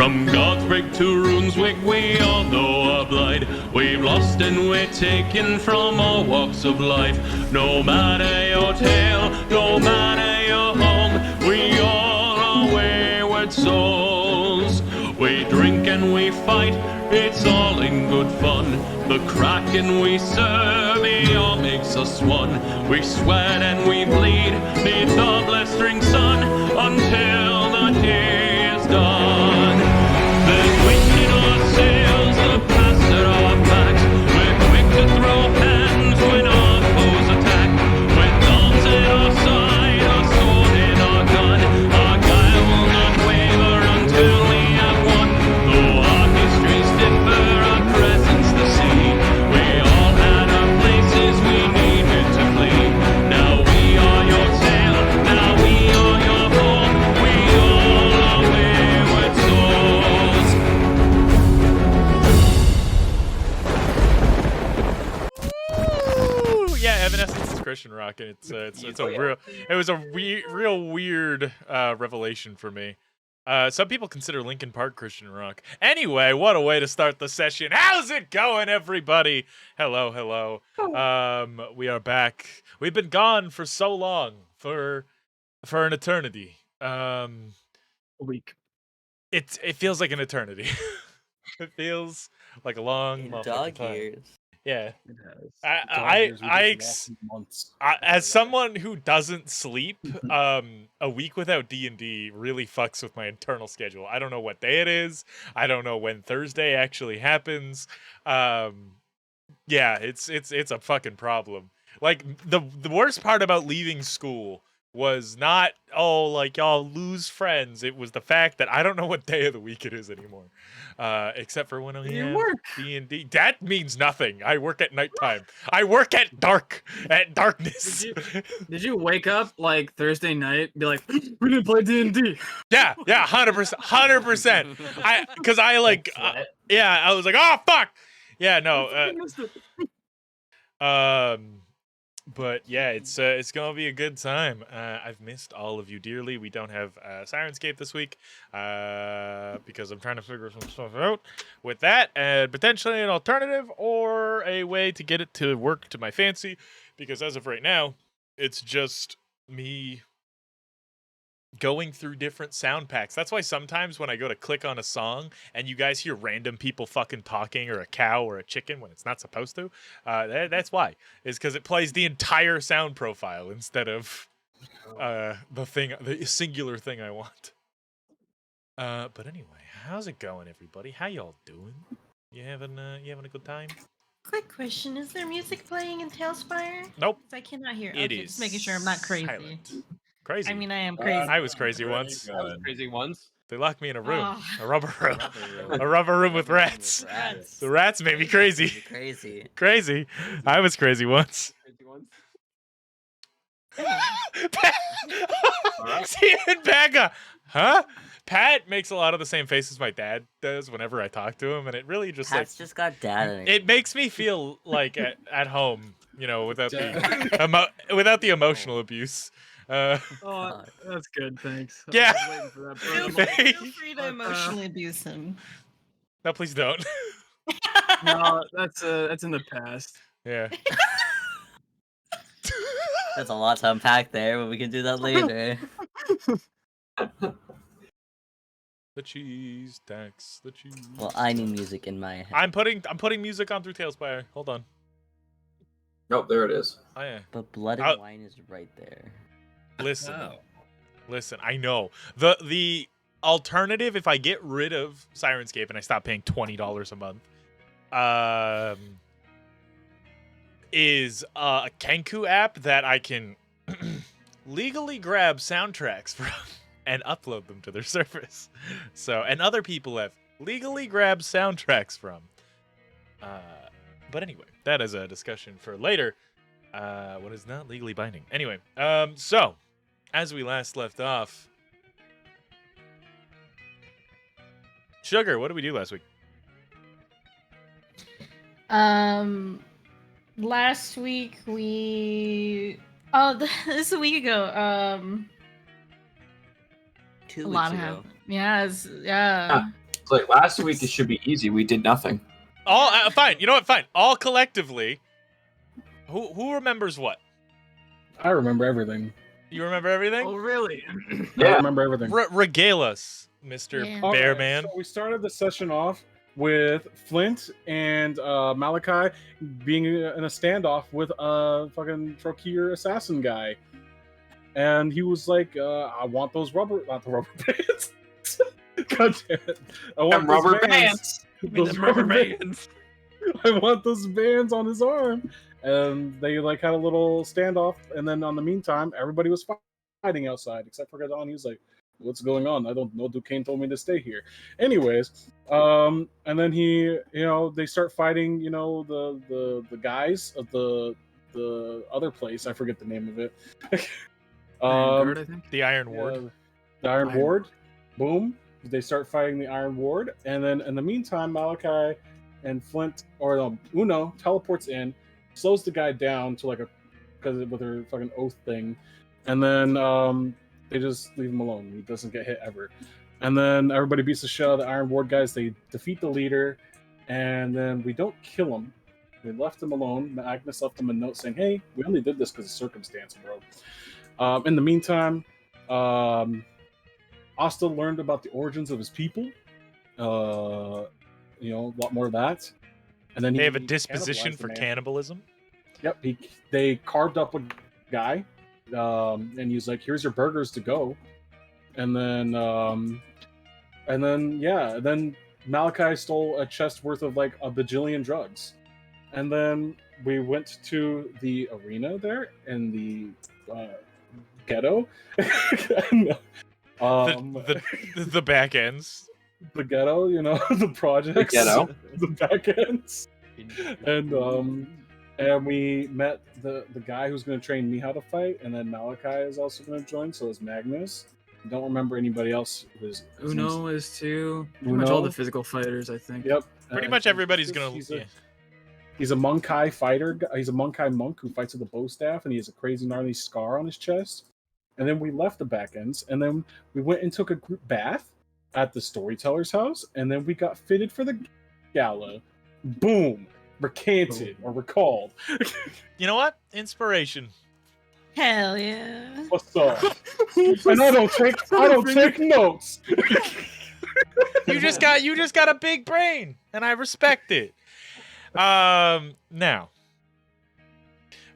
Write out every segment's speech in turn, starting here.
Some gods break to Runeswick, we all know a blight. We've lost and we're taken from all walks of life. No matter your tale, no matter your home, we all are wayward souls. We drink and we fight, it's all in good fun. The Kraken we serve, it all makes us one. We sweat and we bleed, neath the blistering sun, until the day is done. There's wind in our sails, the past at our backs. We're quick to throw hands when our foes attack. With arms at our side, our sword in our gun, our guile will not waver until we have won. Though our histories differ, our presence the same. We all had our places we needed to flee. Now we are your sail, now we are your home. We all are wayward souls. Woo! Yeah, Evanescence is Christian rock, and it was a real weird revelation for me. Some people consider Linkin Park Christian rock. Anyway, what a way to start the session. How's it going, everybody? Hello, hello. We are back. We've been gone for so long, for an eternity. A week. It feels like an eternity. It feels like a long In motherfucking dog time. years. Yeah. It has. As someone who doesn't sleep, a week without D&D really fucks with my internal schedule. I don't know what day it is. I don't know when Thursday actually happens. Yeah, it's a fucking problem. Like the worst part about leaving school was not like y'all lose friends. It was the fact that I don't know what day of the week it is anymore. Except for when I You have work. D&D. That means nothing. I work at nighttime. I work at darkness. Did you wake up like Thursday night and be like, we didn't play D&D? Yeah, 100%. Because I like, yeah, I was like, oh fuck. Yeah, no. But yeah, it's gonna be a good time. I've missed all of you dearly. We don't have Sirenscape this week because I'm trying to figure some stuff out with that, and potentially an alternative or a way to get it to work to my fancy. Because as of right now, it's just me going through different sound packs. That's why sometimes when I go to click on a song and you guys hear random people fucking talking, or a cow or a chicken when it's not supposed to, that's why. Is because it plays the entire sound profile instead of the singular thing I want. But anyway, how's it going, everybody? How y'all doing? You having a good time? Quick question: is there music playing in Tailspire? Nope. 'Cause I cannot hear. It Okay, is just making sure I'm not crazy. silent. Crazy. I mean, I am crazy. I was crazy once. I was crazy once. They locked me in a room, Oh. a rubber room, a rubber room with rats. The rats made me crazy. Crazy. Crazy. I was crazy once. Crazy once. Steven Bagga. Huh? Pat makes a lot of the same faces my dad does whenever I talk to him, and it really just Pat's just got dad in it. it makes me feel like at home, without without the emotional abuse. Oh, that's good, thanks. I Yeah. was waiting for that Feel part. feel free to But, emotionally abuse him. No, please don't. No, that's in the past. Yeah. There's a lot to unpack there, but we can do that later. The cheese tax. The cheese. Well, I need music in my head. I'm putting music on through Tailspire. Hold on. Oh, there it is. Oh yeah. But blood I'll- and wine is right there. Listen. Oh. Listen, I know. The alternative, if I get rid of Sirenscape and I stop paying $20 a month, is a Kenku app that I can legally grab soundtracks from and upload them to their service. So, and other people have legally grabbed soundtracks from. But anyway, that is a discussion for later. What is not legally binding. Anyway, so as we last left off, Sugar, what did we do last week? Last week we. Oh, this is a week ago. 2 A weeks lot ago. happened. Yeah, yeah. It's like last week it should be easy. We did nothing. All fine. You know what? Fine. All collectively. Who remembers what? I remember everything. You remember everything? Oh, really? I Yeah. remember everything. Regale us, Mr. Yeah. Bearman. So we started the session off with Flint and Malachi being in a standoff with a fucking Trokir assassin guy. And he was like, I want those not the rubber bands. God damn it. I want Them those rubber bands. Those rubber bands. I want those bands on his arm. And they like had a little standoff. And then on the meantime, everybody was fighting outside except for Gadon. He was like, what's going on? I don't know. Duquesne told me to stay here. Anyways, and then they start fighting, the guys of the other place. I forget the name of it. Guard, I think. The Iron Ward. Yeah, the Iron Ward. Boom. They start fighting the Iron Ward, and then in the meantime, Malachi and Flint Uno teleports in, slows the guy down to because with her fucking oath thing, and then they just leave him alone. He doesn't get hit ever. And then everybody beats the shit out of the Iron Ward guys. They defeat the leader, and then we don't kill him. We left him alone. Agnes left him a note saying, "Hey, we only did this because of circumstance, bro." In the meantime, Asta learned about the origins of his people. A lot more of that. And then They have a he disposition cannibalized for the man. cannibalism. Yep, they carved up a guy, and he's like, "Here's your burgers to go." And then Malachi stole a chest worth of like a bajillion drugs, and then we went to the arena there in the ghetto. And, The back ends. the ghetto, the projects, ghetto. the back ends, and we met the guy who's going to train me how to fight, and then Malachi is also going to join. So is Magnus. I don't remember anybody else. Uno is too. Pretty much all Uno? the physical fighters, I think. Yep. Pretty much everybody's gonna. He's a Monkai fighter. He's a Monkai monk who fights with a bow staff, and he has a crazy gnarly scar on his chest. And then we left the back ends, and then we went and took a group bath at the storyteller's house, and then we got fitted for the gala. Boom! Recanted or recalled. You know what? Inspiration. Hell yeah. What's up? And I don't take notes. You just got a big brain, and I respect it. Now,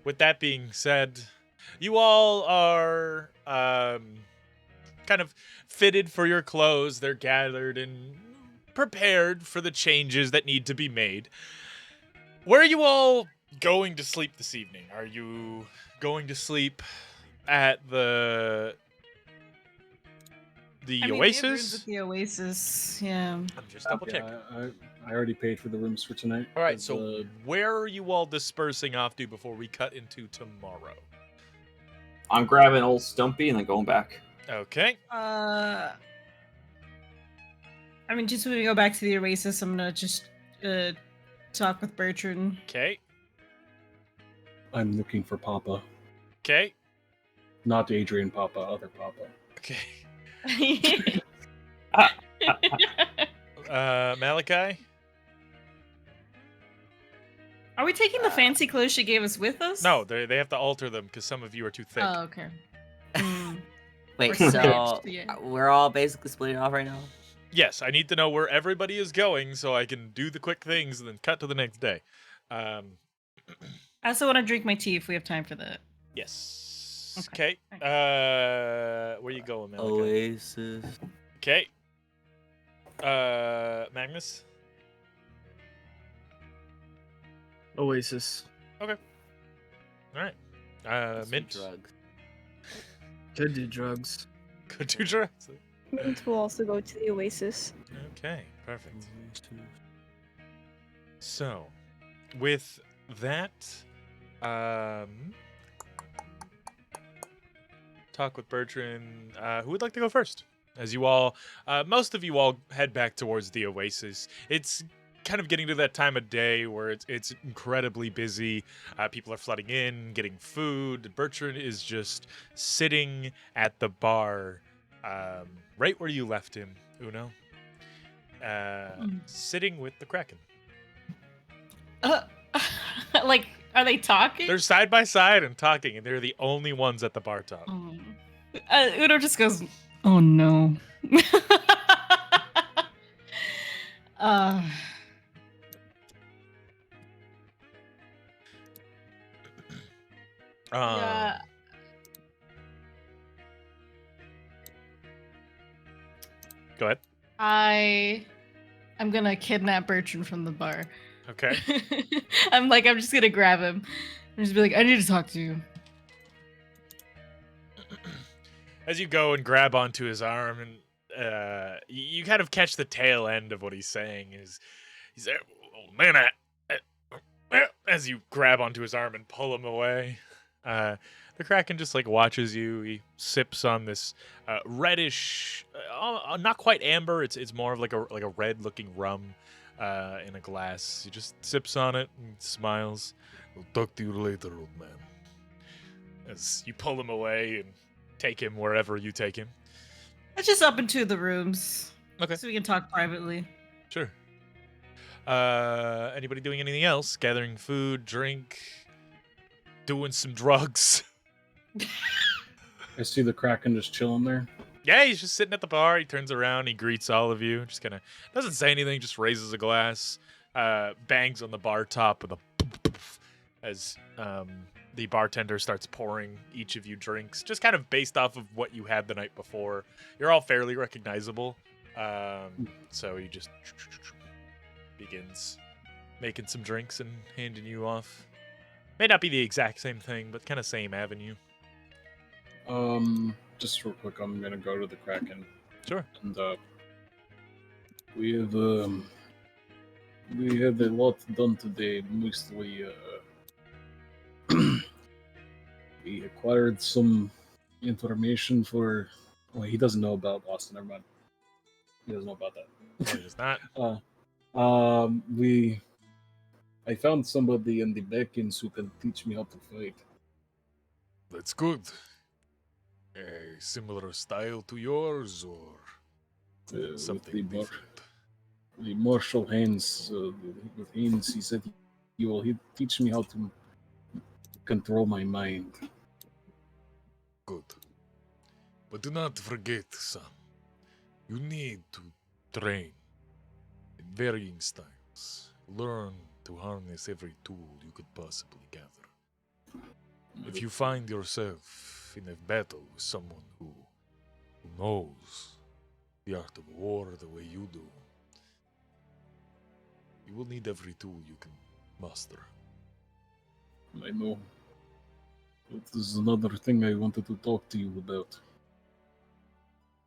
with that being said, you all are kind of fitted for your clothes. They're gathered and prepared for the changes that need to be made. Where are you all going to sleep this evening? Are you going to sleep at the I mean, they have rooms Oasis? at the Oasis, yeah. I'm just double checking. I already paid for the rooms for tonight. All right, so where are you all dispersing off to before we cut into tomorrow? I'm grabbing old Stumpy and then going back. Okay. I mean, just when we go back to the Oasis, I'm gonna just talk with Bertrand. Okay. I'm looking for Papa, Okay. not Adrian Papa, other Papa. Okay. Malachi? Are we taking the fancy clothes she gave us with us? No, they have to alter them because some of you are too thick. Oh, okay. Mm. Wait, We're so stitched, yeah. we're all basically splitting off right now? Yes, I need to know where everybody is going so I can do the quick things and then cut to the next day. I also want to drink my tea if we have time for that. Yes. Okay. Okay. Where you going, Malachi? Oasis. Okay. Magnus? Oasis. All right. Mint? Drugs. Could do drugs. Could do drugs. Mint will also go to the Oasis. Okay, perfect. So, with that, talk with Bertrand. Who would like to go first? As you all, most of you all head back towards the Oasis. It's kind of getting to that time of day where it's incredibly busy. People are flooding in, getting food. Bertrand is just sitting at the bar, right where you left him, Uno. sitting with the Kraken. Like, are they talking? They're side by side and talking, and they're the only ones at the bar top. Uno just goes, "Oh no." uh, yeah. Go ahead. I'm gonna kidnap Bertrand from the bar. Okay. I'm just gonna grab him and just be like, I need to talk to you. As you go and grab onto his arm, and you kind of catch the tail end of what he's saying. He's like, "Oh man," as you grab onto his arm and pull him away. The Kraken just like watches you. He sips on this reddish, not quite amber. It's more of like a red looking rum in a glass. He just sips on it and smiles. "I'll talk to you later, old man." As you pull him away and take him wherever you take him. Let's just up into the rooms. Okay. So we can talk privately. Sure. Anybody doing anything else? Gathering food, drink, doing some drugs? I see the Kraken just chilling there. Yeah, he's just sitting at the bar. He turns around, he greets all of you. Just kind of doesn't say anything, just raises a glass, bangs on the bar top with a as the bartender starts pouring each of you drinks, just kind of based off of what you had the night before. You're all fairly recognizable, so he just begins making some drinks and handing you off. May not be the exact same thing, but kind of same avenue. Just real quick, I'm gonna go to the Kraken. Sure. And we had a lot done today. Mostly, we acquired some information for. Well, he doesn't know about Austin. Never mind. He doesn't know about that. No, it is not. I found somebody in the Beckons who can teach me how to fight. That's good. A similar style to yours, or something with different? the martial hands. With hands, he said he'd teach me how to control my mind. Good. But do not forget, son. You need to train in varying styles. Learn to harness every tool you could possibly gather. If you find yourself in a battle with someone who knows the art of war the way you do, you will need every tool you can master. I know. This is another thing I wanted to talk to you about.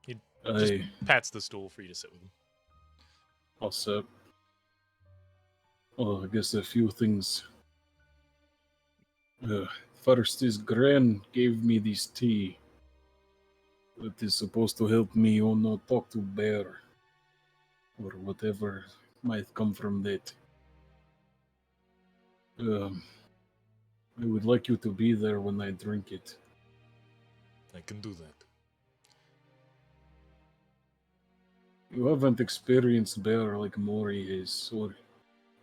He just pats the stool for you to sit with him. Also, I guess a few things. First is Gran gave me this tea that is supposed to help me, talk to Bear. Or whatever might come from that. I would like you to be there when I drink it. I can do that. You haven't experienced Bear like Mori is, or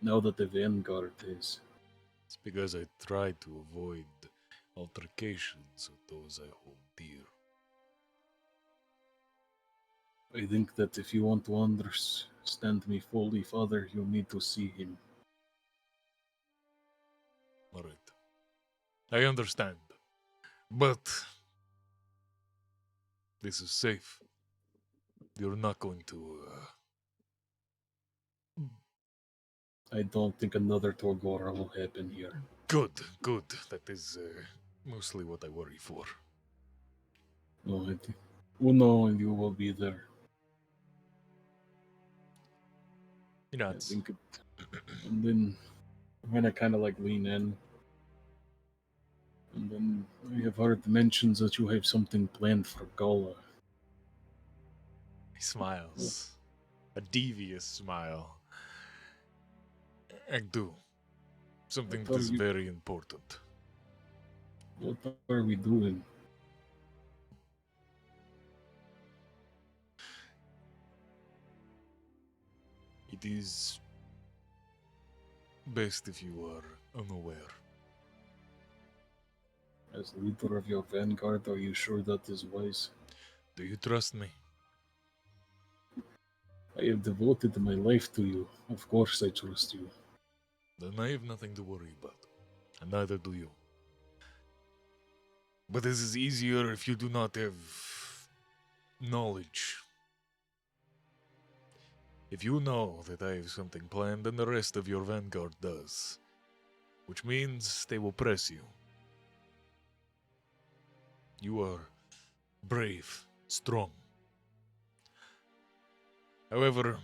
now that the Vanguard is. It's because I try to avoid altercations with those I hold dear. I think that if you want to understand me fully, Father, you need to see him. All right. I understand. But this is safe. You're not going to... I don't think another Torgora will happen here. Good, good. That is mostly what I worry for. No, I think Uno and you will be there. You know, I think it, and then I'm gonna kind of like lean in. And then I have heard mentions that you have something planned for Gala. he smiles. A devious smile. I do. Something that is very important. What are we doing? It is best if you are unaware. As leader of your vanguard, are you sure that is wise? Do you trust me? I have devoted my life to you. Of course I trust you. Then I have nothing to worry about, and neither do you. But this is easier if you do not have knowledge. If you know that I have something planned, then the rest of your vanguard does. Which means they will press you. You are brave, strong. However,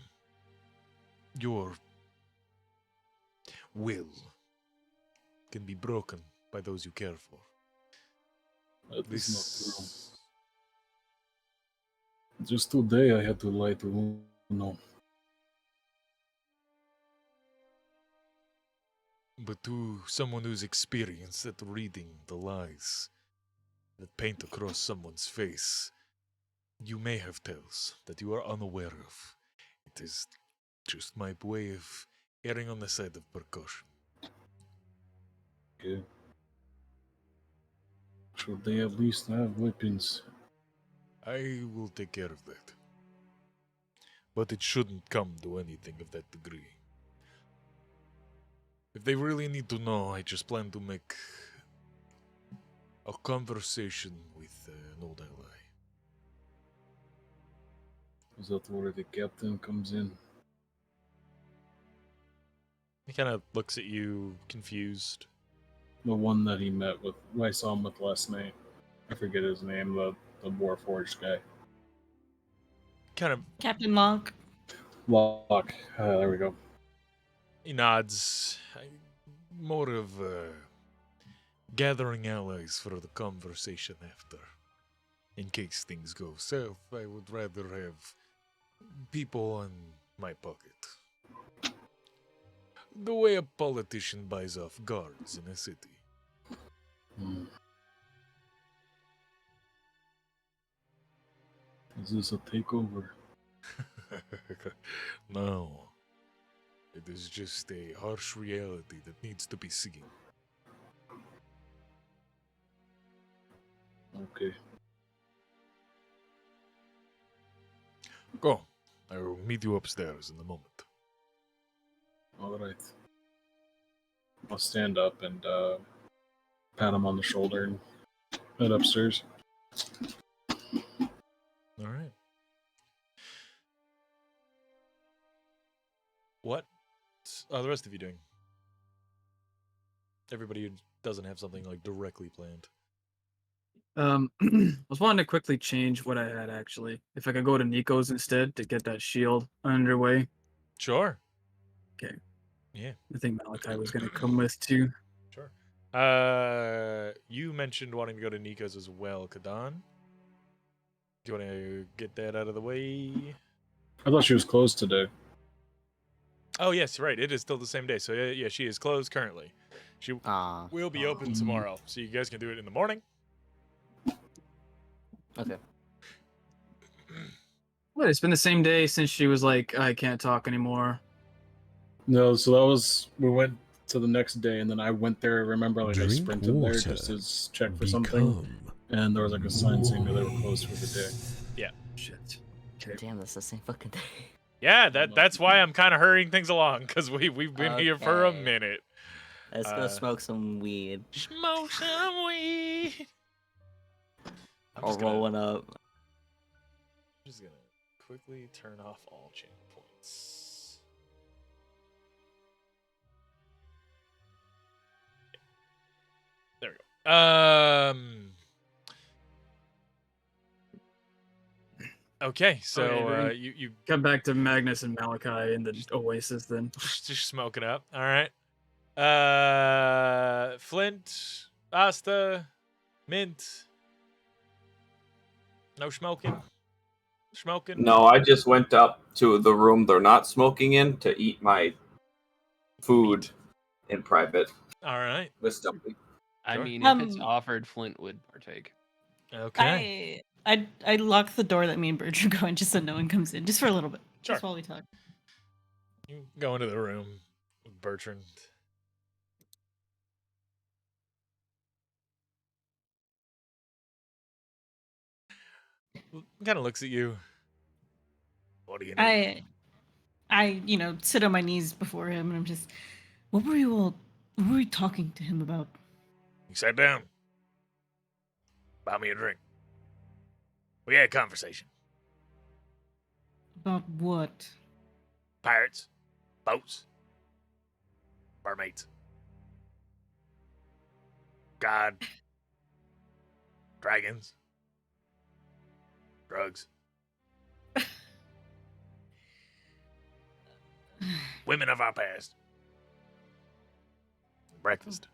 your will can be broken by those you care for. That is not true. Just today I had to lie to Uno. But to someone who's experienced at reading the lies that paint across someone's face, you may have tells that you are unaware of. It is just my way of erring on the side of precaution. Okay. Should they at least have weapons? I will take care of that. But it shouldn't come to anything of that degree. If they really need to know, I just plan to make a conversation with an old ally. Is that where the captain comes in? He kind of looks at you, confused. The one that he met with, who I saw him with last night. I forget his name, the Warforged guy. Kind of, Captain Monk. Locke. There we go. he nods. More of gathering allies for the conversation after. In case things go south, I would rather have people in my pocket. The way a politician buys off guards in a city. Hmm. Is this a takeover? No. It is just a harsh reality that needs to be seen. Okay. Go. I will meet you upstairs in a moment. Alright. I'll stand up and pat him on the shoulder and head upstairs. All right. What are the rest of you doing? Everybody who doesn't have something like directly planned. I was wanting to quickly change what I had actually. If I could go to Nico's instead to get that shield underway. Sure. Okay. Yeah. I think Malachi was gonna come with too. Sure. You mentioned wanting to go to Nico's as well, Kadan. Do you want to get that out of the way? I thought she was closed today. Oh, yes, right. It is still the same day. So, yeah, she is closed currently. She will be open tomorrow. So, you guys can do it in the morning. Okay. What? It's been the same day since she was like, I can't talk anymore. No, so that was, we went to the next day, and then I went there. Remember, like I Drink sprinted there water. just to check for something, and there was like a sign saying that they were closed for the day. Yeah. Shit. Okay. Damn, that's the same fucking day. Yeah, that's why I'm kind of hurrying things along, because we've been here for a Okay. minute. Let's go smoke some weed. Smoke some weed. I'm Or just gonna- roll one up. I'm just gonna quickly turn off all chain points. There we go. Okay, so Okay, you Come back to Magnus and Malachi in the Oasis then. just smoke it up. All right. Flint, Asta, Mint. No smoking. Smoking. No, I just went up to the room they're not smoking in to eat my food in private All right. with Stumpy. I Sure. mean, if it's offered, Flint would partake. Okay. I lock the door that me and Birch are going just so no one comes in, just for a little bit, Sure. just while we talk. You go into the room with Bertrand. Kind of looks at you. What do you need? I, sit on my knees before him, and I'm just, what were you talking to him about? You sat down. Buy me a drink. We had a conversation. About what? Pirates, boats, mermaids, God, dragons, drugs, women of our past, breakfast.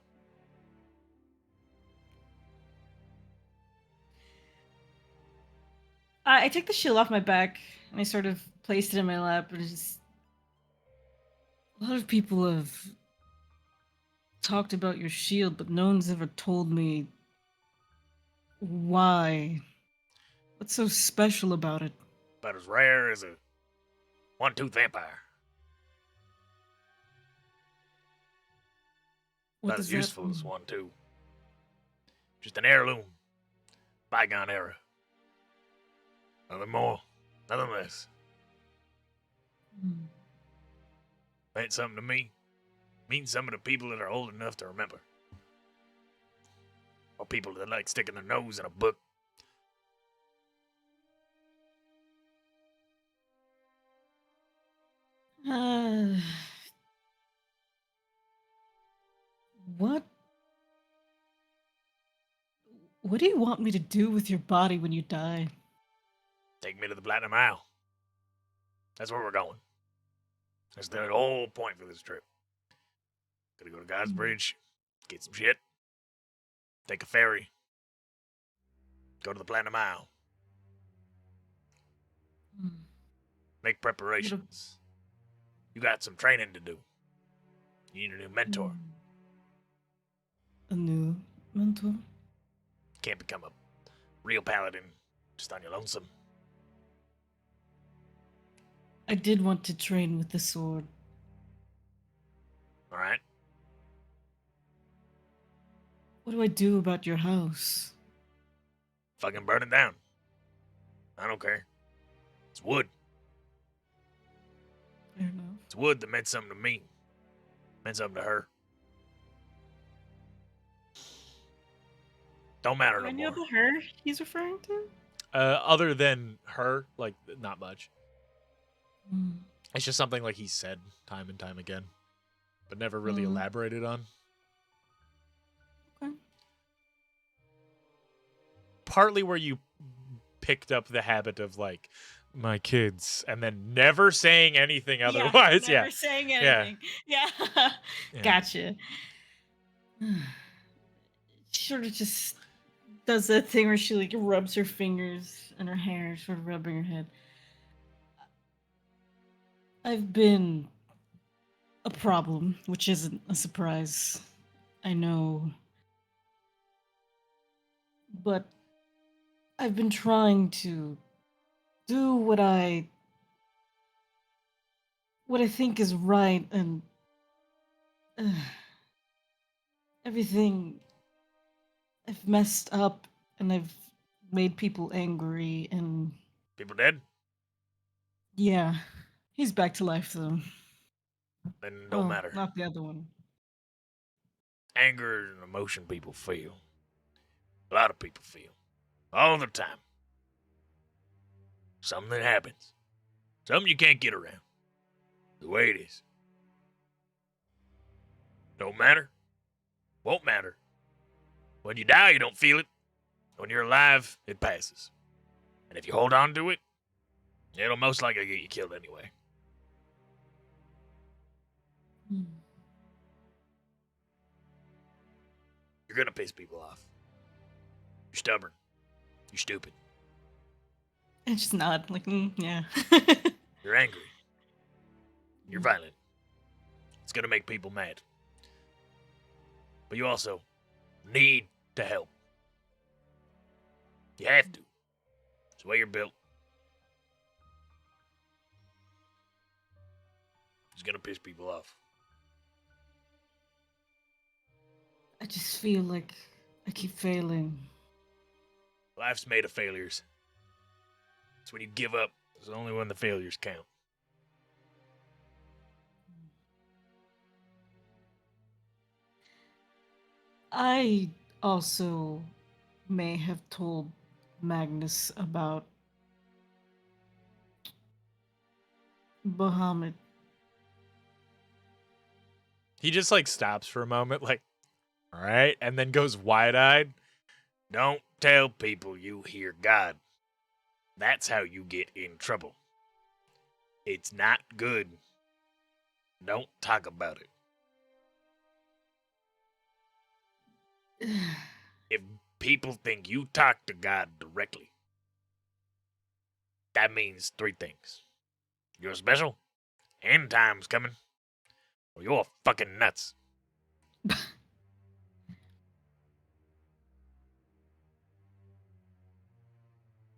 I take the shield off my back, and I sort of place it in my lap, and it's just... A lot of people have talked about your shield, but no one's ever told me why. What's so special about it? About as rare as a one-tooth vampire. What About does as that useful as mean? one, too. Just an heirloom. Bygone era. Nothing more, nothing less. Hmm. Meant something to me. Means some of the people that are old enough to remember. Or people that like sticking their nose in a book. Uh, what? What do you want me to do with your body when you die? Take me to the Platinum Isle. That's where we're going. That's the whole point for this trip. Gonna go to God's Bridge, get some shit, take a ferry, go to the Platinum Isle, Hmm. make preparations. You got some training to do. You need a new mentor. A new mentor? Can't become a real paladin just on your lonesome. I did want to train with the sword. All right? What do I do about your house? Fucking burn it down. I don't care. It's wood. Fair enough. It's wood that meant something to me. Meant something to her. Don't matter no I know more. the her he's referring to? Other than her, like, not much. Hmm. It's just something like he said time and time again, but never really elaborated on. Okay. Partly where you picked up the habit of, like, my kids, and then never saying anything otherwise. Never saying anything. Yeah. Yeah. Gotcha. Sort of just does that thing where she like rubs her fingers and her hair, sort of rubbing her head. I've been a problem, which isn't a surprise. I know. But I've been trying to do what I think is right, and everything I've messed up, and I've made people angry, and People dead? yeah, he's back to life though. Then don't Oh, matter. not the other one. Anger is an emotion people feel. A lot of people feel. All the time. Something that happens. Something you can't get around. The way it is. Don't matter. Won't matter. When you die, you don't feel it. When you're alive, it passes. And if you hold on to it, it'll most likely get you killed anyway. You're gonna piss people off. You're stubborn. You're stupid. I just nod, like, yeah. You're angry. You're violent. It's gonna make people mad. But you also need to help. You have to. It's the way you're built. It's gonna piss people off. I just feel like I keep failing. Life's made of failures. It's when you give up. It's only when the failures count. I also may have told Magnus about Bahamut. He just like stops for a moment, like, all right, and then goes wide-eyed. Don't tell people you hear God. That's how you get in trouble. It's not good. Don't talk about it. If people think you talk to God directly, that means three things. You're special, end time's coming, or you're fucking nuts.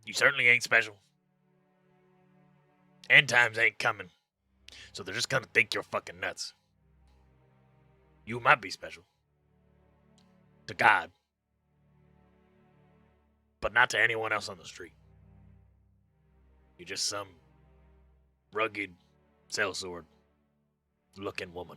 You certainly ain't special. End times ain't coming, so they're just gonna think you're fucking nuts. You might be special. To God. But not to anyone else on the street. You're just some rugged, sellsword looking woman.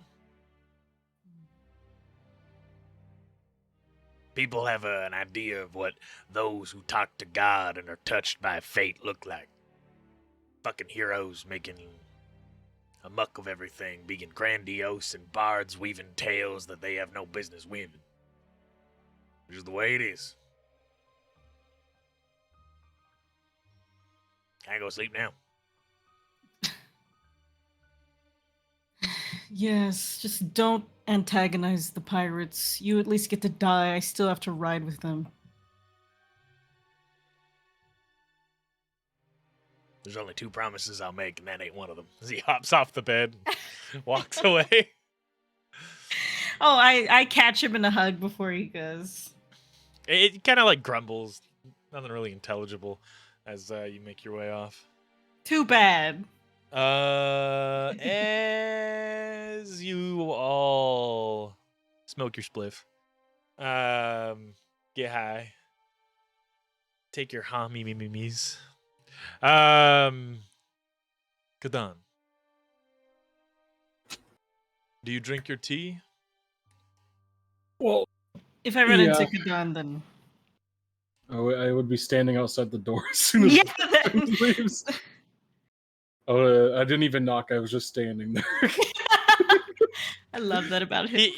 People have an idea of what those who talk to God and are touched by fate look like. Fucking heroes making a muck of everything, being grandiose, and bards weaving tales that they have no business weaving. Which is the way it is. Can I go sleep now? Yes, just don't antagonize the pirates. You at least get to die. I still have to ride with them. There's only two promises I'll make, and that ain't one of them. As he hops off the bed, walks away. Oh, I catch him in a hug before he goes. It kind of like grumbles. Nothing really intelligible as you make your way off. Too bad. As you all smoke your spliff, get high, take your ha-me-me-me-me's. Kadan, do you drink your tea? Well, If I run Yeah. into Kadan, then I would be standing outside the door as soon as he leaves. Oh, I didn't even knock. I was just standing there. I love that about him.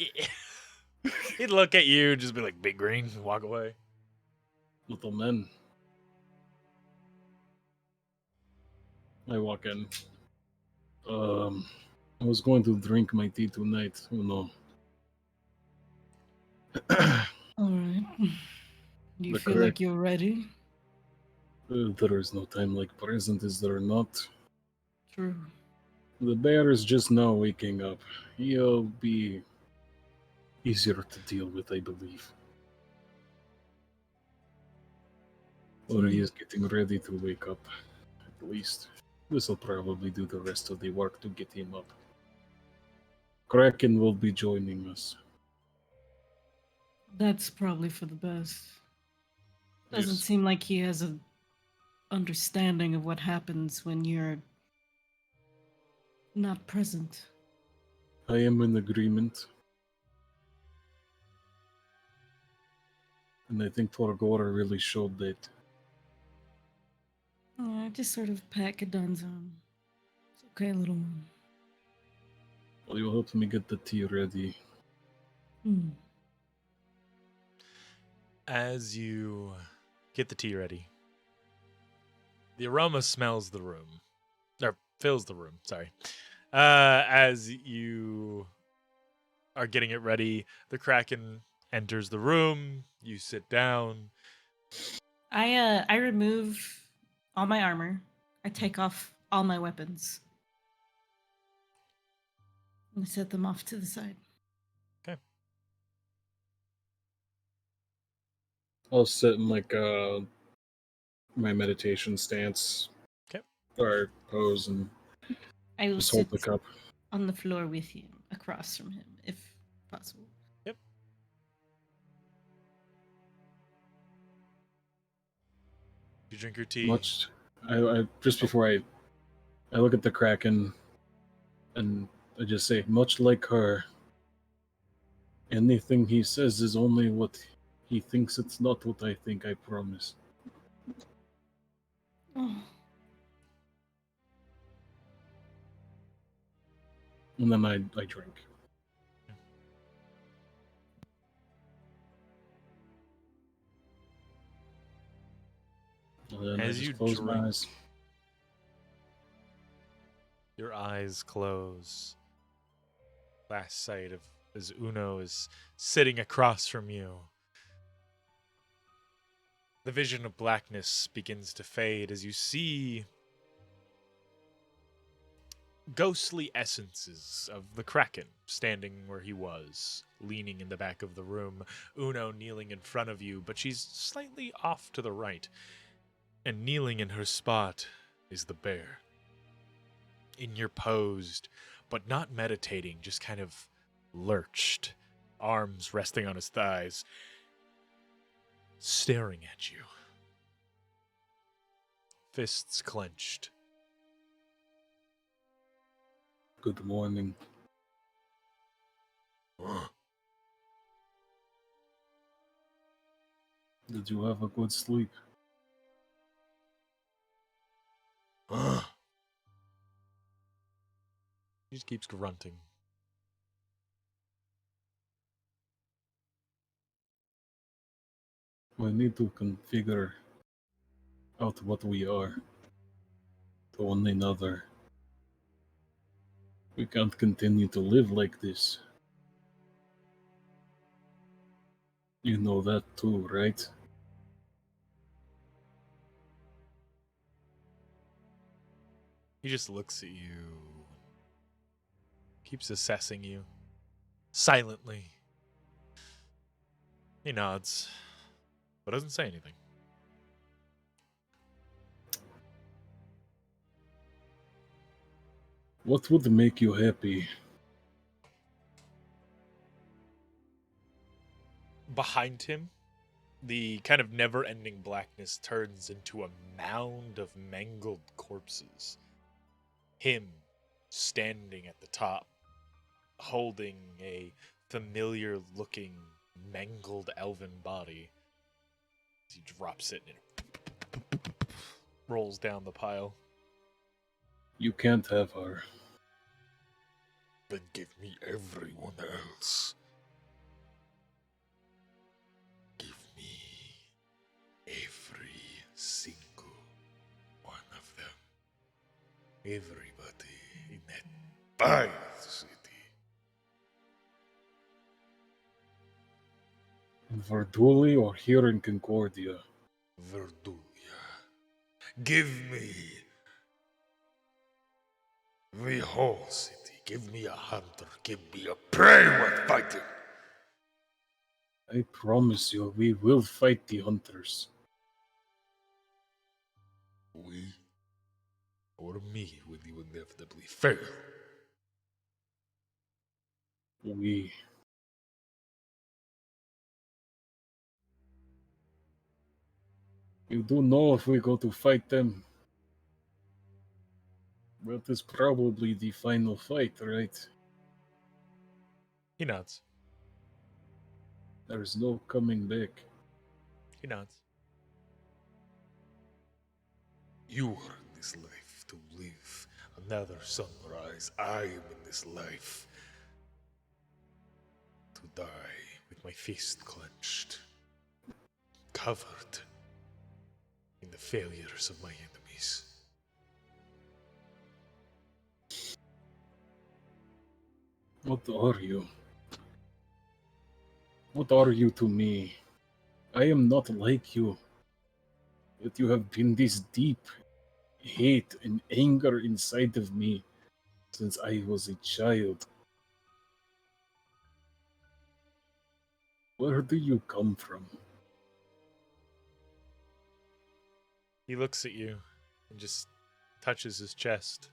He'd look at you, just be like, "Big green," and walk away. Little men. I walk in. I was going to drink my tea tonight. Oh no. All right. Do you The feel correct- like you're ready? There is no time like present, is there not? True. The bear is just now waking up. He'll be easier to deal with, I believe. Or he is getting ready to wake up, at least. This will probably do the rest of the work to get him up. Kraken will be joining us. That's probably for the best. Doesn't Yes. seem like he has a understanding of what happens when you're not present. I am in agreement. And I think Torgora really showed that. Oh, I just sort of pat Kadan's arm. It's okay, little one. Well, you helped me get the tea ready. As you get the tea ready, the aroma smells the room, or fills the room, sorry. As you are getting it ready, the Kraken enters the room, you sit down. I remove all my armor. I take off all my weapons. And I set them off to the side. I'll sit in like my meditation stance. Okay. Or pose and I will just hold sit the cup. on the floor with him, across from him, if possible. Yep. You drink your tea. Much. I just before I look at the Kraken, and I just say, much like her. Anything he says is only what he thinks. It's not what I think. I promise. Oh, And then I drink. And then I As just you close my drink, eyes. your eyes close. Last sight of as Uno is sitting across from you. The vision of blackness begins to fade as you see ghostly essences of the Kraken standing where he was, leaning in the back of the room, Uno kneeling in front of you, but she's slightly off to the right, and kneeling in her spot is the bear. In your posed, but not meditating, just kind of lurched, arms resting on his thighs, staring at you. Fists clenched. Good morning. Did you have a good sleep? He just keeps grunting. We need to configure out what we are to one another. We can't continue to live like this. You know that too, right? He just looks at you, keeps assessing you, silently. He nods, but doesn't say anything. What would make you happy? Behind him, the kind of never-ending blackness turns into a mound of mangled corpses. Him standing at the top, holding a familiar-looking, mangled elven body. He drops it and it rolls down the pile. You can't have her. Then give me everyone else. Give me every single one of them. Everybody in that vile city. In Verduli or here in Concordia? Verdulia. Give me the whole city. Give me a hunter. Give me a prey worth fighting. I promise you, we will fight the hunters. We or me will you inevitably fail. We. You do know if we go to fight them. That is probably the final fight, right? He nods. There's no coming back. He nods. You are in this life to live another sunrise. I am in this life to die with my fist clenched, covered in the failures of my enemies. What are you? What are you to me? I am not like you. Yet you have been this deep hate and anger inside of me since I was a child. Where do you come from? He looks at you and just touches his chest.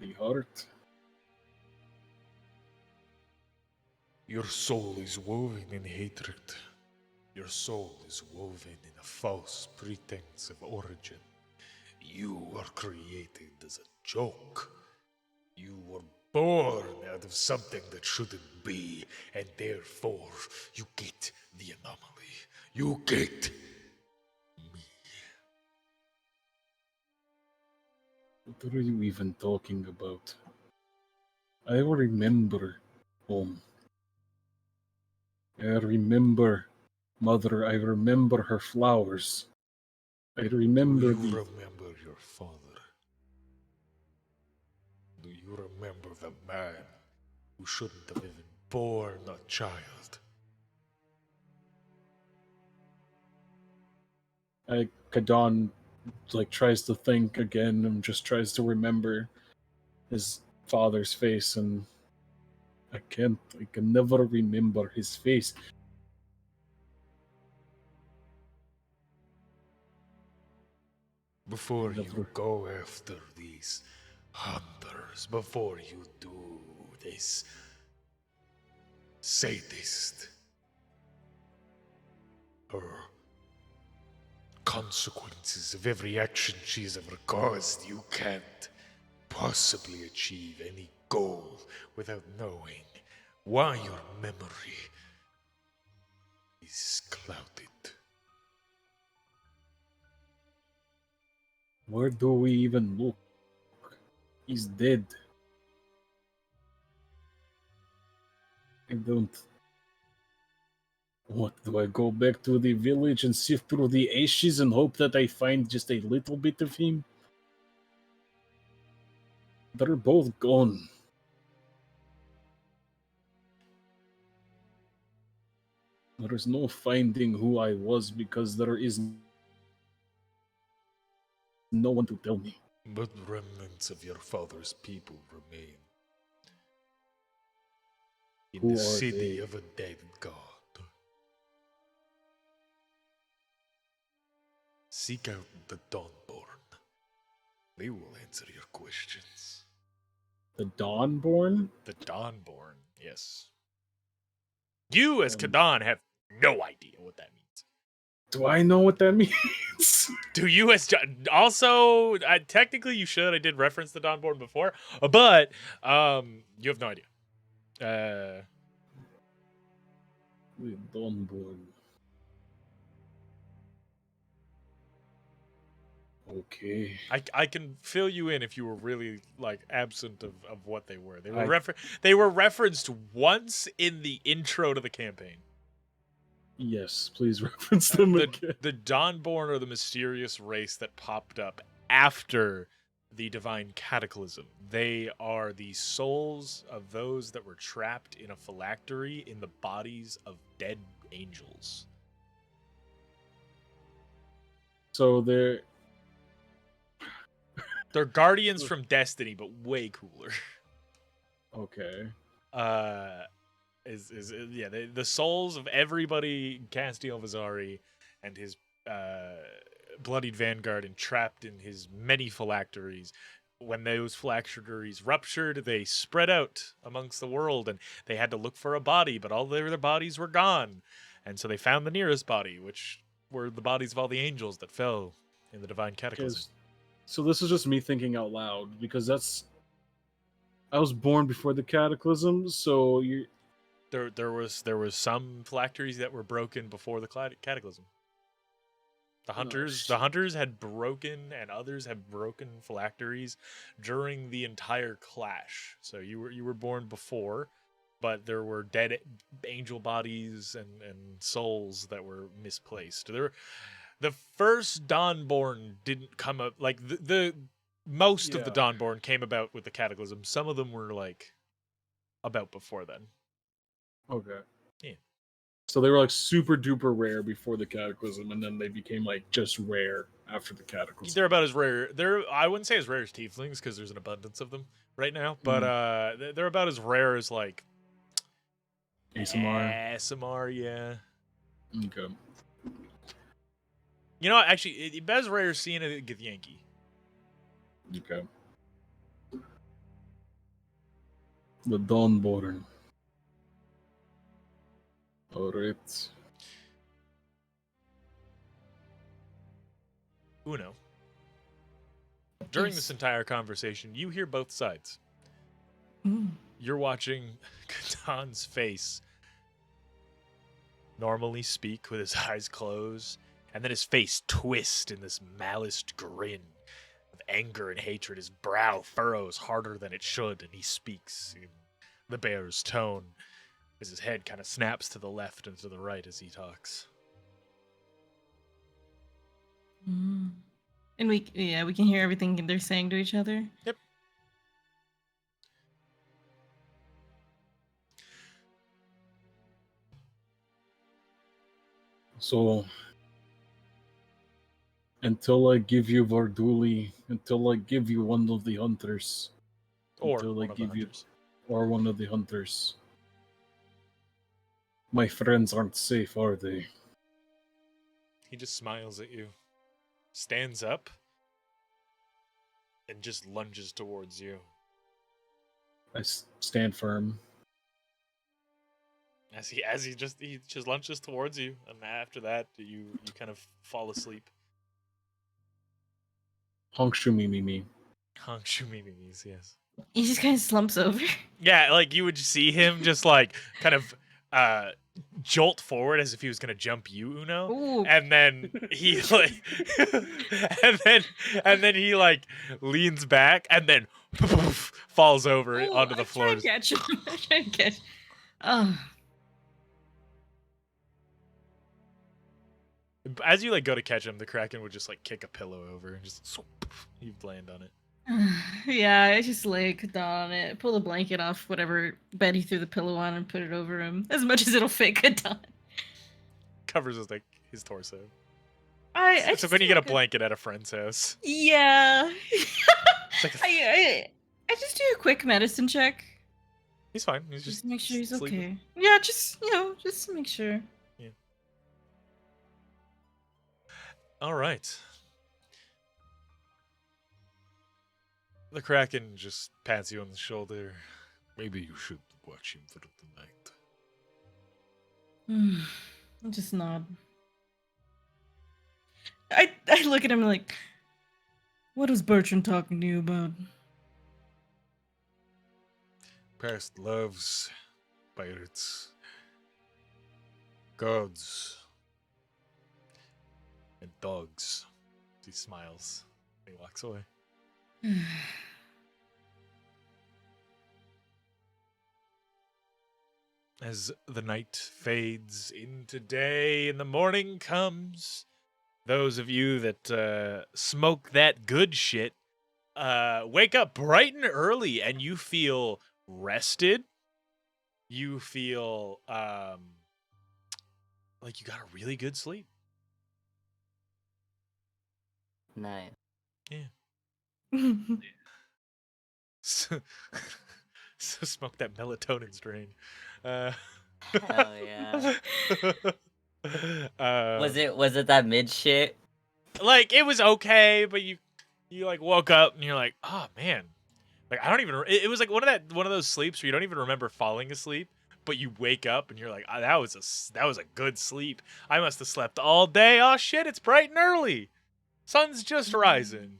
pretty hurt. Your soul is woven in hatred. Your soul is woven in a false pretense of origin. You were created as a joke. You were born out of something that shouldn't be, and therefore you get the anomaly. You get me. What are you even talking about? I remember home. I remember Mother. I remember her flowers. I remember Do you the. remember your father? Do you remember the man who shouldn't have even born a child? Kadon tries to think again and just tries to remember his father's face, and I can never remember his face. Before you Never. go after these hunters, before you do this sadist, her consequences of every action she's ever caused, you can't possibly achieve any goal without knowing why your memory is clouded. Where do we even look? He's dead. I don't. What, do I go back to the village and sift through the ashes and hope that I find just a little bit of him? They're both gone. There is no finding who I was because there is no one to tell me. But remnants of your father's people remain in Who the are city they? of a dead god. Seek out the Dawnborn. They will answer your questions. The Dawnborn? The Dawnborn, yes. You, as Kadan, have no idea what that means. Do I know what that means? Do you, as also technically you should. I did reference the Dawnborn before, but you have no idea. The Dawnborn. Okay. I can fill you in if you were really absent of what they were. They were referenced once in the intro to the campaign. Yes, please reference them again. The Dawnborn are the mysterious race that popped up after the Divine Cataclysm. They are the souls of those that were trapped in a phylactery in the bodies of dead angels. So they're guardians from Destiny, but way cooler. okay. The souls of everybody Castiel Vazari and his bloodied vanguard entrapped in his many phylacteries. When those phylacteries ruptured, they spread out amongst the world, and they had to look for a body, but all their bodies were gone. And so they found the nearest body, which were the bodies of all the angels that fell in the Divine Cataclysm. So this is just me thinking out loud, because I was born before the Cataclysm, so you. There was some phylacteries that were broken before the Cataclysm. The hunters had broken, and others had broken phylacteries during the entire clash. So you were born before, but there were dead angel bodies and souls that were misplaced. The first Dawnborn didn't come up the most of the Dawnborn came about with the Cataclysm. Some of them were about before then. Okay. Yeah. So they were super duper rare before the Cataclysm, and then they became just rare after the Cataclysm. They're about as rare. I wouldn't say as rare as tieflings because there's an abundance of them right now, but they're about as rare as ASMR. ASMR, yeah. Okay. You know, actually, it's about as rare as seeing a Githyanki. Okay. The Dawnborn. Alright. Uno. During Yes. this entire conversation, you hear both sides. Mm. You're watching Katan's face normally speak with his eyes closed, and then his face twist in this maliced grin of anger and hatred. His brow furrows harder than it should, and he speaks in the bear's tone as his head kind of snaps to the left and to the right as he talks. Mm. And we can hear everything they're saying to each other. Yep. So, until I give you Varduli, until I give you one of the hunters, Or until I one of the give you, hunters. or one of the hunters, my friends aren't safe, are they? He just smiles at you, stands up, and just lunges towards you. I stand firm. As he just lunges towards you, and after that you kind of fall asleep. Honkshu me. Hongshu Mimimis, yes. He just kind of slumps over. Yeah, like you would see him just like kind of jolt forward as if he was gonna jump you, Uno. Ooh. And then he like and then he like leans back and then falls over Ooh, onto the I floor. try to catch him. I try to catch. Oh. As you like go to catch him, the Kraken would just like kick a pillow over and just swoop, you'd land on it. Yeah, I just lay Kadan on it, pull the blanket off whatever bed he threw the pillow on, and put it over him as much as it'll fit Kadan. Covers his like his torso. I So just when you get a like blanket at a friend's house. Yeah. It's like I just do a quick medicine check. he's fine. He's Just just make sure he's sleeping. okay. Yeah, just just make sure. All right. The Kraken just pats you on the shoulder. Maybe you should watch him for the night. I just nod. I look at him like, what was Bertrand talking to you about? Past loves, pirates, gods, and dogs. He smiles. He walks away. As the night fades into day and the morning comes, those of you that smoke that good shit wake up bright and early, and you feel rested. You feel like you got a really good sleep. Nice. So smoke that melatonin strain. Hell yeah. Was Was it that mid shit? like it was okay, but you like woke up and you're like, oh man, like I don't even. It was like one of those sleeps where you don't even remember falling asleep, but you wake up and you're like, oh, that was a good sleep. I must have slept all day. Oh shit, it's bright and early. Sun's just rising.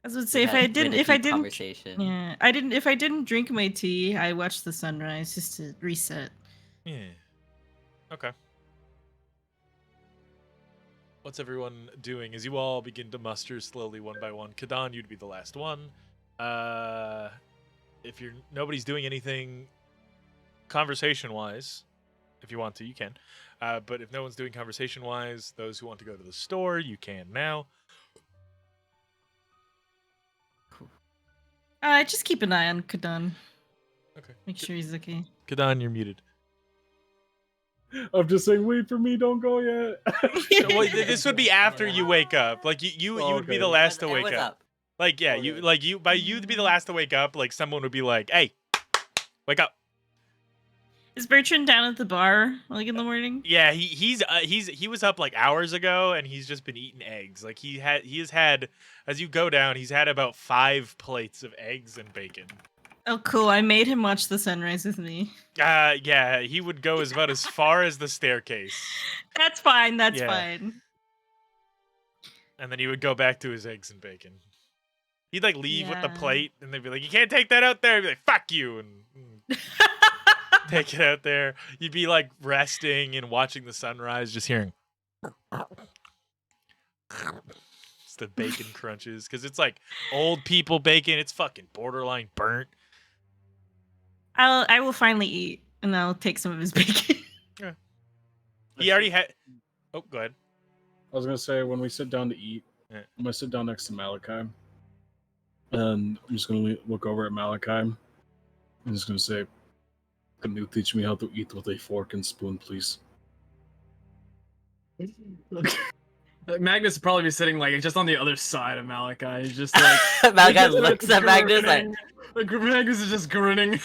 I would say We if had I a didn't, really if I deep didn't, conversation. yeah, if I didn't drink my tea, I watched the sunrise just to reset. Yeah. Okay. What's everyone doing as you all begin to muster slowly one by one? Kadan, you'd be the last one. If nobody's doing anything conversation-wise, if you want to, you can. But if no one's doing conversation-wise, those who want to go to the store, you can now. Just keep an eye on Kadan. Okay. Make sure he's okay. Kadan, you're muted. I'm just saying, wait for me, don't go yet. Well, this would be after you wake up. Like you would be Okay. the last to Hey, wake what's up. Like yeah, Okay. you to be the last to wake up. Like someone would be like, "Hey, wake up." Is Bertrand down at the bar like in the morning? Yeah, he was up like hours ago, and he's just been eating eggs. Like he has had as you go down, he's had about 5 plates of eggs and bacon. Oh, cool. I made him watch the sunrise with me. Yeah, he would go about as far as the staircase. That's fine. That's Yeah. fine. And then he would go back to his eggs and bacon. He'd like leave with the Yeah. plate, and they'd be like, "You can't take that out there." He'd be like, "Fuck you," and take it out there. You'd be like resting and watching the sunrise, just hearing it's the bacon crunches because it's like old people bacon. It's fucking borderline burnt. I will finally eat, and I'll take some of his bacon. He already had. Oh, go ahead. I was gonna say when we sit down to eat, Yeah. I'm gonna sit down next to Malachi, and I'm just gonna look over at Malachi. I'm just gonna say, "Can you teach me how to eat with a fork and spoon, please?" Magnus would probably be sitting like just on the other side of Malachi. He's just like Malachi looks at Magnus like, Magnus is just grinning.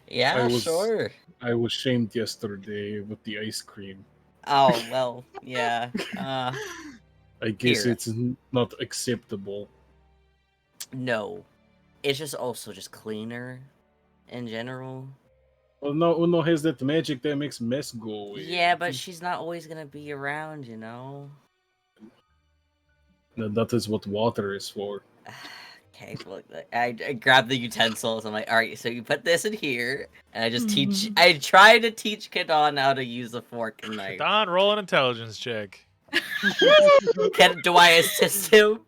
yeah, was- sure. I was shamed yesterday with the ice cream. Oh, well, yeah. I guess Here. it's not acceptable. No. It's just also just cleaner in general. Well, no, Uno has that magic that makes mess go away. Yeah, but she's not always gonna be around, you know? That is what water is for. Okay, look, I grab the utensils. I'm like, all right, so you put this in here, and I just teach. I try to teach Kadon how to use a fork and knife. Don, roll an intelligence check. Do I assist him?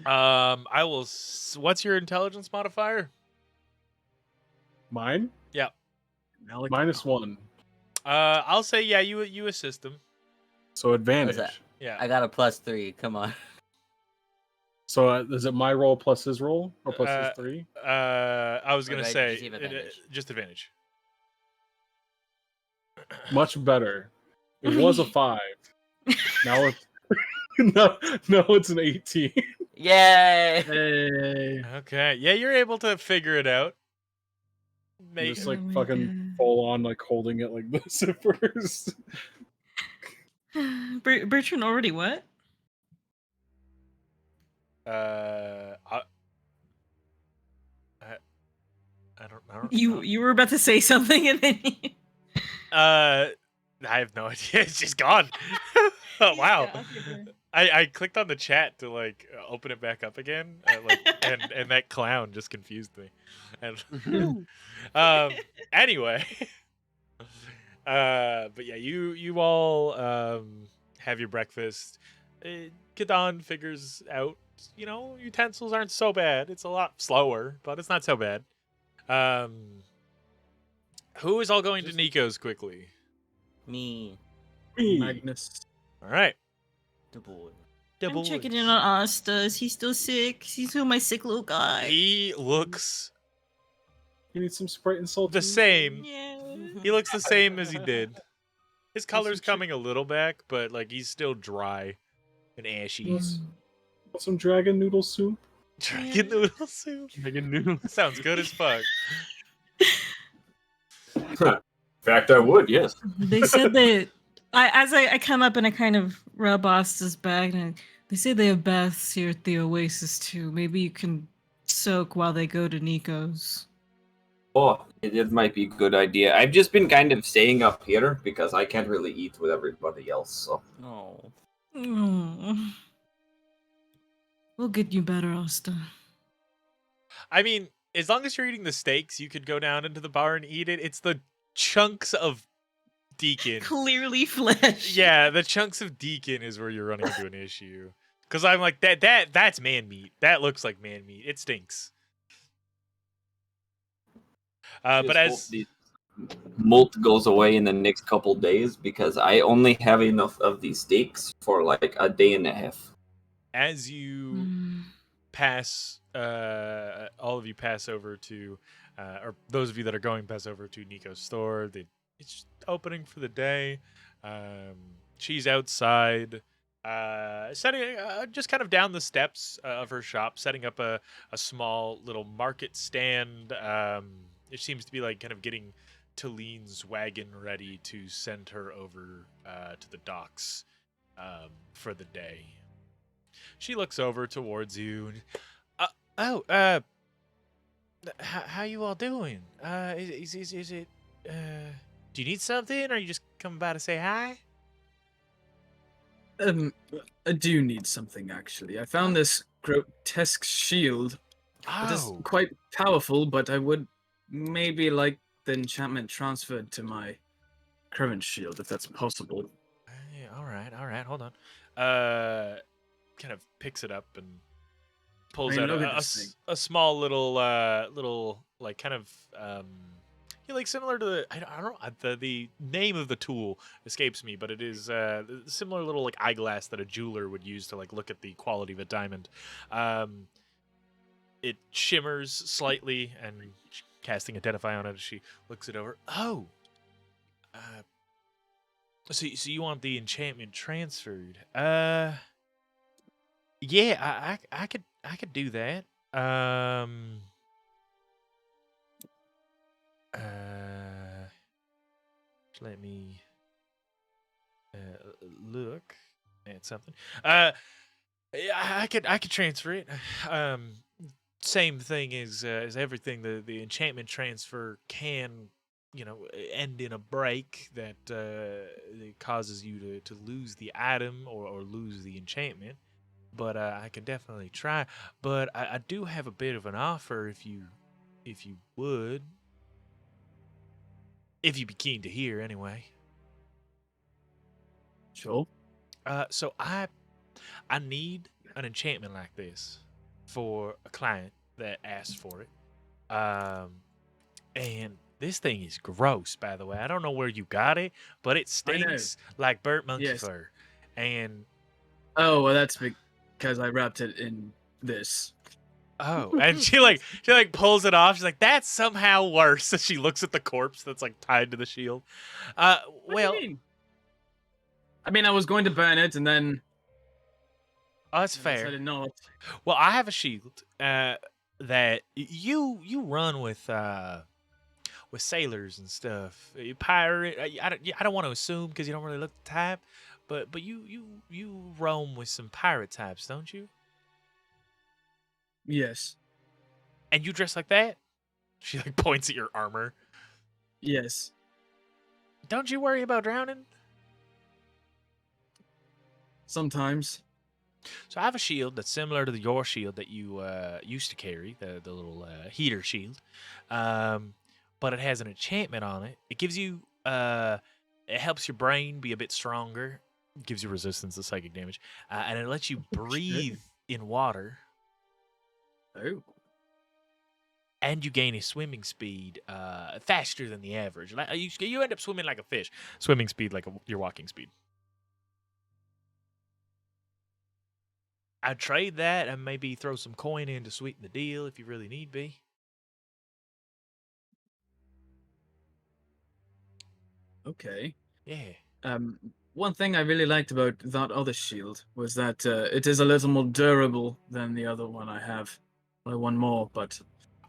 I will. What's your intelligence modifier? Mine? Yeah. -1. I'll say yeah. You assist him. So advantage. that? Yeah. I got a +3. Come on. So is it my roll plus his roll or plus his 3? I was Or gonna do I say receive advantage? just advantage. Much better. It was a 5. Now it's no, it's an 18. Yay! Hey. Okay. Yeah, you're able to figure it out. Maybe. Just like Oh my fucking God. full on like holding it like this at first. Bertrand already what? I don't You know. you were about to say something and then I have no idea. It's just gone. Oh, wow. Yeah, okay, fair. I clicked on the chat to like open it back up again, and that clown just confused me. And anyway, but yeah, you all have your breakfast. Kadon figures out, utensils aren't so bad. It's a lot slower, but it's not so bad. Who is all going to Nico's quickly? Me, Magnus. All right. the boy. I'm checking in on Asta. Is he still sick? Is he still my sick little guy? He looks You need some Sprite and salt. the same. Yeah. He looks the same as he did. His color's some coming a little back, but like he's still dry and ashy. Yes. Want some dragon noodle soup? Dragon noodle soup. Dragon noodle. Sounds good as fuck. In fact, I would, yes. They said that I come up and I kind of rub Asta's back and they say they have baths here at the Oasis too. Maybe you can soak while they go to Nico's. Oh, it might be a good idea. I've just been kind of staying up here because I can't really eat with everybody else. So No. Oh. We'll get you better, Asta. I mean, as long as you're eating the steaks, you could go down into the bar and eat it. It's the chunks of Deacon. Clearly flesh. Yeah, the chunks of Deacon is where you're running into an issue. Because I'm like, that's man meat. That looks like man meat. It stinks. But just as hope the molt goes away in the next couple days because I only have enough of these steaks for like a day and a half. as you Mm. pass, all of you pass over to, or those of you that are going pass over to Nico's store. It's opening for the day. She's outside, setting just kind of down the steps of her shop, setting up a small little market stand. It seems to be like kind of getting Talene's wagon ready to send her over to the docks for the day. She looks over towards you. How you all doing? Is it? Do you need something, or are you just coming by to say hi? Um, I do need something actually. I found this grotesque shield. It is Oh, quite powerful, but I would maybe like the enchantment transferred to my current shield, if that's possible. yeah, all right. Hold on. Kind of picks it up and pulls I mean, out look at this thing. a small little like kind of like similar to the I don't know the name of the tool escapes me, but it is similar little like eyeglass that a jeweler would use to like look at the quality of a diamond. It shimmers slightly, and casting identify on it as she looks it over. Oh, so you want the enchantment transferred? Yeah, I could do that. Uh, let me look at something. Yeah, I could transfer it. Same thing as everything. The enchantment transfer can, end in a break that it causes you to lose the item or lose the enchantment. But I can definitely try. But I do have a bit of an offer if you would. If you'd be keen to hear, anyway. Sure. So I need an enchantment like this for a client that asked for it. And this thing is gross, by the way. I don't know where you got it, but it I know. stinks like burnt monkey Yes. fur. And Oh, well, that's because I wrapped it in this. oh, and she pulls it off. She's like, "That's somehow worse." So she looks at the corpse that's like tied to the shield. What Well, do you mean? I mean, I was going to burn it, and then oh, that's I fair. decided not. Well, I have a shield that you run with sailors and stuff. You pirate. I don't want to assume because you don't really look the type, but you roam with some pirate types, don't you? Yes. And you dress like that? She like points at your armor. Yes. Don't you worry about drowning? Sometimes. So I have a shield that's similar to your shield that you used to carry, the little heater shield. But it has an enchantment on it. It gives you it helps your brain be a bit stronger. It gives you resistance to psychic damage, and it lets you breathe in water. Oh. And you gain a swimming speed faster than the average. Like, you end up swimming like a fish. Swimming speed like your walking speed. I'd trade that and maybe throw some coin in to sweeten the deal if you really need be. Okay. Yeah. One thing I really liked about that other shield was that it is a little more durable than the other one I have. By one more, but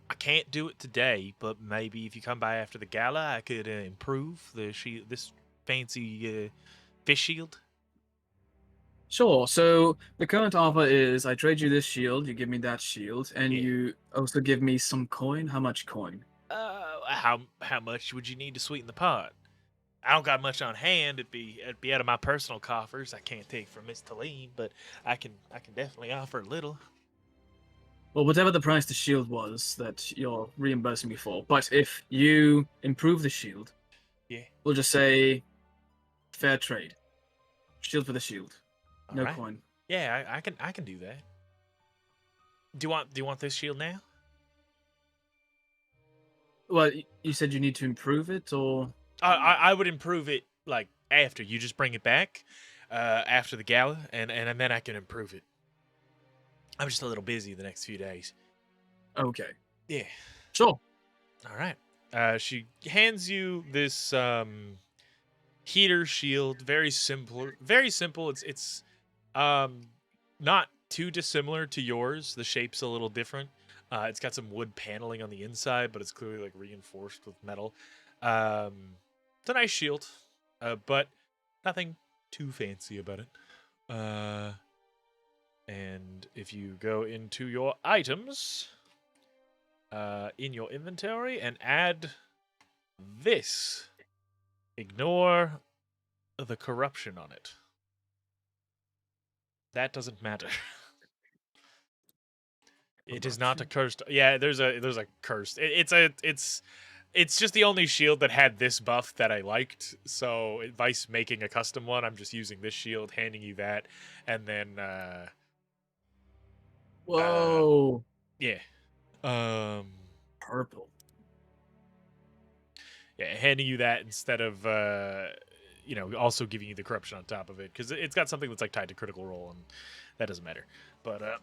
I can't do it today, but maybe if you come by after the gala, I could improve the shield, this fancy fish shield. sure. So the current offer is I trade you this shield, you give me that shield, and Yeah. you also give me some coin. How much coin? How much would you need to sweeten the pot? I don't got much on hand. It'd be out of my personal coffers. I can't take from Miss Talene, but I can definitely offer a little. Well, whatever the price the shield was that you're reimbursing me for. But if you improve the shield, Yeah. we'll just say fair trade. Shield for the shield. No Alright. coin. Yeah, I can do that. Do you want this shield now? Well, you said you need to improve it, or I would improve it like after you just bring it back after the gala, and then I can improve it. I'm just a little busy the next few days. okay, Yeah. sure. All right. She hands you this heater shield. Very simple. Very simple. It's not too dissimilar to yours. The shape's a little different. It's got some wood paneling on the inside, but it's clearly like reinforced with metal. It's a nice shield, but nothing too fancy about it. And if you go into your items, in your inventory and add this. Ignore the corruption on it. That doesn't matter. It is not a cursed. Yeah, there's a cursed. It's just the only shield that had this buff that I liked. So Vice making a custom one, I'm just using this shield, handing you that, and then Whoa. yeah, Purple. yeah, handing you that instead of also giving you the corruption on top of it because it's got something that's like tied to critical role and that doesn't matter. But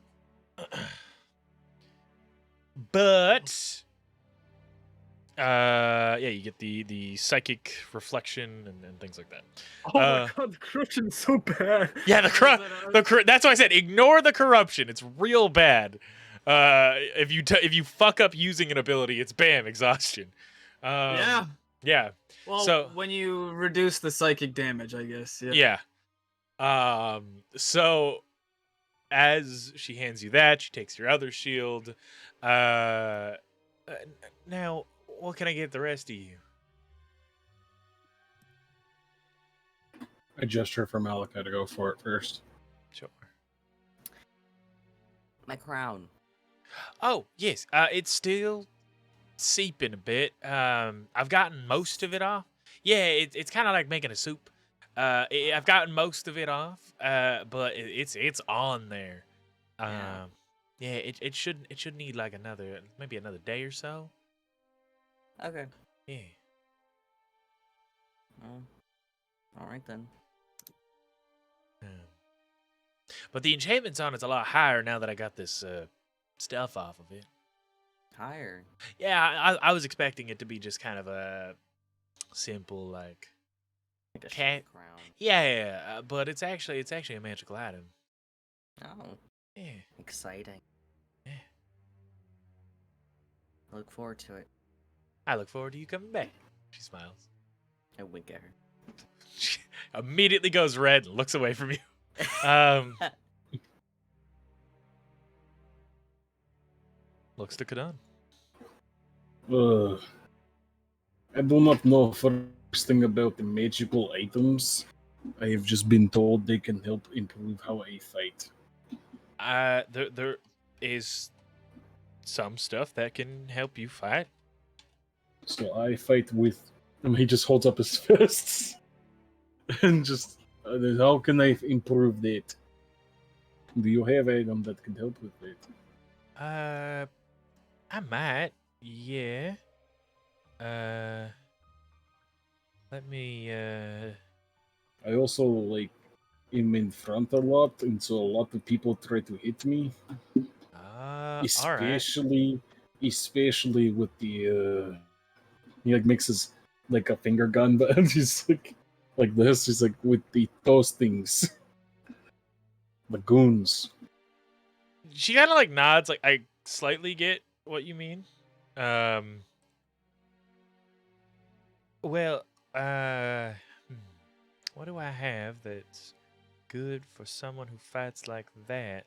yeah, you get the psychic reflection and things like that. Oh my god, the corruption's so bad. Yeah, that's why I said ignore the corruption. It's real bad. If you fuck up using an ability, it's bam, exhaustion. Yeah. Yeah. Well, So when you reduce the psychic damage, I guess. Yeah. Yeah. So as she hands you that, she takes your other shield. Now, what can I get the rest of you? I gesture for Malachi to go for it first. Sure. My crown. Oh, yes. It's still seeping a bit. I've gotten most of it off. Yeah, it's kind of like making a soup. I've gotten most of it off. But it's on there. Yeah. Yeah, it should need like maybe another day or so. Okay. Yeah. All right then. But the enchantments on it's a lot higher now that I got this stuff off of it. Higher. Yeah, I was expecting it to be just kind of a simple like Like a cat crown. Yeah, but it's actually a magical item. Oh, Yeah. exciting. Yeah. I look forward to it. I look forward to you coming back. She smiles. I wink at her. She immediately goes red and looks away from you. Looks to Kadan. I do not know first thing about the magical items. I have just been told they can help improve how I fight. There is some stuff that can help you fight. So I fight with. He just holds up his fists and just. How can I improve that? Do you have item that can help with that? I might. Yeah. Let me. I also am in front a lot, and so a lot of people try to hit me. All right. Especially with the he makes his a finger gun, but he's like this. He's with those things, the goons. She kind of nods. I slightly get what you mean. Well, what do I have that's good for someone who fights like that?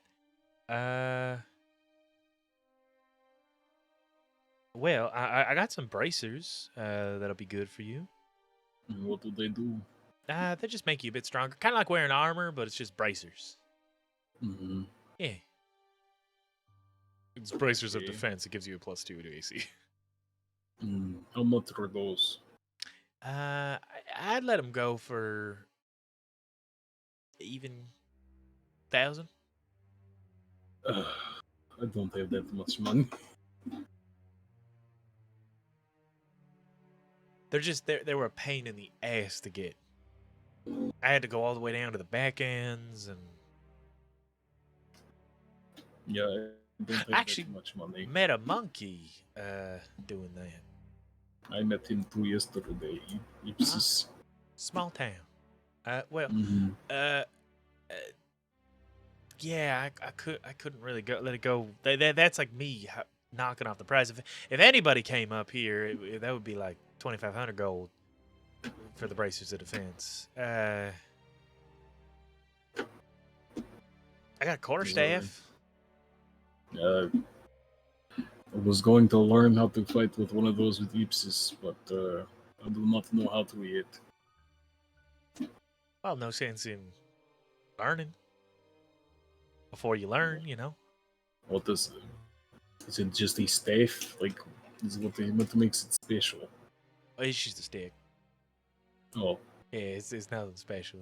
Well, I got some bracers that'll be good for you. What do they do? They just make you a bit stronger. Kind of like wearing armor, but it's just bracers. Mm-hmm. Yeah. It's bracers of Okay. defense. It gives you a +2 to AC. How much are those? I'd let them go for even 1,000. I don't have that much money. They were a pain in the ass to get. I had to go all the way down to the back ends and Yeah, I don't have Actually, that much money. met a monkey doing that. I met him 2 yesterday. It's just... Small town. Well, Mhm. yeah, I couldn't really let it go. That's like me knocking off the price. If anybody came up here, that would be like 2,500 gold for the bracers of defense. I got a quarterstaff. I was going to learn how to fight with one of those with Ipsis, but I do not know how to yet. Well, no sense in learning before you learn, you know. What is it? Is it just a staff? Like, is what makes it special? Oh, it's just a stick. Oh, Yeah, it's nothing special.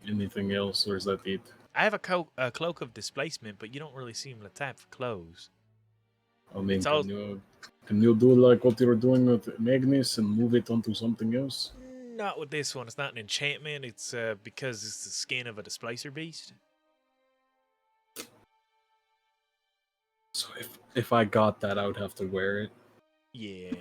anything else, or is that it? I have a cloak of displacement, but you don't really seem the type for clothes. I mean, It's all- can you do like what you were doing with Magnus and move it onto something else? Not with this one. It's not an enchantment. It's because it's the skin of a displacer beast. So if I got that, I would have to wear it. Yeah.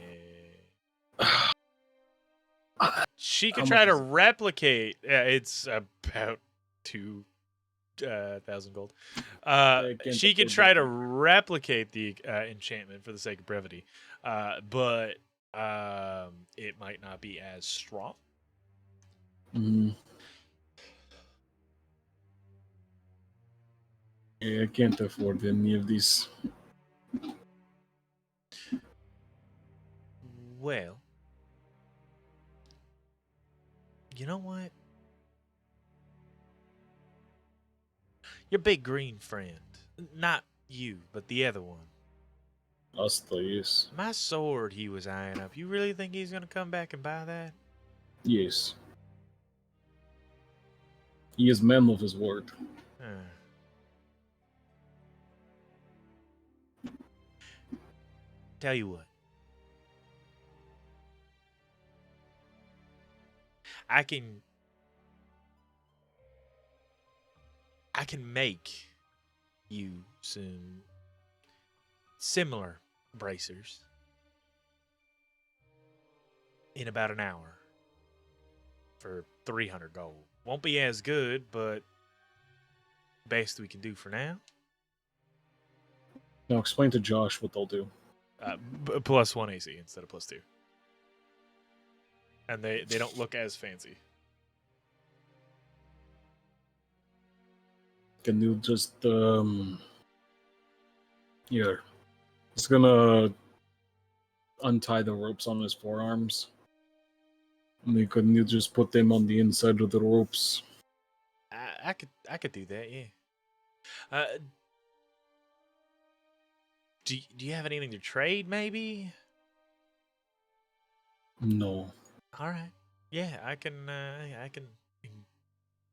She How could try much to is it? replicate. It's about 2,000 gold. I can't She could afford try that. to replicate the enchantment for the sake of brevity, but it might not be as strong. Mm. Yeah, I can't afford any of these. Well, you know what? Your big green friend. Not you, but the other one. Hasta, yes. My sword he was eyeing up. You really think he's gonna come back and buy that? Yes. He is man of his word. Huh. Tell you what. I can make you some similar bracers in about an hour for 300 gold. Won't be as good, but best we can do for now. Now explain to Josh what they'll do. Plus 1 AC instead of plus 2. And they don't look as fancy. Can you just here? It's gonna untie the ropes on his forearms. And then couldn't you just put them on the inside of the ropes? I could do that, yeah. Do you have anything to trade, maybe? No. All right. Yeah, I can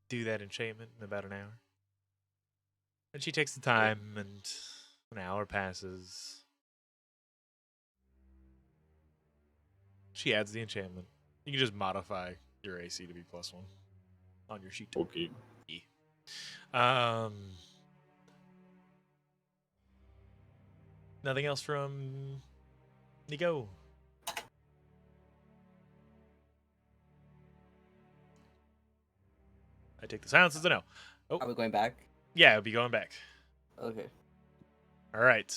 do that enchantment in about an hour. And she takes the time, and an hour passes. She adds the enchantment. You can just modify your AC to be +1 on your sheet. Okay. Nothing else from Nico. I take the silence as a no. Oh, Are we going back? yeah, I'll be going back. Okay. All right.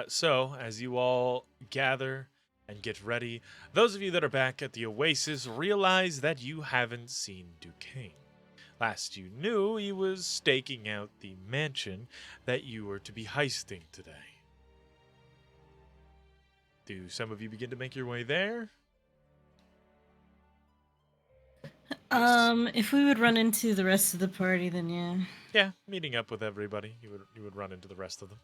So as you all gather and get ready, those of you that are back at the Oasis realize that you haven't seen Duquesne. Last you knew, he was staking out the mansion that you were to be heisting today. Do some of you begin to make your way there? If we would run into the rest of the party, then yeah. Yeah, meeting up with everybody. You would run into the rest of them.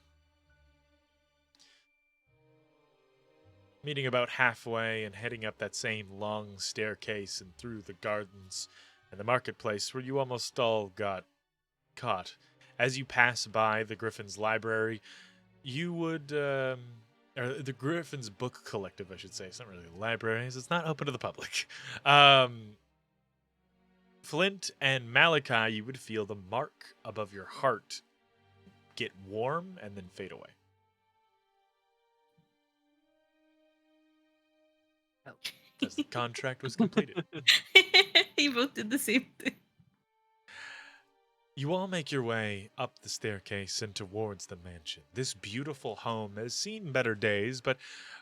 Meeting about halfway and heading up that same long staircase and through the gardens and the marketplace where you almost all got caught. As you pass by the Griffin's library, you would, or the Griffin's book collective, I should say. It's not really a library, it's not open to the public. Flint and Malachi, you would feel the mark above your heart get warm and then fade away. As the contract was completed. He both did the same thing. You all make your way up the staircase and towards the mansion. This beautiful home has seen better days, but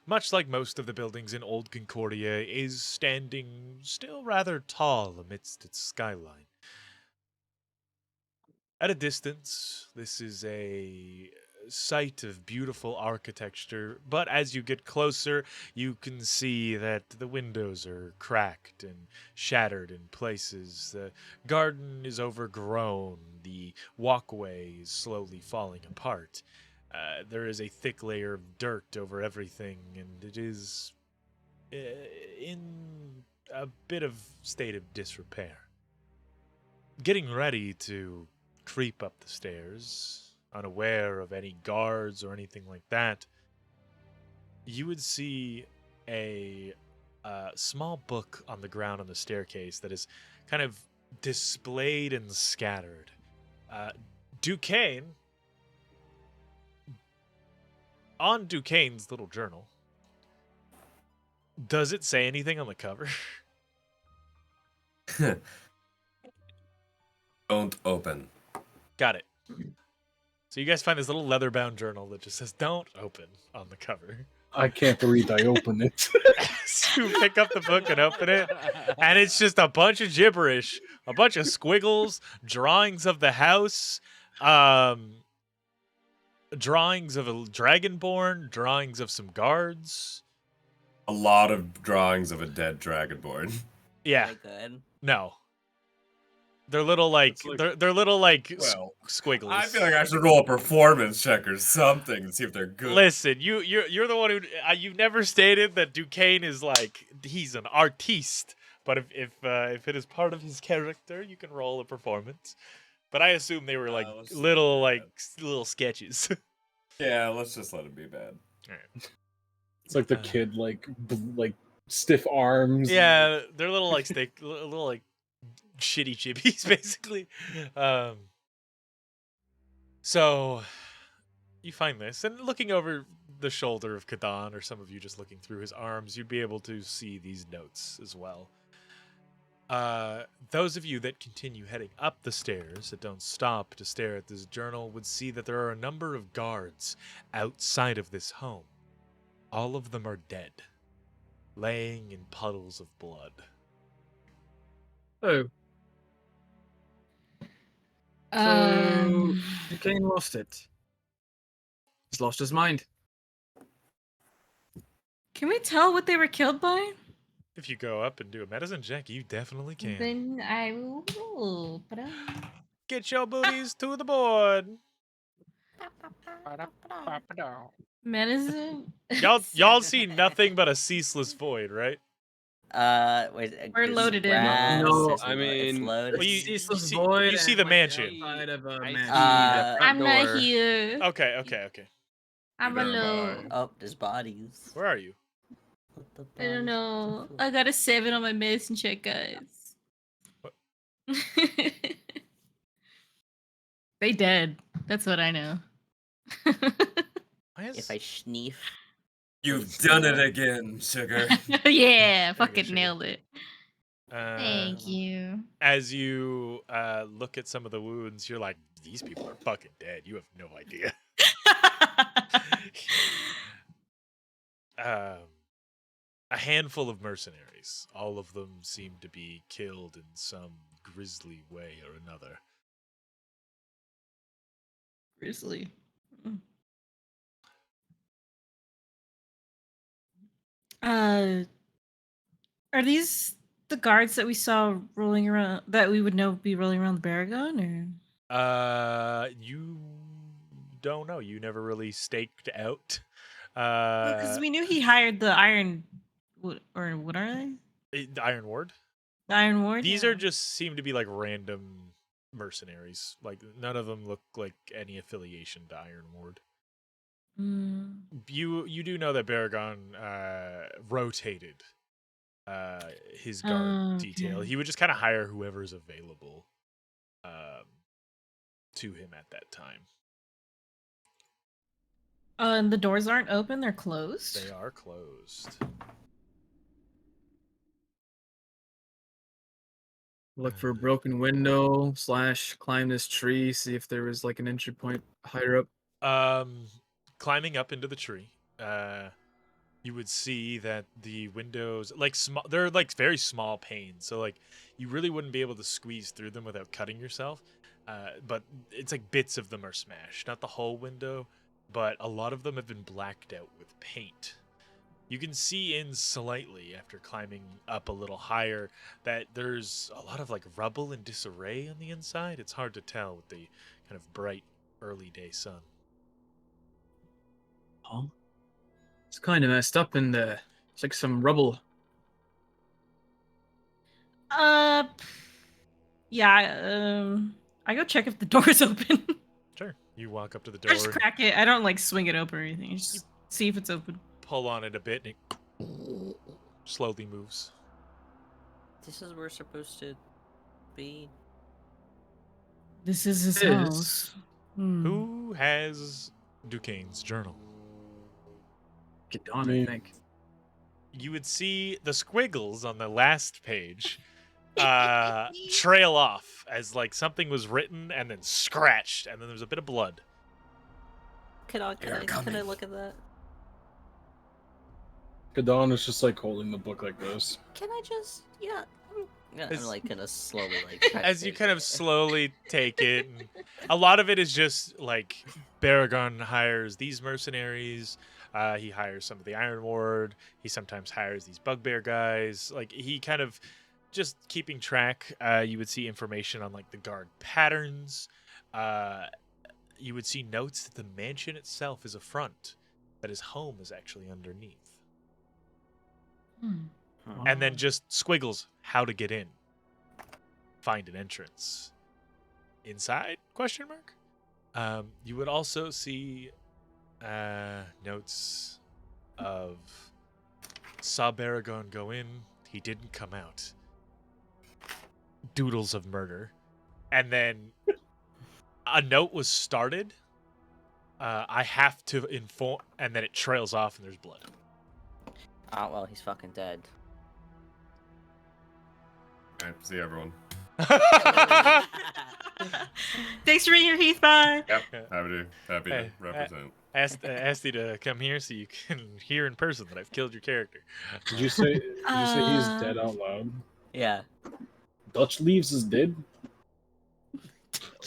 much like most of the buildings in Old Concordia, is standing still rather tall amidst its skyline. At a distance, this is a sight of beautiful architecture, but as you get closer, you can see that the windows are cracked and shattered in places. The garden is overgrown. The walkway is slowly falling apart. There is a thick layer of dirt over everything, and it is in a bit of state of disrepair. Getting ready to creep up the stairs, unaware of any guards or anything like that, you would see a small book on the ground on the staircase that is kind of displayed and scattered. Duquesne, on Duquesne's little journal, does it say anything on the cover? Don't open. Got it. So you guys find this little leather-bound journal that just says "Don't open" on the cover. I can't believe I opened it. So you pick up the book and open it, and it's just a bunch of gibberish, a bunch of squiggles, drawings of the house, drawings of a dragonborn, drawings of some guards. A lot of drawings of a dead dragonborn. Yeah, Good. no. They're little like, they're little like Well, squiggles. I feel like I should roll a performance check or something and see if they're good. Listen, you're the one who you've never stated that Duquesne is like he's an artiste, but if it is part of his character, you can roll a performance. But I assume they were like little sketches. Yeah, let's just let it be bad. It's like the kid, like stiff arms. Yeah, they're little like little like shitty chibis, basically. So you find this, and looking over the shoulder of Kadan, or some of you just looking through his arms, you'd be able to see these notes as well. Those of you that continue heading up the stairs, that don't stop to stare at this journal, would see that there are a number of guards outside of this home. All of them are dead, laying in puddles of blood. Oh. So Duquesne lost it. He's lost his mind. Can we tell what they were killed by? If you go up and do a medicine check, you definitely can. Then I will roll. Get your booties to the board. Medicine. Y'all see nothing but a ceaseless void, right? Wait, We're this is loaded in. grass, No, it's I lo- it's mean- loaded. Well, You see you see the mansion. Outside of a I mansion. see the front I'm not door. here. Okay. I'm You're gonna alone. Oh, there's bodies. Where are you? What the I don't bodies? know. I got a 7 on my medicine check, guys. What? They dead. That's what I know. Why is... If I sneef. You've done it again, sugar. Yeah, Very good, fucking sugar. nailed it. Uh, Thank you. As you look at some of the wounds, you're like, these people are fucking dead. You have no idea. A handful of mercenaries. All of them seem to be killed in some grisly way or another. Grizzly. Are these the guards that we saw rolling around, that we would know be rolling around the Baragon, or? You don't know. You never really staked out. Because we knew he hired the Iron, or what are they? The Iron Ward. The Iron Ward. These Yeah. are just seem to be like random mercenaries. Like none of them look like any affiliation to Iron Ward. Mm. You do know that Baragon rotated his guard detail. Okay. He would just kind of hire whoever's available to him at that time. And the doors aren't open; they're closed. They are closed. Look for a broken window / climb this tree, see if there was like an entry point higher up. Climbing up into the tree, you would see that the windows, like they're like very small panes, so like you really wouldn't be able to squeeze through them without cutting yourself. But it's like bits of them are smashed, not the whole window, but a lot of them have been blacked out with paint. You can see in slightly after climbing up a little higher that there's a lot of like rubble and disarray on the inside. It's hard to tell with the kind of bright early day sun. Oh, it's kind of messed up in there. It's like some rubble. Yeah. I go check if the door's open. Sure. You walk up to the I door, just crack it. I don't like swing it open or anything. I just see if it's open. pull on it a bit, and it slowly moves. This is where we're supposed to be. This is his It is. house. Hmm. Who has Duquesne's journal? Get on, Me. I think. You would see the squiggles on the last page trail off as like something was written and then scratched, and then there was a bit of blood. Can I look at that? Kadon is just like holding the book like this. Can I just I'm As- like gonna slowly like try to As you take kind of it. slowly take it, and a lot of it is just like Baragon hires these mercenaries. He hires some of the Iron Ward. He sometimes hires these bugbear guys. Like he kind of just keeping track. You would see information on like the guard patterns. You would see notes that the mansion itself is a front, that his home is actually underneath. Hmm. And then just squiggles how to get in, find an entrance inside, question mark. You would also see notes of saw Baragon go in, he didn't come out, doodles of murder, and then a note was started, I have to inform, and then it trails off and there's blood. Oh well, he's fucking dead. Alright, see everyone. Thanks for being here, Heath. Bye. Yep. Happy to Hey, represent. Asked you to come here so you can hear in person that I've killed your character. Did you say he's dead out loud? Yeah. Dutch Leaves is dead?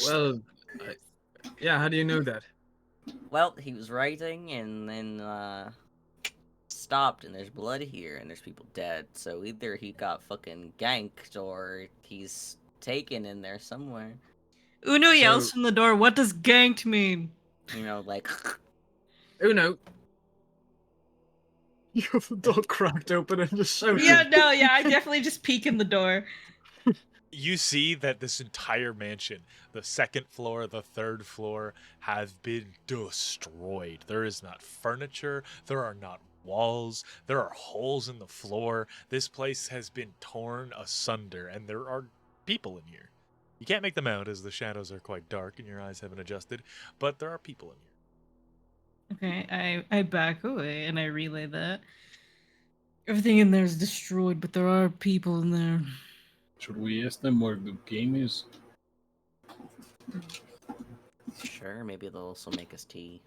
Well, yeah, how do you know that? Well, he was writing and then stopped, and there's blood here, and there's people dead. So either he got fucking ganked or he's taken in there somewhere. Uno yells So- from the door, "What does ganked mean?" You know, like Uno. You have the door cracked open and just shouted. Yeah, no, yeah, I definitely just peek in the door. You see that this entire mansion, the second floor, the third floor, have been destroyed. There is not furniture. There are not walls. There are holes in the floor. This place has been torn asunder, and there are people in here. You can't make them out as the shadows are quite dark and your eyes haven't adjusted, but there are people in here. Okay, I back away and I relay that. Everything in there is destroyed, but there are people in there. Should we ask them where the game is? sure, maybe they'll also make us tea.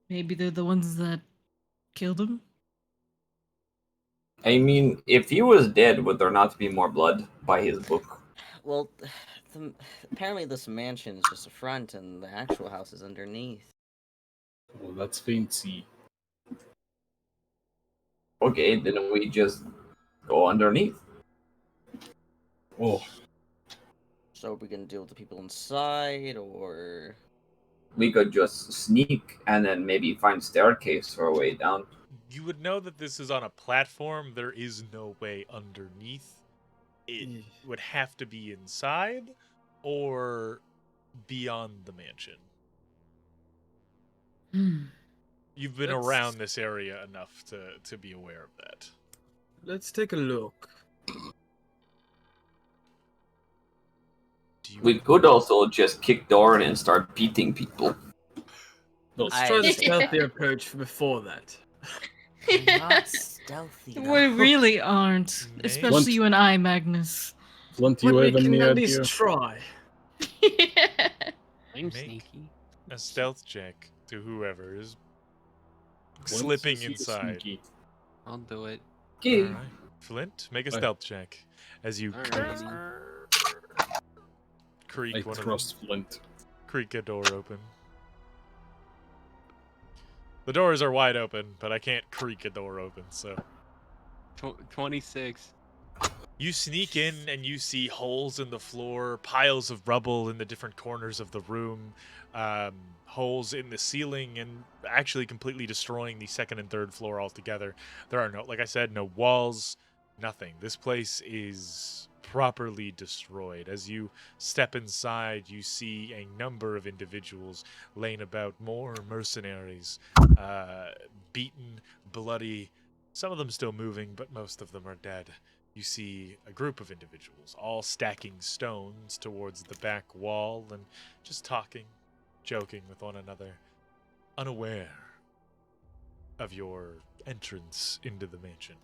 Maybe they're the ones that killed him. I mean, if he was dead, would there not be more blood by his book? Well, apparently this mansion is just a front, and the actual house is underneath. Oh, that's fancy. Okay, then we just go underneath. Oh, So are we gonna deal with the people inside, or We could just sneak and then maybe find staircase for a way down. You would know that this is on a platform. There is no way underneath. It would have to be inside or beyond the mansion. You've been Let's- around this area enough to be aware of that. Let's take a look. Do you We could also just kick door in and start beating people. Let's I- try the stealthy approach before that. not stealthy? We though. really aren't. Maybe. Especially Once- you and I, Magnus. Flint, But you we have can any at idea? least try. I'm Make sneaky. a stealth check to whoever is Flint, slipping since he's inside. sneaky. I'll do it. Okay. All right. Flint, make a Aye. stealth check as you Alrighty. creak I one of trust Flint. creak a door open. The doors are wide open, but I can't creak a door open, so. 26. You sneak in and you see holes in the floor, piles of rubble in the different corners of the room, holes in the ceiling, and actually completely destroying the second and third floor altogether. There are no, like I said, no walls, nothing. This place is properly destroyed. As you step inside, you see a number of individuals laying about, more mercenaries, beaten, bloody, some of them still moving, but most of them are dead. You see a group of individuals all stacking stones towards the back wall and just talking, joking with one another, unaware of your entrance into the mansion.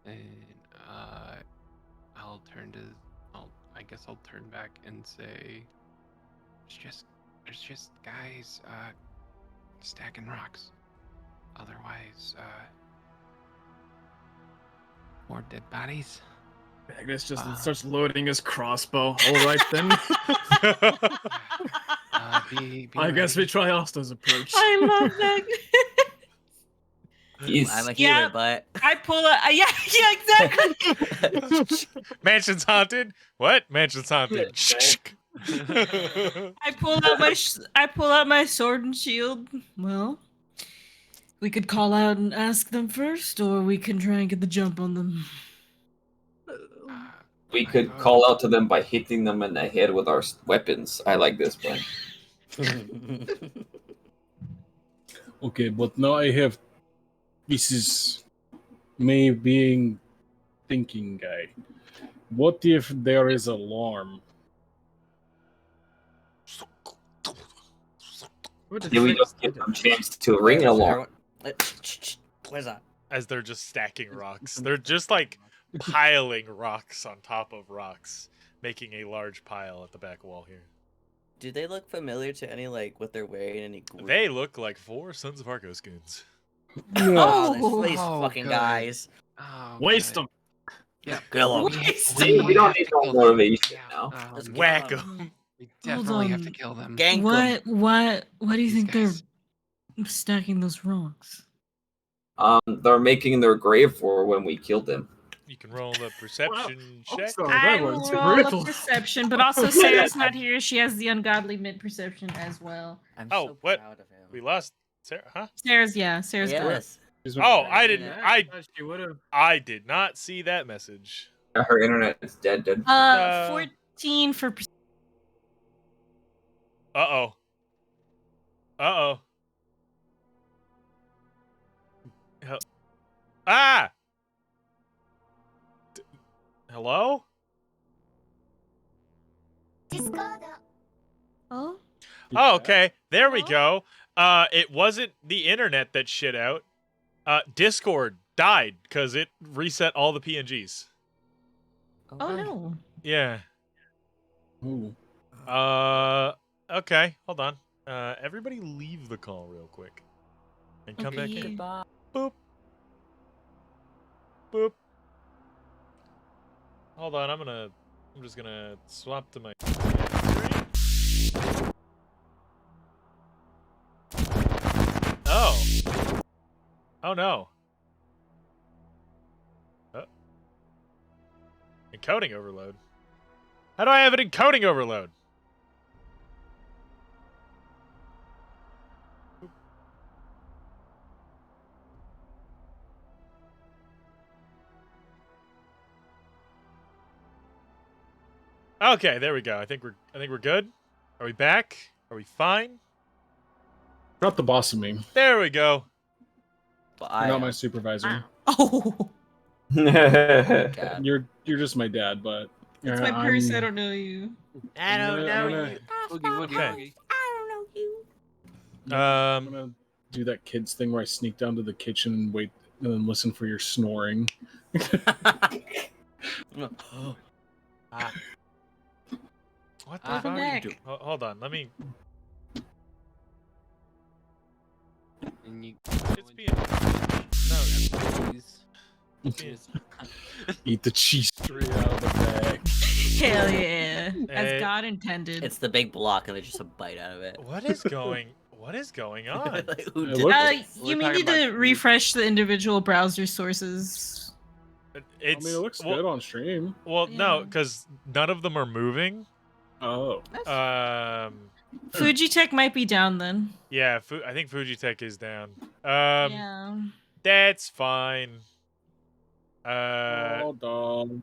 And I guess I'll turn back and say, there's just guys stacking rocks. Otherwise, more dead bodies. Magnus just starts loading his crossbow. All right then. I guess we try Austin's approach. I love that. I'm a healer, but I pull a yeah, exactly. Mansion's haunted? What? Mansion's haunted. I pull out my sword and shield. Well, we could call out and ask them first, or we can try and get the jump on them. We could call out to them by hitting them in the head with our weapons. I like this plan. Okay, but now I have. This is me being thinking guy. What if there is alarm? Can we just give them a chance to ring an alarm? Where's that? As they're just stacking rocks. They're just like piling rocks on top of rocks, making a large pile at the back wall here. Do they look familiar to any, like, what they're wearing? Any group? They look like 4 Sons of Arcos goons. Oh, these fucking good. guys. Oh, Waste good. them. Yeah. Kill 'em. We don't need no motivation now. Let's kill Whack 'em. them. We definitely have to on. kill them. Gank 'em. What do you These think guys. they're stacking those rocks? They're making their grave for when we killed them. You can roll a perception check. Also, I that will was roll brutal. a perception, but also Sarah's not here. She has the ungodly mid perception as well. I'm Oh, so what? proud of him. We lost Sarah, huh? Sarah's good. Yes. Oh, I didn't. She would have. I did not see that message. Her internet is dead. 14 for Uh-oh. Uh-oh. Ah! Hello? Oh, Oh, okay. There we go. It wasn't the internet that shit out. Discord died because it reset all the PNGs. oh no. Yeah. Ooh. Okay. Hold on. Everybody leave the call real quick. And come back Okay. in. Boop. Boop. Hold on, I'm just gonna swap to my screen. Oh. Oh no. Encoding overload. How do I have an encoding overload? Okay, there we go. I think we're good. Are we back? Are we fine? Not the boss of me. There we go. But You're not my supervisor. Oh, God. You're just my dad, but that's my purse. I don't know you. I don't know you. Boogie, woogie, Okay. woogie. I'm gonna do that kids thing where I sneak down to the kitchen and wait and then listen for your snoring. What the Welcome fuck are you back. doing? Hold on, let me. And you It's being. No, Cheers. Eat the cheese straight out of the bag. Hell yeah. As Hey. God intended. It's the big block, and there's just a bite out of it. What is going on? Like, who It did looked- this? You We're may talking need to about food. refresh the individual browser sources. It's I mean, it looks well, good on stream. well, no, Yeah. because none of them are moving. Oh. Fujitech might be down then. Yeah, I think Fujitech is down. Yeah. That's fine. Oh, dog.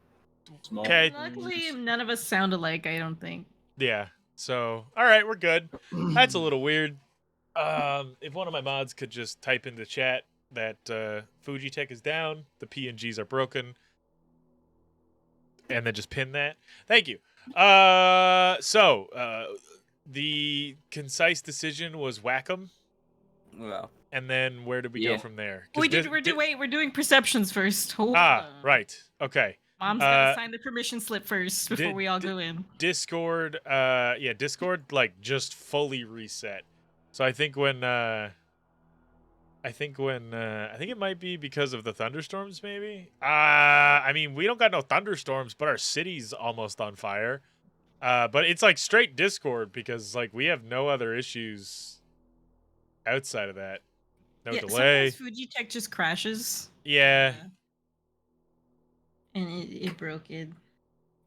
Small. Okay. Luckily, none of us sound alike, I don't think. Yeah. So, all right, we're good. That's a little weird. If one of my mods could just type into chat that Fujitech is down, the PNGs are broken, and then just pin that. Thank you. The concise decision was whack 'em, Well, and then where did we go Yeah. from there? 'Cause We're doing perceptions first. Hold Ah, on. right. Okay. Mom's gotta sign the permission slip first before did- we all go in. Discord, Discord like just fully reset. So I think I think it might be because of the thunderstorms, maybe. I mean, we don't got no thunderstorms, but our city's almost on fire. But it's like straight Discord because like we have no other issues outside of that. No delay. Sometimes Fujitech just crashes. Yeah. And it broke it.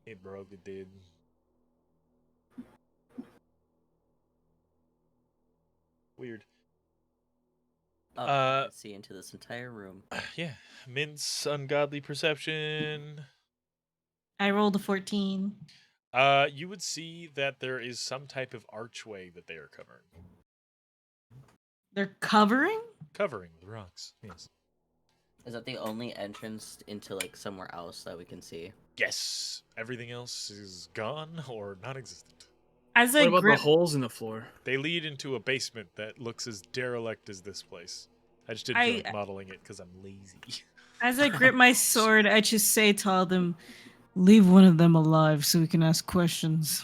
It broke. It did. Weird. I can see into this entire room. Yeah. Mint's ungodly perception. I rolled a 14. You would see that there is some type of archway that they are covering. They're covering? Covering with rocks. Yes. Is that the only entrance into like somewhere else that we can see? Yes. Everything else is gone or non-existent. As What I about grip, the holes in the floor? They lead into a basement that looks as derelict as this place. I just enjoyed modeling it because I'm lazy. as I grip my sword, I just say to all of them, leave one of them alive so we can ask questions.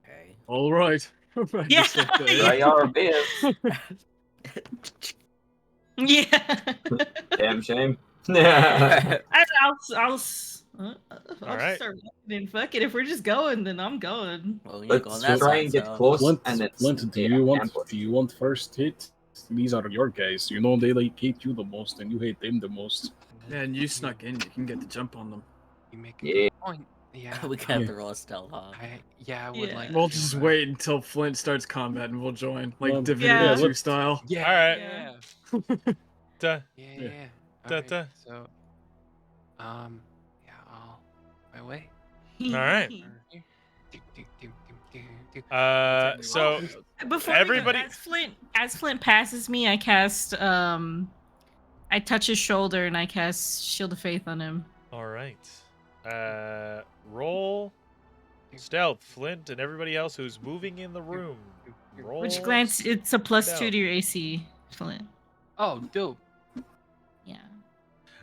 Okay. All right. Yeah. Try our best. Yeah. Damn shame. I'll Alright. start walking in. Fuck it. If we're just going, then I'm going. Well, you're going Let's that try side, and get so- close. Flint, and it's Flint, do yeah, you want ambush. first hit? These are your guys. You know they like hate you the most, and you hate them the most. Yeah, and you snuck in. You can get the jump on them. You make a Yeah. good point. Yeah. we have to roll a stealth, huh? I would Yeah. like. We'll to, just wait until Flint starts combat and we'll join, like Well, Divinity yeah, 2 let's- style. Yeah. Alright. Yeah. Duh. Yeah. Da, Alright, da. So, yeah, I'll my way. Alright. Do. So Before everybody- as Flint passes me, I cast I touch his shoulder and I cast Shield of Faith on him. all right. Roll stealth, Flint, and everybody else who's moving in the room. Roll. Which glance it's a +2 stealth. to your AC, Flint. Oh, dope. Yeah.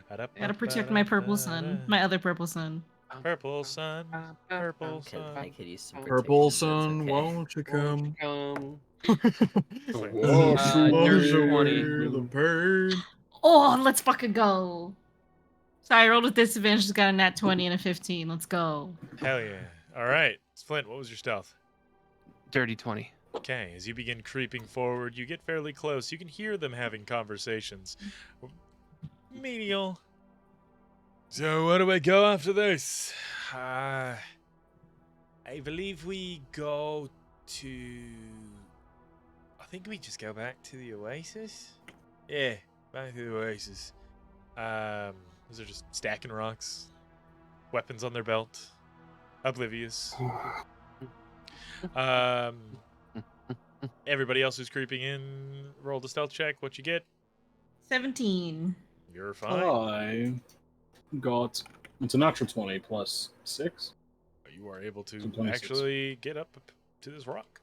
Gotta protect my purple sun. My other purple sun. Purple sun. Purple Okay, sun. I could use some Purple protection, sun, but it's okay. won't you come? Nurse 20. The bird. Oh, let's fucking go. So I rolled with disadvantage, just got a nat 20 and a 15. Let's go. Hell yeah. All right. Flint, what was your stealth? Dirty 20. Okay, as you begin creeping forward, you get fairly close. You can hear them having conversations. Menial. So, where do we go after this? I believe we go to... I think we just go back to the Oasis? Yeah, back to the Oasis. Those are just stacking rocks. Weapons on their belt. Oblivious. Everybody else who's creeping in, roll the stealth check. What you get? 17. You're fine. I got it's a natural 20 plus 6. You are able So to 26. actually get up to this rock.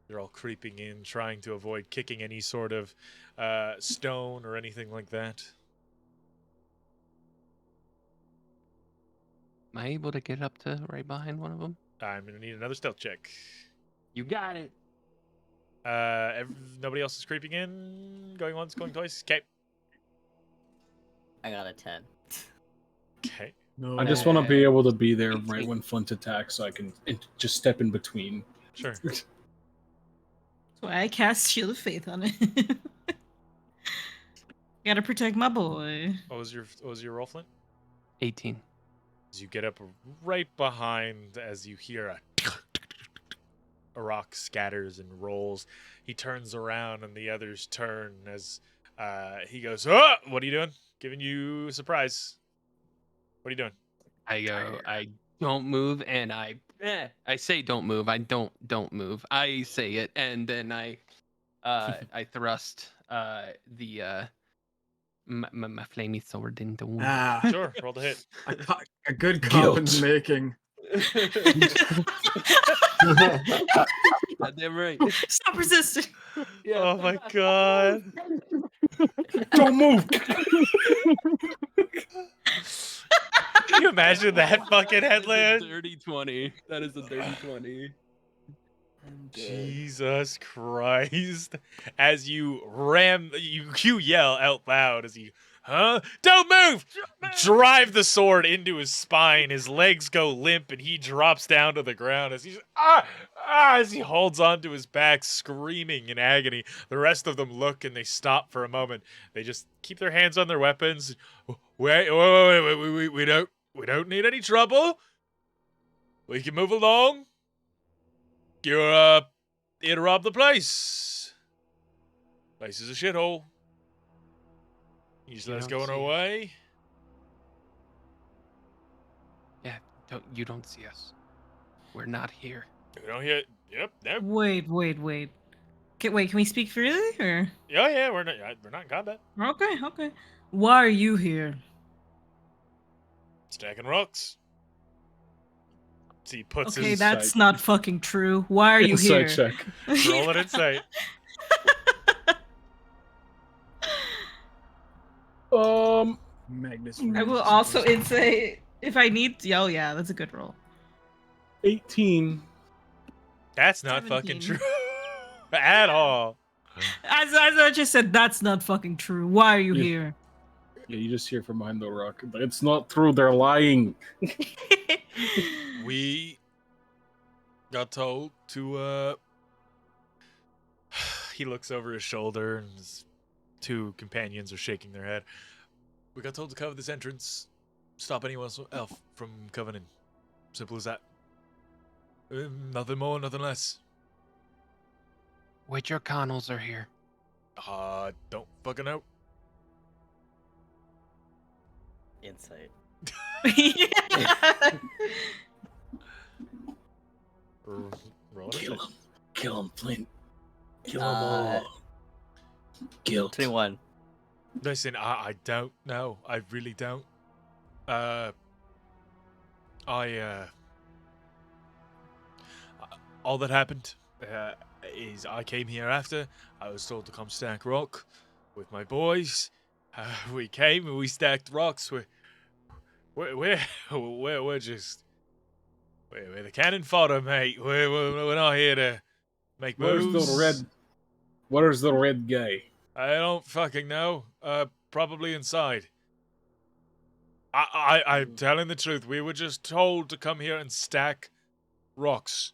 You're all creeping in, trying to avoid kicking any sort of stone or anything like that. Am I able to get up to right behind one of them? I'm going to need another stealth check. You got it. Nobody else is creeping in. Going once, going twice. Okay. I got a 10. Okay. No. I just want to be able to be there 18. right when Flint attacks, so I can just step in between. Sure. That's why I cast Shield of Faith on it. Gotta protect my boy. What was your roll, Flint? 18. As you get up right behind, as you hear a rock scatters and rolls, he turns around and the others turn as he goes, "Oh, what are you doing?" Giving you a surprise. What are you doing? I go. I don't move, and I say don't move. I don't move. I say it, and then I thrust my flamey sword into one. Ah, Sure, roll the hit. a good Guilt. comment making. Damn right. Stop resisting. Oh my god. Don't move! Can you imagine that fucking headland? Dirty 20. That is a dirty 20. Jesus Christ. As you you yell out loud as you, don't move! Drive the sword into his spine. His legs go limp and he drops down to the ground as he's as he holds onto his back, screaming in agony. The rest of them look and they stop for a moment. They just keep their hands on their weapons. Wait, we don't need any trouble. We can move along. You're here to rob the place. Place is a shithole. You just let us go on our way. Yeah, you don't see us. We're not here. We don't hear. Yep. Nope. Wait. Can we speak freely or? Yeah. We're not in combat. Okay. Why are you here? Stacking rocks. See, he puts Okay, his that's not fucking true. Why are you here? Insight check. roll it insight. Magnus. I will reads also most- insight if I need. Oh yeah, that's a good roll. 18. That's not fucking 17. true at all. As I just said, that's not fucking true. Why are you Yeah. here? Yeah, you just hear from behind the rock. But it's not true. They're lying. We got told to he looks over his shoulder and his two companions are shaking their head. We got told to cover this entrance, stop anyone else from coming in. Simple as that. Nothing more, nothing less. Which Arcanals are here? Don't fucking know. Insight. Roll it. Kill him. Kill him, Flint. Kill him Uh, all. Guilt. 21. Listen, I don't know. I really don't. All that happened is I came here after. I was told to come stack rock with my boys. We came and we stacked rocks. We're just we're the cannon fodder, mate. We're not here to make Where's moves. the red? Where's the red guy? I don't fucking know. Probably inside. I'm telling the truth. We were just told to come here and stack rocks.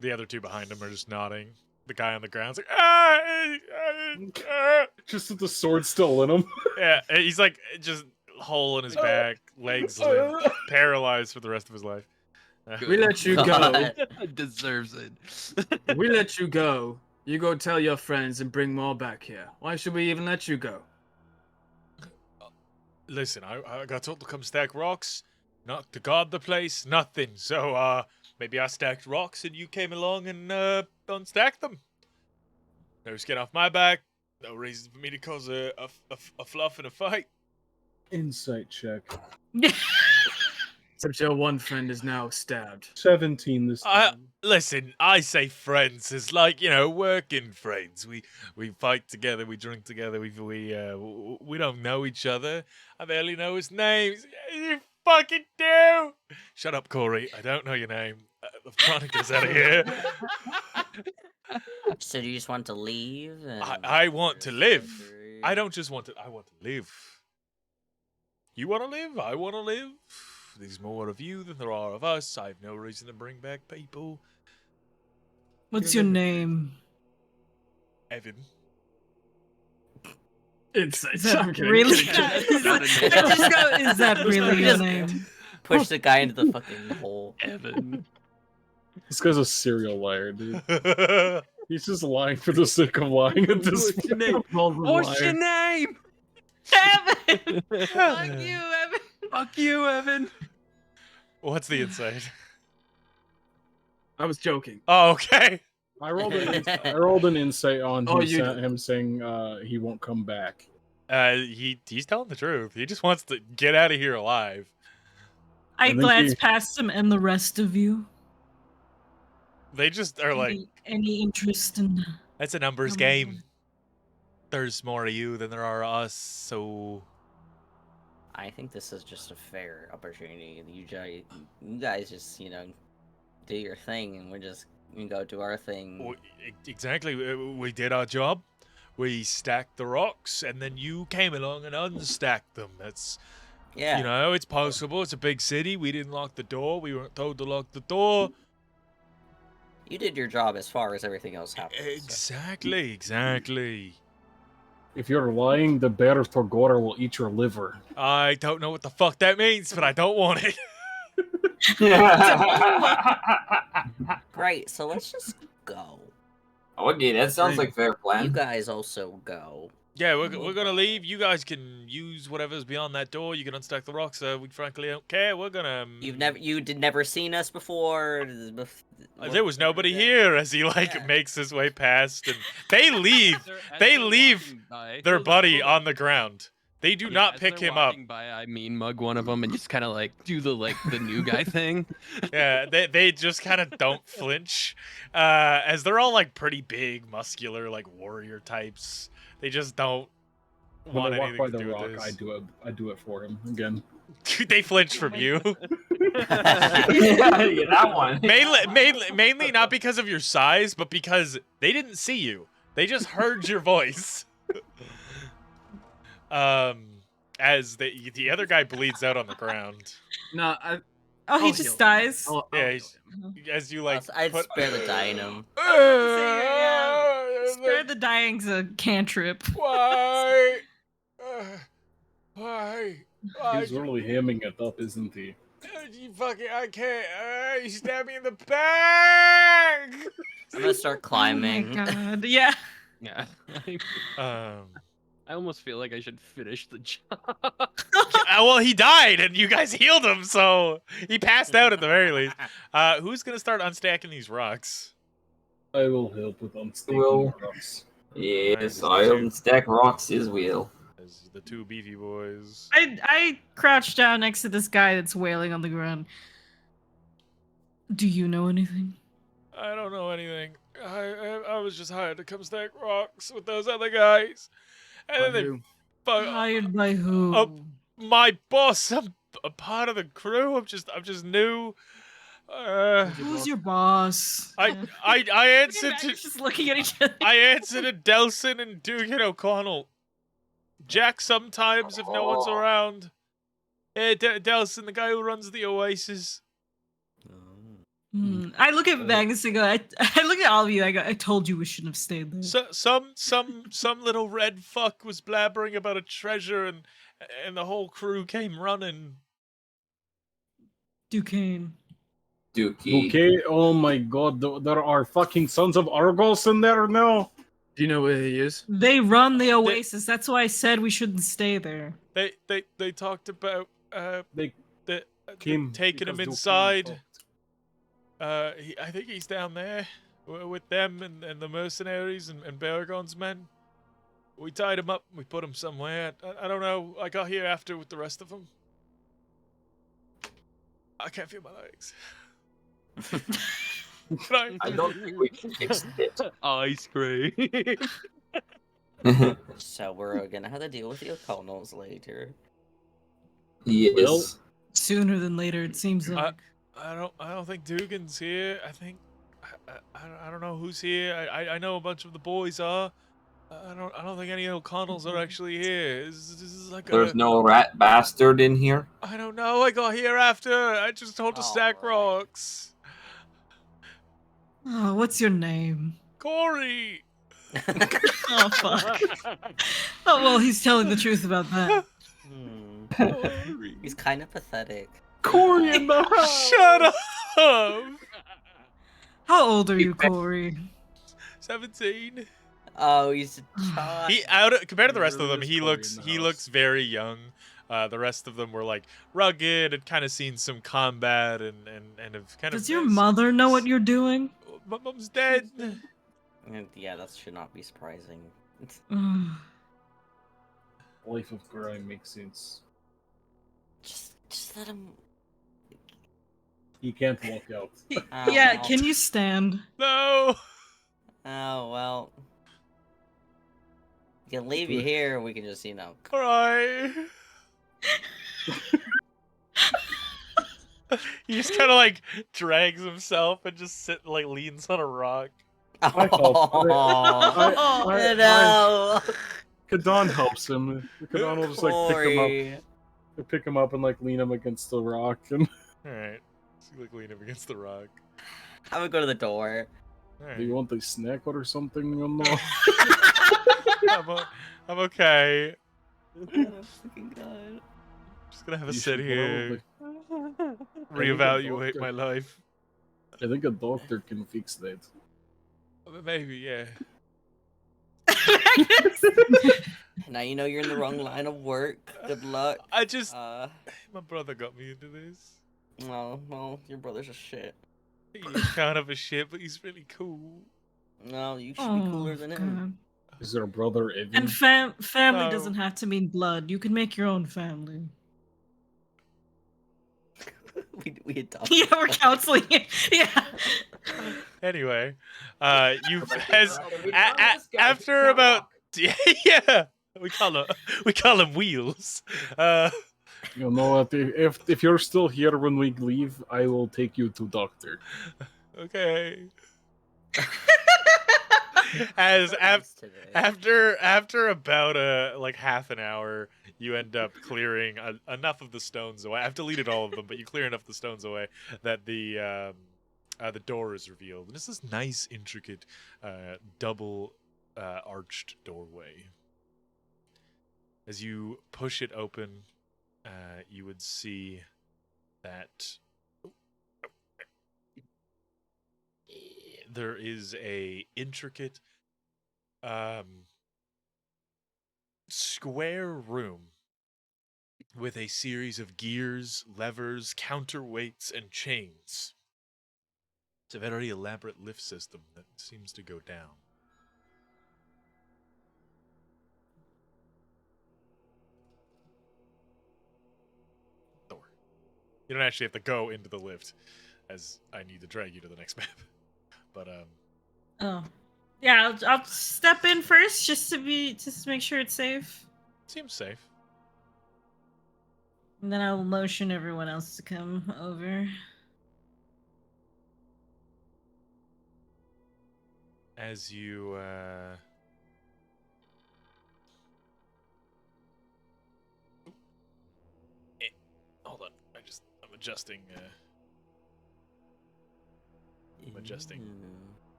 The other two behind him are just nodding. The guy on the ground's like, Just with the sword still in him. Yeah, he's like just hole in his back, legs limp, paralyzed for the rest of his life. We let you go. God. Deserves it. We let you go. You go tell your friends and bring more back here. Why should we even let you go? Listen, I got told to come stack rocks, not to guard the place, nothing. So, maybe I stacked rocks and you came along and, unstacked them. No skin off my back, no reason for me to cause a fluff in a fight. Insight check. Except your one friend is now stabbed. 17 this time. Listen, I say friends as like, working friends. We fight together, we drink together, we don't know each other. I barely know his name. You fucking do! Shut up, Corey. I don't know your name. Veronica's out of here. So do you just want to leave? I want to live. I don't just want to. I want to live. You want to live? I want to live. There's more of you than there are of us. I have no reason to bring back people. What's your name? Evan. It's Is that really? Is that really your name? Push the guy into the fucking hole. Evan. This guy's a serial liar, dude. He's just lying for the sake of lying at this What's your point. name? What's your name? Evan! Fuck you, Evan! Fuck you, Evan. What's the insight? I was joking. Oh, okay. I rolled an insight on you him saying he won't come back. He's telling the truth. He just wants to get out of here alive. I think glance he- past him and the rest of you. They just are like, Any interest in? it's a numbers Come game. on. There's more of you than there are of us, so I think this is just a fair opportunity. You guys just, do your thing, and we're just gonna go do our thing. exactly. We did our job. We stacked the rocks, and then you came along and unstacked them. That's, Yeah. it's possible. It's a big city. We didn't lock the door. We weren't told to lock the door. You did your job as far as everything else happened. Exactly. If you're lying, the bear of Torgora will eat your liver. I don't know what the fuck that means, but I don't want it. Great, so let's just go. Okay, that sounds like fair You plan. guys also go. Yeah, we're gonna leave. You guys can use whatever's beyond that door. You can unstack the rocks. We frankly don't care. We're gonna. You never seen us before. There was nobody here as he Yeah. makes his way past, and they leave. They leave their buddy on the ground. They do not as pick they're him up. walking by, I mug one of them and just kind of like do the new guy thing. Yeah, they just kind of don't flinch, as they're all like pretty big, muscular, like warrior types. They just don't When want I walk anything by to the do rock, with this. I do it for him again. They flinch from you. Yeah, that one. Mainly not because of your size, but because they didn't see you. They just heard your voice. As the other guy bleeds out on the ground. No, Oh, I'll he heal just him. dies. Yeah, as you like. I'd spare the die in him. Spare the dying's a cantrip. Why? Why? He's really hamming it up, isn't he? You fucking, I can't. You stabbed me in the back. I'm gonna start climbing. Oh my god. Yeah. Yeah. Um. I almost feel like I should finish the job. Well, he died, and you guys healed him, so he passed out at the very least. Who's gonna start unstacking these rocks? I will help with unstaking Well- rocks. Yes, I'll stack rocks as well. As the two beefy boys. I crouch down next to this guy that's wailing on the ground. Do you know anything? I don't know anything. I was just hired to come stack rocks with those other guys, and then they Hired by who? my boss. I'm a part of the crew. I'm just new. Who's your boss? I answered to Just looking at each other. I answered to Delson and Dugan O'Connell. Jack sometimes if no one's around. Yeah, Delson, the guy who runs the Oasis. I look at Magnus and go. I look at all of you. I go. I told you we shouldn't have stayed there. So some little red fuck was blabbering about a treasure, and the whole crew came running. Duquesne. Dookie. Okay, oh my god, there are fucking sons of Argos in there now. Do you know where he is? They run the Oasis. That's why I said we shouldn't stay there. They talked about They the came taking him because Duquesne inside. talked. I think he's down there with them and the mercenaries and Baragon's men. We tied him up. We put him somewhere. I don't know. I got here after with the rest of them. I can't feel my legs. I don't think we can fix it. Ice cream. So we're gonna have to deal with the O'Connells later. Yes. Sooner than later, it seems like. I don't think Dugan's here. I think I don't know who's here. I know a bunch of the boys are. I don't think any O'Connells are actually here. This is like There's no rat bastard in here. I don't know. I got here after. I just told to stack Alright. rocks. Oh, what's your name? Corey. Oh fuck. Oh well, he's telling the truth about that. Corey. He's kind of pathetic. Corey in the house. Shut up. How old are you, Corey? 17. Oh, he's a child. He compared to the rest of them, There is he Corey looks in the he house. looks very young. The rest of them were like rugged and kind of seen some combat and have kind of. Does your mother know what you're doing? My mom's dead. Yeah, that should not be surprising. Life of crime makes sense. Just let him. He can't walk out. Oh, Yeah, well. can you stand? No. Oh well. We can leave you here. We can just, All right. He just kind of like drags himself and just leans on a rock. I help. No. Kadon helps him. Kadon will just Corey. pick him up and like lean him against the rock and. All right. So, lean him against the rock. I would go to the door. All right. Do you want a snack or something? No. I'm okay. Oh fucking god. Just gonna have a You sit should here, probably- reevaluate doctor. my life. I think a doctor can fix that. Maybe, yeah. Now you know you're in the wrong line of work. Good luck. I just My my brother got me into this. well, your brother's a shit. He's kind of a shit, but he's really cool. No, you should be cooler than him. Is there a brother Evan? And family No. doesn't have to mean blood. You can make your own family. We adopted. Yeah, we're counseling it. Yeah. Anyway, you've after about yeah, we call him Wheels. You know what? If you're still here when we leave, I will take you to doctor. Okay. After about like half an hour, you end up clearing enough of the stones away. I've deleted all of them, but you clear enough of the stones away that the door is revealed. And it's this nice, intricate, double arched doorway. As you push it open, you would see that there is a intricate square room with a series of gears, levers, counterweights, and chains. It's a very elaborate lift system that seems to go down. Door. You don't actually have to go into the lift, as I need to drag you to the next map. But Oh. Yeah, I'll step in first just to make sure it's safe. seems safe. And then I'll motion everyone else to come over. As you hold on, I'm adjusting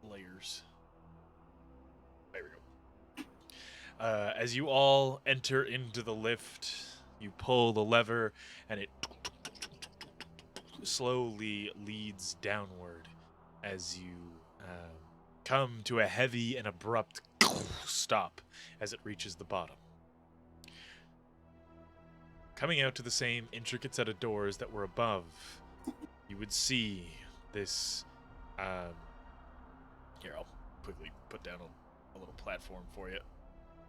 layers. There we go. As you all enter into the lift, you pull the lever and it slowly leads downward as you come to a heavy and abrupt stop as it reaches the bottom. Coming out to the same intricate set of doors that were above, you would see this. Here, I'll quickly put down a little platform for you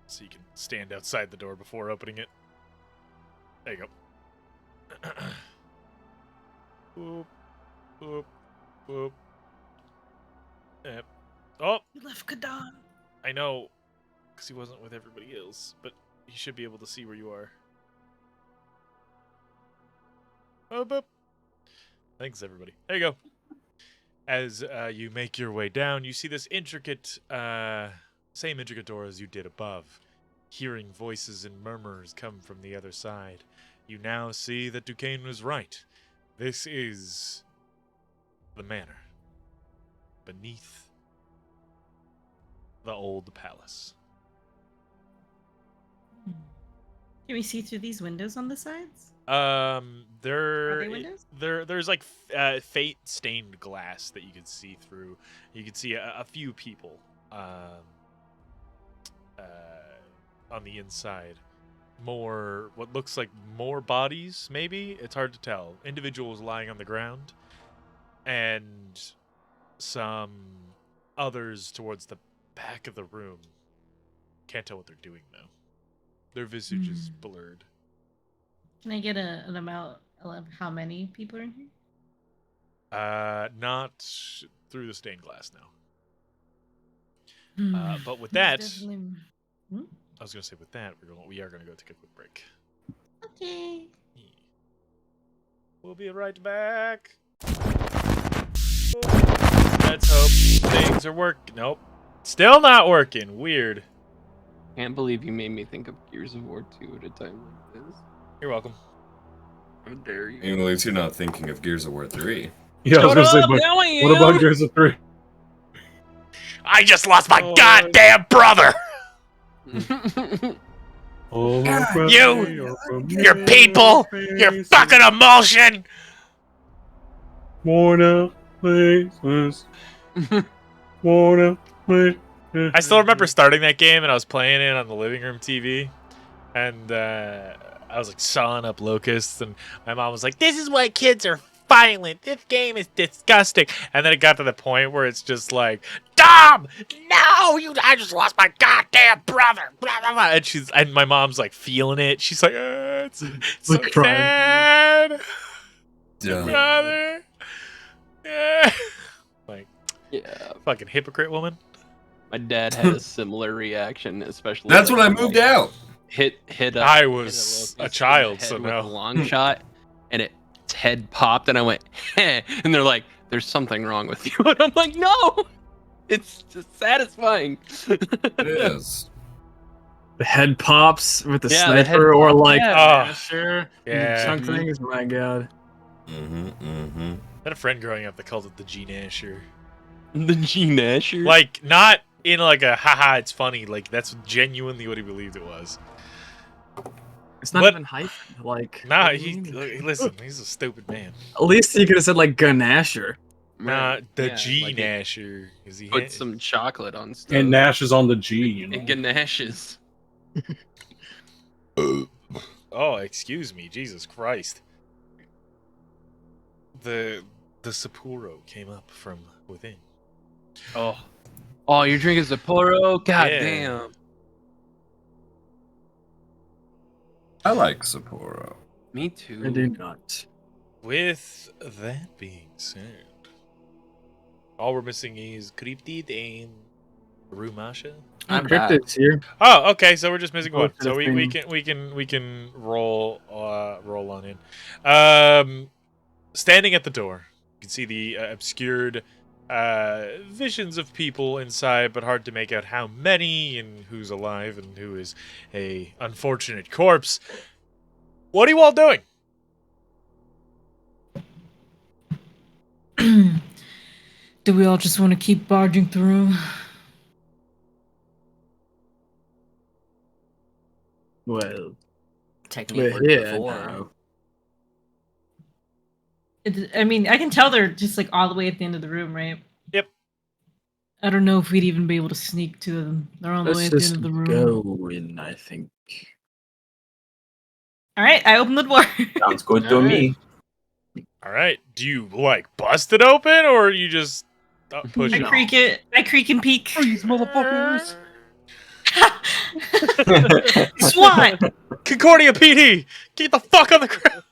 so you can stand outside the door before opening it. There you go. Boop, boop, boop. Yep. Oh, You left Kadon. I know, because he wasn't with everybody else, but he should be able to see where you are. Oh, boop. Thanks, everybody. There you go. As you make your way down, you see this intricate, same intricate door as you did above. Hearing voices and murmurs come from the other side, you now see that Duquesne was right. This is the manor beneath the old palace. Can we see through these windows on the sides? There, Are they windows? there's like fate stained glass that you can see through. You can see a few people on the inside. More, what looks like more bodies, maybe? It's hard to tell. Individuals lying on the ground, and some others towards the back of the room. Can't tell what they're doing, though. Their visage is blurred. Can I get an amount of how many people are in here? Not through the stained glass now. But with that, I was gonna say with that, we are gonna go take a quick break. Okay. We'll be right back. Let's hope things are working. Nope, still not working. Weird. Can't believe you made me think of Gears of War 2 at a time like this. You're welcome. How dare you? At least you're not thinking of Gears of War 3. Yeah, I was gonna say, but now I what about am! Gears of 3? I just lost my goddamn brother. Oh, Your people, your fucking emulsion. Morning places. Morning places. I still remember starting that game, and I was playing it on the living room TV, and I was like sawing up locusts, and my mom was like, "This is why kids are violent. This game is disgusting." And then it got to the point where it's just like, "Dom, no, I just lost my goddamn brother." Blah, blah, blah. And my mom's like feeling it. She's like, "It's so Like crying. sad, Dumb. brother." Yeah. Like, Yeah, fucking hypocrite woman. my dad had a similar reaction, especially. That's like, when I moved out. Hit I hit was a locust in child, the so head with no. a long shot, and its head popped, and I went, "Heh," and they're like, "There's something wrong with you," and I'm like, "No, it's just satisfying." It is. The head pops with the Yeah, the head sniper, or pop, like yeah. sure, Yeah. chunk Mhm. things. My God, I had a friend growing up that called it the G Nasher. The G Nasher. Like, not in like a haha, it's funny. Like, that's genuinely what he believed it was. it's not But- even hyped. Like, Nah, what do you mean? listen, he's a stupid man. At least you could have said like Ganasher. Nah, the Yeah, G like it Nasher. Is he Put some chocolate on stuff. And Nash is on the G, you know. It ganashes. Oh, excuse me, Jesus Christ. The Sapporo came up from within. Oh, you're drinking Sapporo? God Yeah. damn. I like Sapporo. Me too. I do not. With that being said, all we're missing is Cryptid and Rumasha. I'm back. Cryptid's here. Oh, okay. So we're just missing Oh, one. for So the we thing. can roll on in. Standing at the door, you can see the obscured visions of people inside, but hard to make out how many and who's alive and who is a unfortunate corpse. What are you all doing? Do we all just want to keep barging through? Well, Technique we're worked here before. now. I mean, I can tell they're just like all the way at the end of the room, right? Yep. I don't know if we'd even be able to sneak to them. They're all the way Let's at the just end of the room. go in, I think. All right, I open the door. Sounds good to me. All right. Do you like bust it open, or you just push I it? creak it. I creak and peek. These motherfuckers. SWAT! Concordia PD, get the fuck on the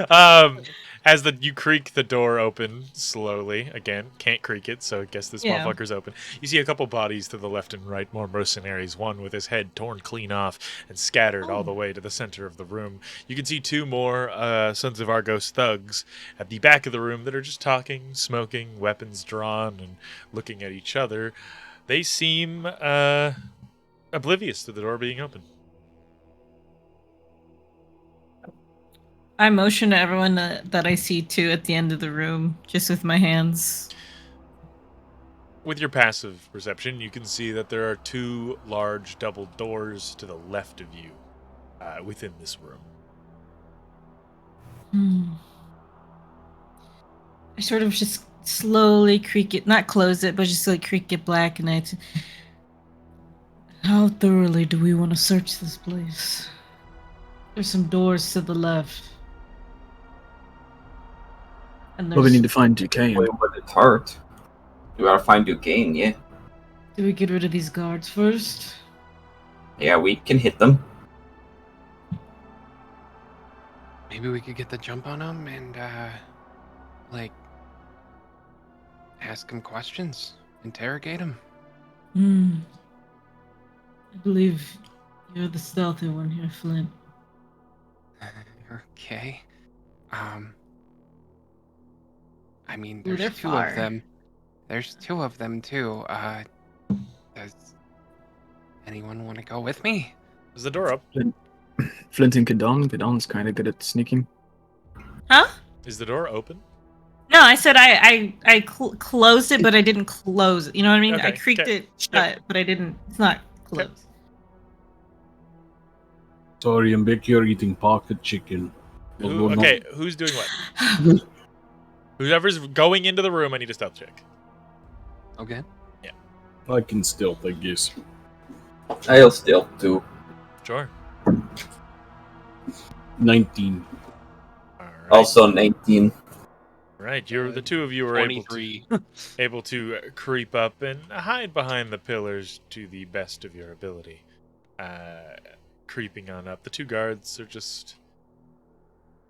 ground. As you creak the door open slowly, again, can't creak it, so I guess this Yeah. motherfucker's open. You see a couple bodies to the left and right, more mercenaries, one with his head torn clean off and scattered all the way to the center of the room. You can see two more Sons of Argos thugs at the back of the room that are just talking, smoking, weapons drawn, and looking at each other. They seem oblivious to the door being open. I motion to everyone that I see too at the end of the room, just with my hands. With your passive perception, you can see that there are two large double doors to the left of you within this room. I sort of just slowly creak it, not close it, but just like creak it black, and how thoroughly do we want to search this place? There's some doors to the left. And Well, we need to find Duquesne. Wait, but it's hard. You gotta find Duquesne, yeah. Do we get rid of these guards first? Yeah, we can hit them. Maybe we could get the jump on him and, like, ask him questions, interrogate him. I believe you're the stealthy one here, Flint. Okay. I mean, Ooh, there's they're two far. of them. There's two of them too. Does anyone want to go with me? Is the door up? Flint and Kadon. Kadon's kind of good at sneaking. Huh? Is the door open? No, I said I closed it, but I didn't close it. You know what I mean? I Okay, creaked okay. it shut, but I didn't. It's not closed. Sorry, I'm back here eating pocket chicken. Okay, who's doing what? Whoever's going into the room, I need a stealth check. Okay. I can stealth, I guess. I'll stealth too. Sure. 19. All right. Also 19. Right, the two of you were 23. able to creep up and hide behind the pillars to the best of your ability. Creeping on up. The two guards are just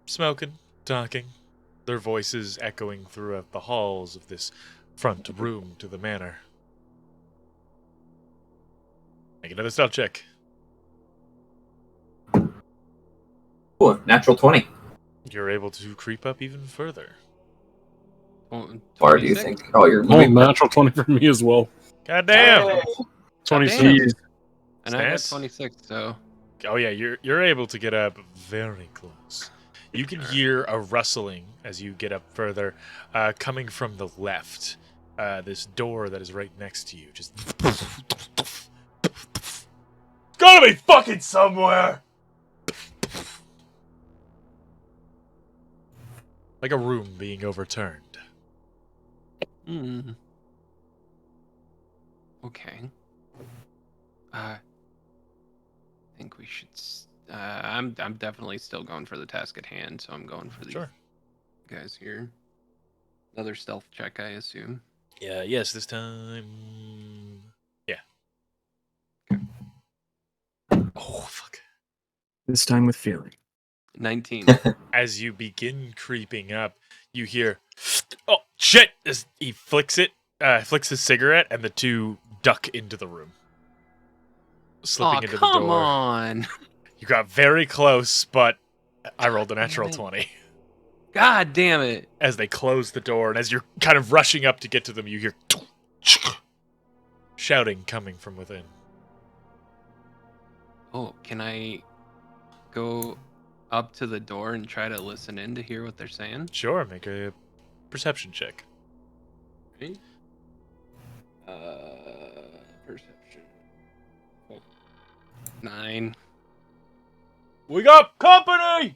smoking, talking, their voices echoing throughout the halls of this front room to the manor. Make another stealth check. Oh, natural 20. You're able to creep up even further. Far do you 26? think? Oh, you're Oh, moving. natural 20 for me as well. God damn! Oh, 26. Damn. And I got Stas? 26, so Oh yeah, you're able to get up very close. You can hear a rustling as you get up further, coming from the left. This door that is right next to you. Just it's gotta be fucking somewhere. Like a room being overturned. Okay. I think we should. I'm definitely still going for the task at hand, so I'm going for these Sure. guys here. Another stealth check, I assume. Yeah. Yes. This time. Yeah. Oh fuck. This time with feeling. 19. As you begin creeping up, you hear, "Oh shit!" As he flicks his cigarette, and the two duck into the room, slipping into the door. Come on! You got very close, but I rolled a natural Damn it. 20. God damn it! As they close the door, and as you're kind of rushing up to get to them, you hear shouting coming from within. Oh, can I go up to the door and try to listen in to hear what they're saying? Sure, make a perception check. Right? Perception. Oh. 9. We got company!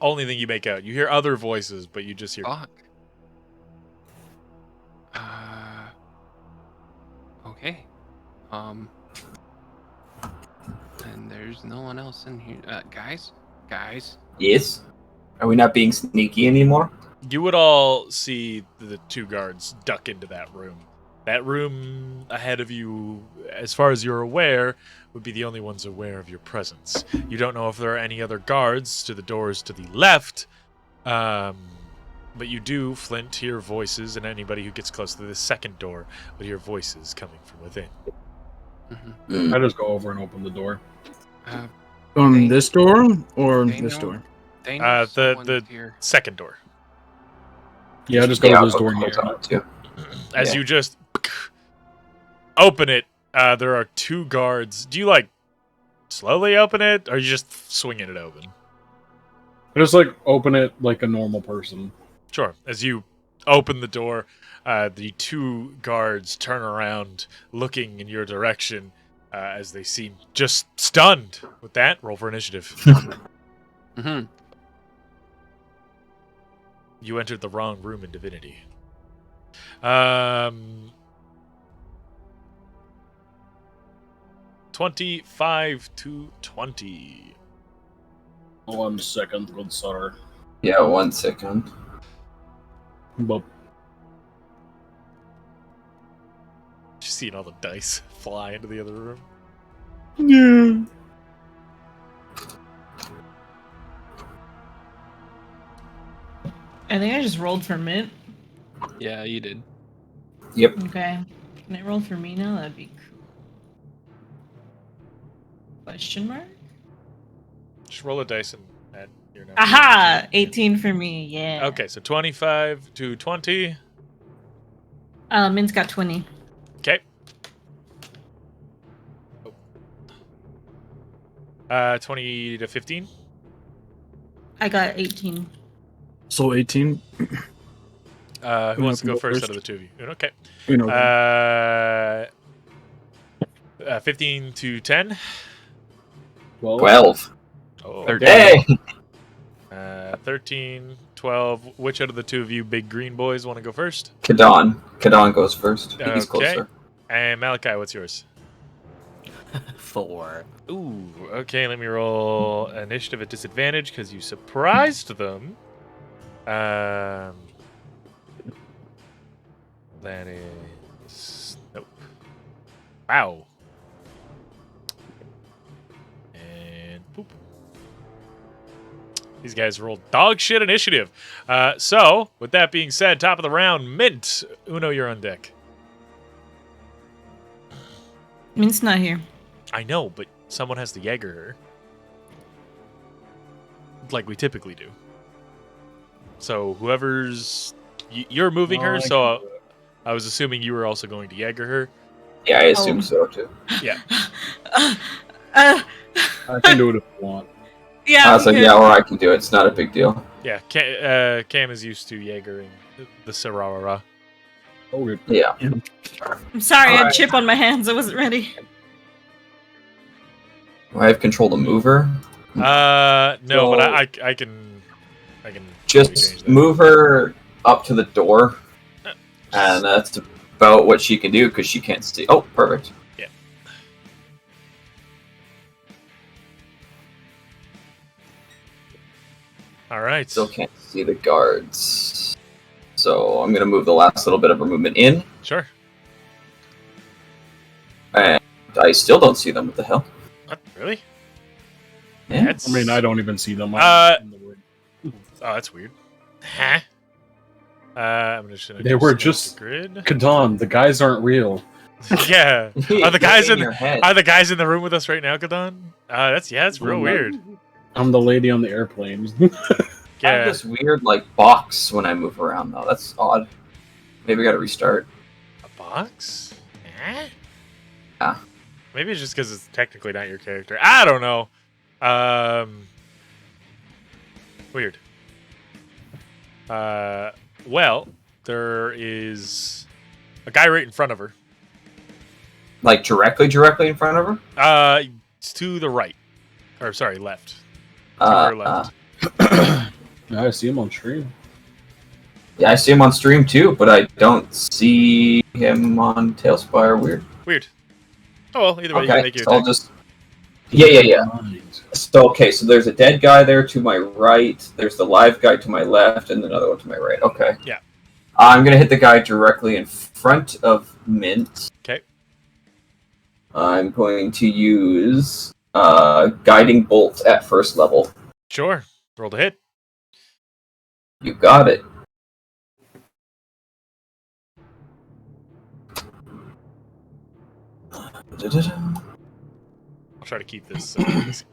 Only thing you make out. You hear other voices, but you just hear. Fuck. Okay. And there's no one else in here. Guys? yes. Are we not being sneaky anymore? You would all see the two guards duck into that room. That room ahead of you, as far as you're aware, would be the only ones aware of your presence. You don't know if there are any other guards to the doors to the left, But you do, Flint, hear voices, and anybody who gets close to the second door would hear voices coming from within. Mhm. I just go over and open the door. On They- this door or they this know- door? They know someone's The here. second door. Yeah, I just go Yeah, to this I'll door go here. close on it too. As Yeah. you just open it, there are two guards. Do you like slowly open it, or are you just swinging it open? I just like open it like a normal person. Sure. As you open the door, the two guards turn around, looking in your direction, as they seem just stunned. With that, roll for initiative. Mhm. You entered the wrong room in Divinity. 25 to 20. 1 second, good sir. Yeah, 1 second. But Just seeing all the dice fly into the other room. yeah. I think I just rolled for Mint. Yeah, you did. Yep. Okay. Can I roll for me now? That'd be cool. Question mark? Just roll a dice and add your number. Aha! 18 for me, yeah. Okay, so 25 to 20. Mint's got 20. Okay. 20 to 15. I got 18. So 18. Who wants to can go go first first. out of the two of you? Okay. You know. 15 to 10. 12. Oh, 13. Hey! 13, 12. Which out of the two of you big green boys want to go first? Kadon. Kadon goes first. He's Okay. closer. And Malachi, what's yours? 4. Ooh, okay, let me roll initiative at disadvantage because you surprised them. That is... Nope. Wow. And boop. These guys rolled dog shit initiative. So, with that being said, top of the round, Mint. Uno, you're on deck. Mint's not here. I know, but someone has to Jaeger her. Like we typically do. So whoever's... You're moving her, so I was assuming you were also going to Jaeger her. Yeah, I assume Oh. so too. Yeah. I can do it if you want. Yeah. I was like, okay. yeah, or I can do it. It's not a big deal. Yeah, Cam is used to Jaegering the Sarara. Oh, good. Yeah. I'm sorry, I had Alright. chip on my hands. I wasn't ready. Do I have control to move her? No, but So- I can maybe Just change that. move her up to the door, and that's about what she can do because she can't see. Oh, perfect. Yeah. All right. Still can't see the guards. So I'm gonna move the last little bit of her movement in, Sure. and I still don't see them. What the hell? What? Really? Yeah. That's... I mean, I don't even see them. In the room. Oh, that's weird. Huh? I'm just gonna. They do were select just- the grid. Kadon, the guys aren't real. Yeah. Are the Get guys in your head? Are the guys in the room with us right now, Kadon? That's real Mm, weird. I'm the lady on the airplane. I have Yeah. this weird like box when I move around though. That's odd. Maybe I gotta restart. A box? Eh? Yeah. Maybe it's just because it's technically not your character. I don't know. Weird. Well, there is a guy right in front of her. Like directly in front of her. It's to the right, or sorry, left. To Uh, her left. I see him on stream. Yeah, I see him on stream too, but I don't see him on Tailspire. Weird. Weird. Oh well, either way, you can Okay, make your so I'll attack. just. Yeah. So okay, so there's a dead guy there to my right. There's the live guy to my left, and another one to my right. Okay. Yeah. I'm gonna hit the guy directly in front of Mint. Okay. I'm going to use guiding bolt at first level. Sure. Roll to hit. You got it. I'll try to keep this.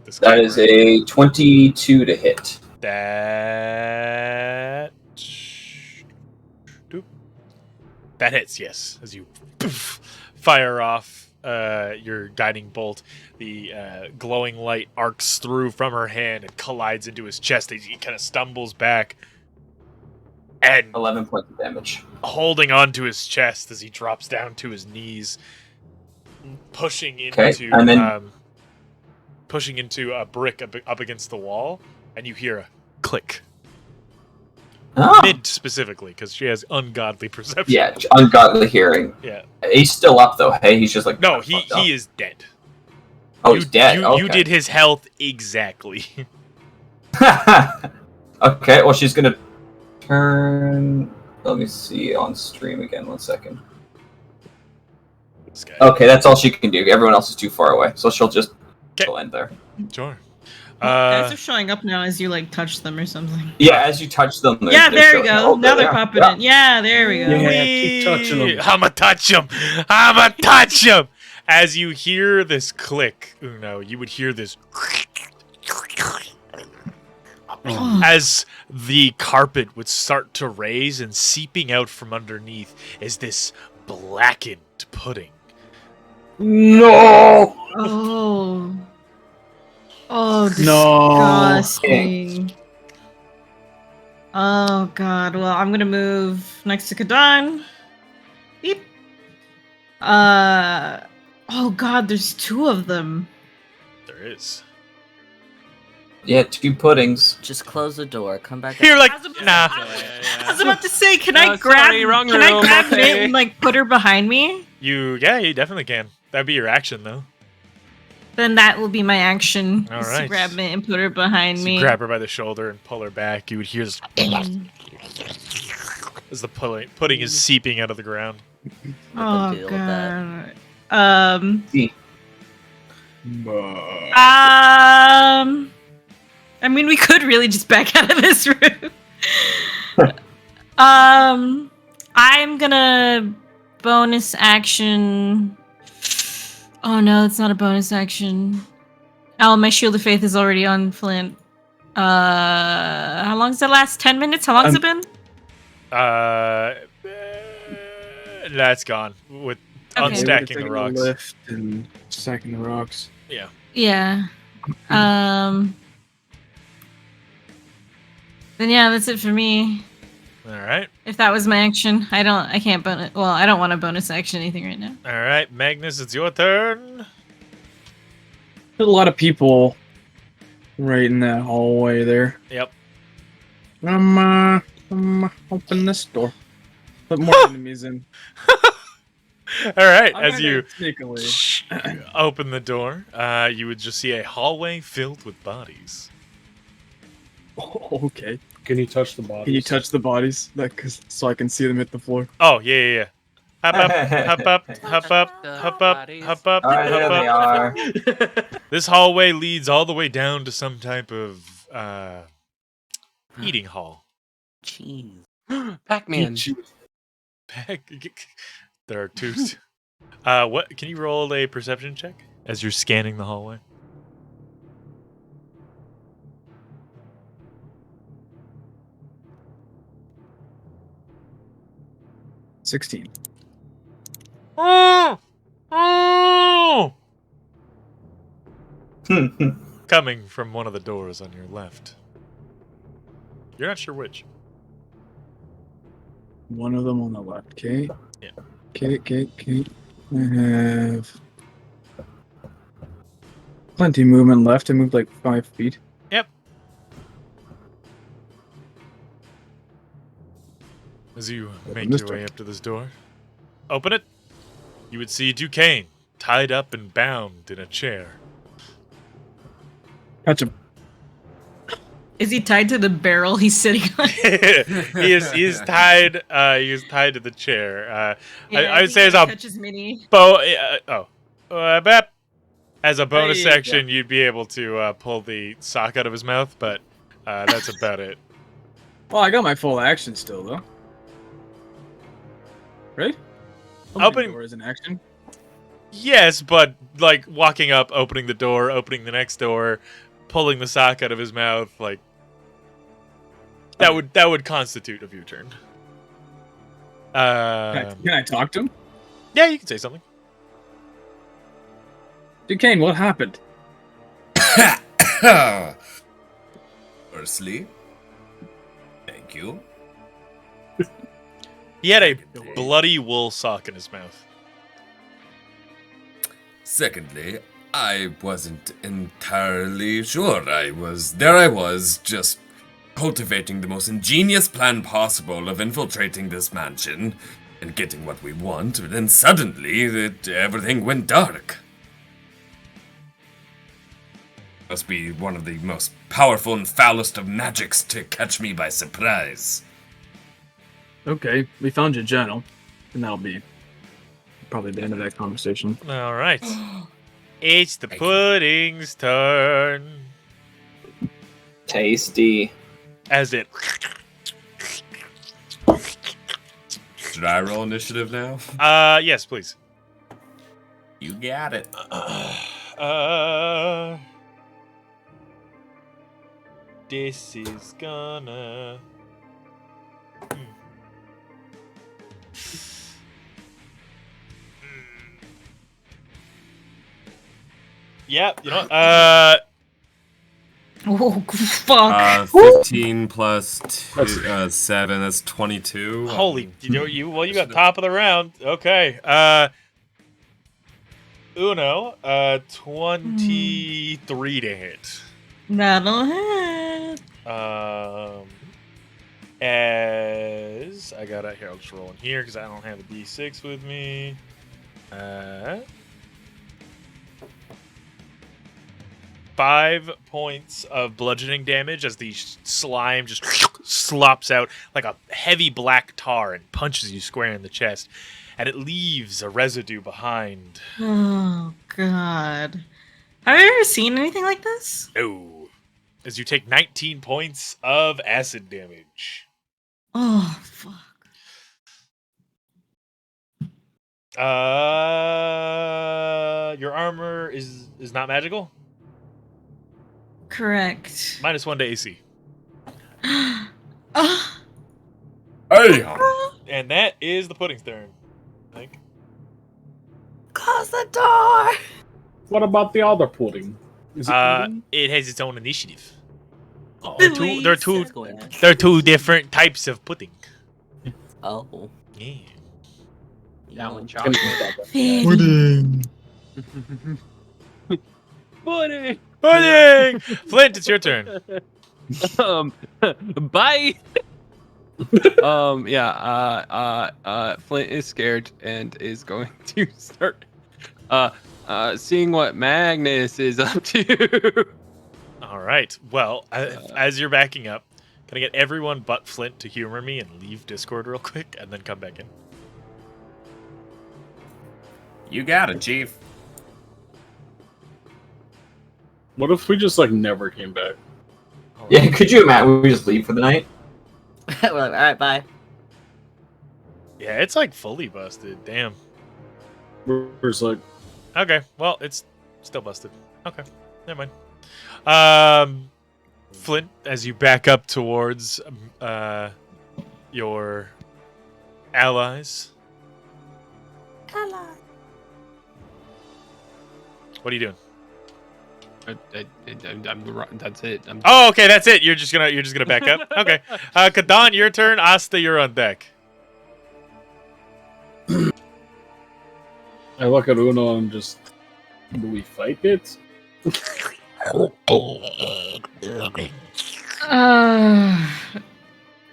This That is camera. a 22 to hit. That. Doop. That hits, yes. As you fire off your guiding bolt, the glowing light arcs through from her hand and collides into his chest as he kind of stumbles back. And 11 points of damage. holding onto his chest as he drops down to his knees, pushing Okay, into and then- pushing into a brick up against the wall, and you hear a click. Ah, Mid specifically, because she has ungodly perception. yeah, ungodly hearing. Yeah. He's still up though. Hey, he's just like No, he is dead. Oh, he's dead. You Okay. did his health exactly. Okay, well she's gonna turn. Let me see on stream again. 1 second. This guy. Okay, that's all she can do. Everyone else is too far away, so she'll end there. Sure. Guys are showing up now as you like touch them or something. Yeah, as you touch them. Yeah, there we showing- go. oh, Now they're yeah, popping yeah. in. Yeah, there we go. Yeah, keep touching them. I'ma touch him. I'ma touch him. As you hear this click, Uno, you would hear this as the carpet would start to raise, and seeping out from underneath is this blackened pudding. No. Oh. Oh, No. disgusting. Oh god. Well, I'm gonna move next to Kadan. Beep. Oh god, there's 2 of them. There is. Yeah, 2 puddings. Just close the door. Come back. You're like, I was about- nah. I was about to say, can I Oh, grab sorry, wrong can I room, grab okay. Mint and like put her behind me? You definitely can. That'd be your action, though. Then that will be my action. All is to right. grab Mint and put her behind So me. you grab her by the shoulder and pull her back. You would hear this as the pudding is seeping out of the ground. Oh deal with that. god. See. I mean, we could really just back out of this room. I'm gonna bonus action. Oh no, it's not a bonus action. Oh, my Shield of Faith is already on Flint. How long does that last? 10 minutes? How long has it been? That's gone with Okay. unstacking the rocks. Lift and stacking the rocks. Yeah. Yeah. Then yeah, that's it for me. All right. If that was my action, I can't bonus. Well, I don't want to bonus action anything right now. All right, Magnus, it's your turn. There's a lot of people right in that hallway there. Yep. I'm open this door. Put more enemies in. All right, I'm as gonna you sneakily. open the door, you would just see a hallway filled with bodies. Oh, okay. Can you touch the body? Can you touch the bodies? So I can see them hit the floor. Oh, yeah. Hop up, hop up, hop up, hop up, hop up, All right, here they hop are. up. This hallway leads all the way down to some type of eating hall. Cheese. Pac-Man. There are 2. What? Can you roll a perception check as you're scanning the hallway? $16. Oh! Coming from one of the doors on your left. You're not sure which. One of them on the left. Okay. Yeah. Okay. I have plenty of movement left. I moved like 5 feet. Yep. As you make this your door. way up to this door, open it. You would see Duquesne tied up and bound in a chair. Touch him. Is he tied to the barrel he's sitting on? he is tied. He is tied to the chair. I would say as a touches Minnie. as a bonus Hey, action, you'd be able to pull the sock out of his mouth, but that's about it. Well, I got my full action still, though. Right? Opening- door is an action. Yes, but like walking up, opening the door, opening the next door, pulling the sock out of his mouth, like that would constitute a view turn. Can I talk to him? Yeah, you can say something. Duquesne, what happened? Firstly, thank you. He had a bloody wool sock in his mouth. Secondly, I wasn't entirely sure. I was just cultivating the most ingenious plan possible of infiltrating this mansion and getting what we want, and then suddenly everything went dark. Must be one of the most powerful and foulest of magics to catch me by surprise. Okay, we found your journal, and that'll be probably the end of that conversation. All right. It's the pudding's turn. Tasty. As it Should I roll initiative now? yes, please. You got it. This is gonna Yep, you know what? Oh, fuck. 15 plus 7, that's 22. Holy, you got top of the round. Okay. Uno, 23 to hit. That'll hit. As I got here, I'll just roll in here because I don't have a D6 with me. 5 points of bludgeoning damage as the slime just slops out like a heavy black tar and punches you square in the chest, and it leaves a residue behind. Oh, God. Have you ever seen anything like this? No. As you take 19 points of acid damage. Oh, fuck. Your armor is not magical? Correct. -1 to AC. Hey! And that is the pudding's turn. I think. Close the door. What about the other pudding? Is it eating? It has its own initiative. Oh. They're two different types of pudding. Oh. Yeah. That one Can chocolate. you stop that? Pudding. Pudding. Pudding! Flint, it's your turn. Bye. Flint is scared and is going to start seeing what Magnus is up to. All right. Well, as you're backing up, can I get everyone but Flint to humor me and leave Discord real quick and then come back in? You got it, Chief. What if we just like never came back? Yeah, could you imagine we just leave for the night? We're like, all right, bye. Yeah, it's like fully busted. Damn. We're just like, Okay. Well, it's still busted. Okay. Never mind. Flint, as you back up towards your allies. What are you doing? That's it. Oh, okay, that's it. You're just gonna back up. Okay, Kadan, your turn. Asta, you're on deck. I look at Uno and just, do we fight it?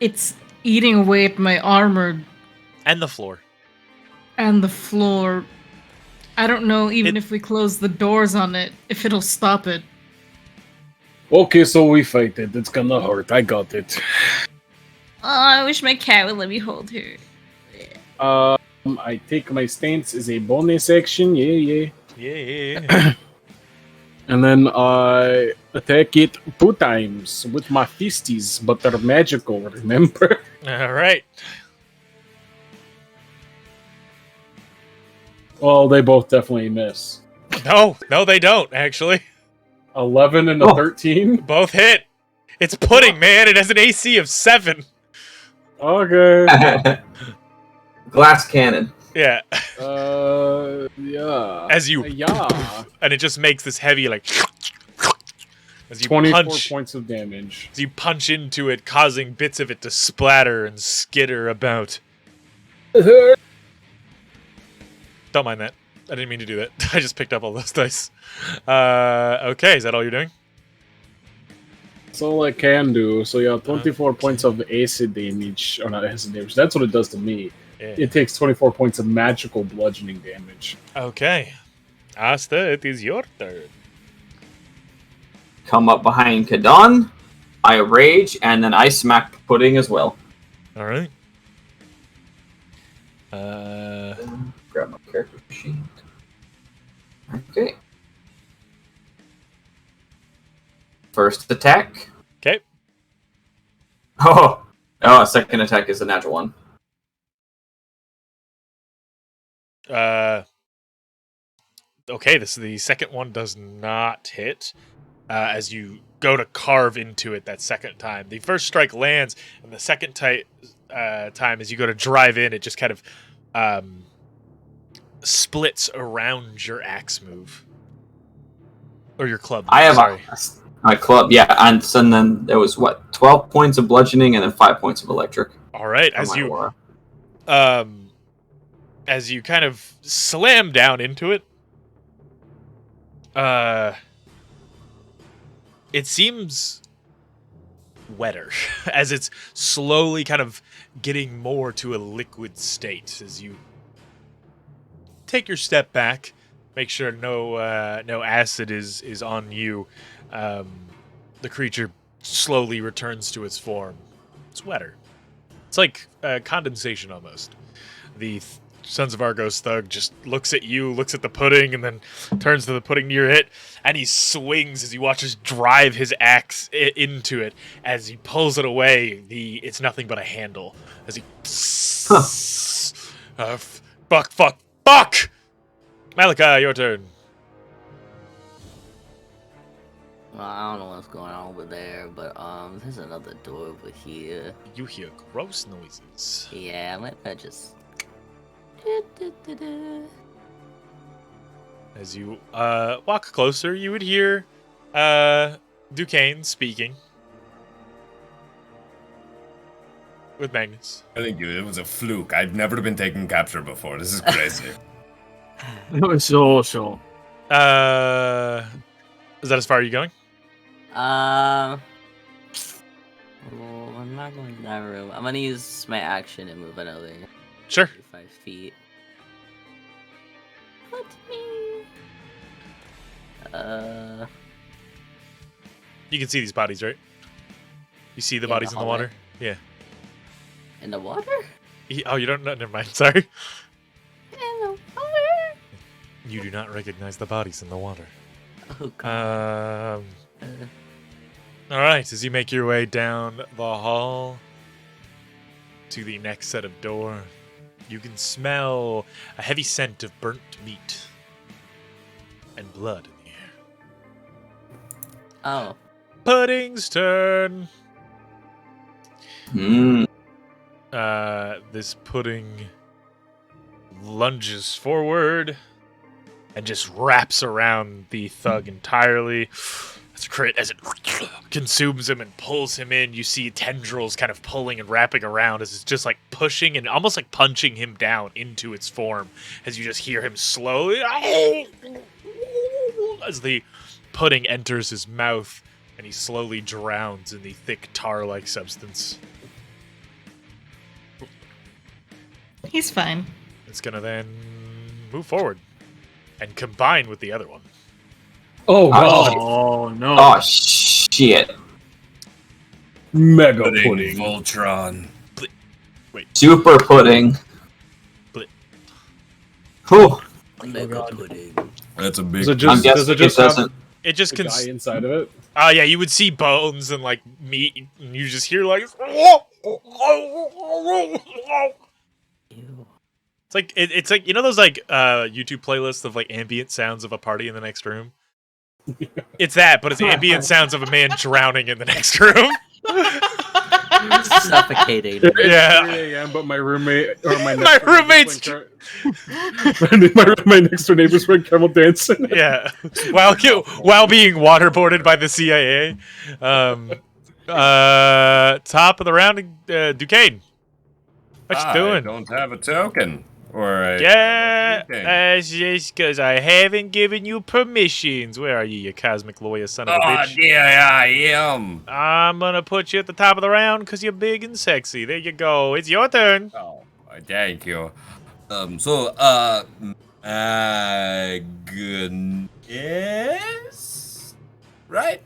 It's eating away at my armor And the floor. and the floor. I don't know, even if we close the doors on it, if it'll stop it. Okay, so we fight it. It's gonna hurt. I got it. Oh, I wish my cat would let me hold her. I take my stance as a bonus action. Yeah. Yeah. And then I attack it 2 times with my fisties, but they're magical, remember? All right. Well, they both definitely miss. No, they don't actually. 11 and a 13? Both hit. It's pudding, man. It has an AC of 7. Okay. Glass cannon. Yeah. Yeah. As you, Yeah. and it just makes this heavy like. As you 24 punch, points of damage. as you punch into it, causing bits of it to splatter and skitter about. Don't mind that. I didn't mean to do that. I just picked up all those dice. Okay, is that all you're doing? That's all I can do. So yeah, 24 Okay. points of acid damage. Or not acid damage. That's what it does to me. Yeah. It takes 24 points of magical bludgeoning damage. Okay. Asta, it is your turn. Come up behind Kadon. I rage, and then I smack Pudding as well. All right. Grab my character sheet. Okay. First attack. Okay. Oh, second attack is a natural one. Okay, the second one does not hit. As you go to carve into it that second time, the first strike lands, and the second time as you go to drive in, it just kind of splits around your axe move or your club. I have sorry. my club, yeah, and so then there was 12 points of bludgeoning and then 5 points of electric. All right, on my aura. as you kind of slam down into it, it seems wetter as it's slowly kind of getting more to a liquid state as you take your step back, make sure no acid is on you. The creature slowly returns to its form. It's wetter. It's like condensation almost. The Sons of Argos thug just looks at you, looks at the pudding, and then turns to the pudding near it, and he swings as he watches drive his axe into it. As he pulls it away, it's nothing but a handle. As he... Fuck! Malachi, your turn. Well, I don't know what's going on over there, but there's another door over here. You hear gross noises. Yeah, I just. As you walk closer, you would hear Duquesne speaking with Magnus. I think it was a fluke. I've never been taken capture before. This is crazy. Sure. Is that as far as you going? Well, I'm not going to that room. I'm gonna use my action and move another Sure. 5 feet. What me? You can see these bodies, right? You see the In the bodies in the hallway? water? Yeah. In the water? Oh, you don't know? Never mind. Sorry. In the water? You do not recognize the bodies in the water. Oh god. All right. As you make your way down the hall to the next set of door, you can smell a heavy scent of burnt meat and blood in the air. Oh. Pudding's turn. This pudding lunges forward and just wraps around the thug entirely. That's a crit as it consumes him and pulls him in. You see tendrils kind of pulling and wrapping around as it's just like pushing and almost like punching him down into its form. As you just hear him slowly as the pudding enters his mouth and he slowly drowns in the thick tar-like substance. He's fine. It's gonna then move forward and combine with the other one. Oh god! Oh no! Oh shit! Mega Pudding, pudding. Voltron. Super pudding. Blit. Whew. Mega pudding. That's a big. Does it I'm just, does guessing it just it have, doesn't. it just The guy inside of it. Oh yeah, you would see bones and like meat, and you just hear like. Ew. It's like you know those like YouTube playlists of like ambient sounds of a party in the next room. It's that, but it's ambient sounds of a man drowning in the next room. Suffocating. Yeah. 3 a.m. But my roommate or my My roommate's my next door neighbors went camel dancing. Yeah, while being waterboarded by the CIA. Top of the round, Duquesne. What you doing? I don't have a token. Or a Yeah, Okay. that's just because I haven't given you permissions. Where are you, you cosmic lawyer son of a Oh, bitch? yeah, I am. I'm gonna put you at the top of the round because you're big and sexy. There you go. It's your turn. Oh, thank you. Goodness, right?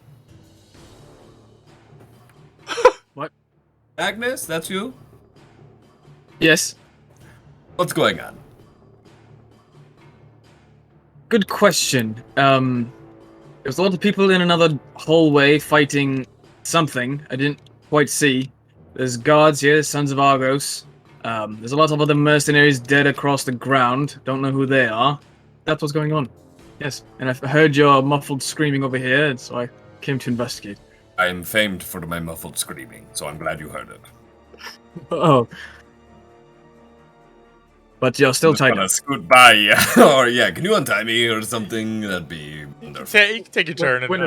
What? Agnes, that's you? Yes. What's going on? Good question. There's a lot of people in another hallway fighting something I didn't quite see. There's guards here, Sons of Argos. There's a lot of other mercenaries dead across the ground. Don't know who they are. That's what's going on. Yes, and I've heard your muffled screaming over here, and so I came to investigate. I am famed for my muffled screaming, so I'm glad you heard it. Oh. But you're still tied gonna up. scoot by, yeah. Or yeah, can you untie me or something? That'd be wonderful. You can take your turn. When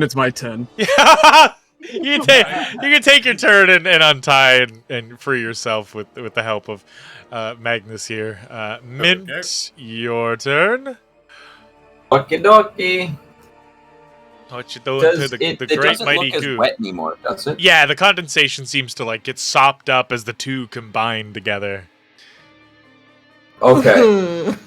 it's my turn. Yeah, you can take your turn and untie and free yourself with the help of Magnus here. Mint, Okay. your turn. Okie dokie. What you doing Does to the it great doesn't mighty look as goo? wet anymore, does it? Yeah, the condensation seems to like get sopped up as the two combine together. Okay. The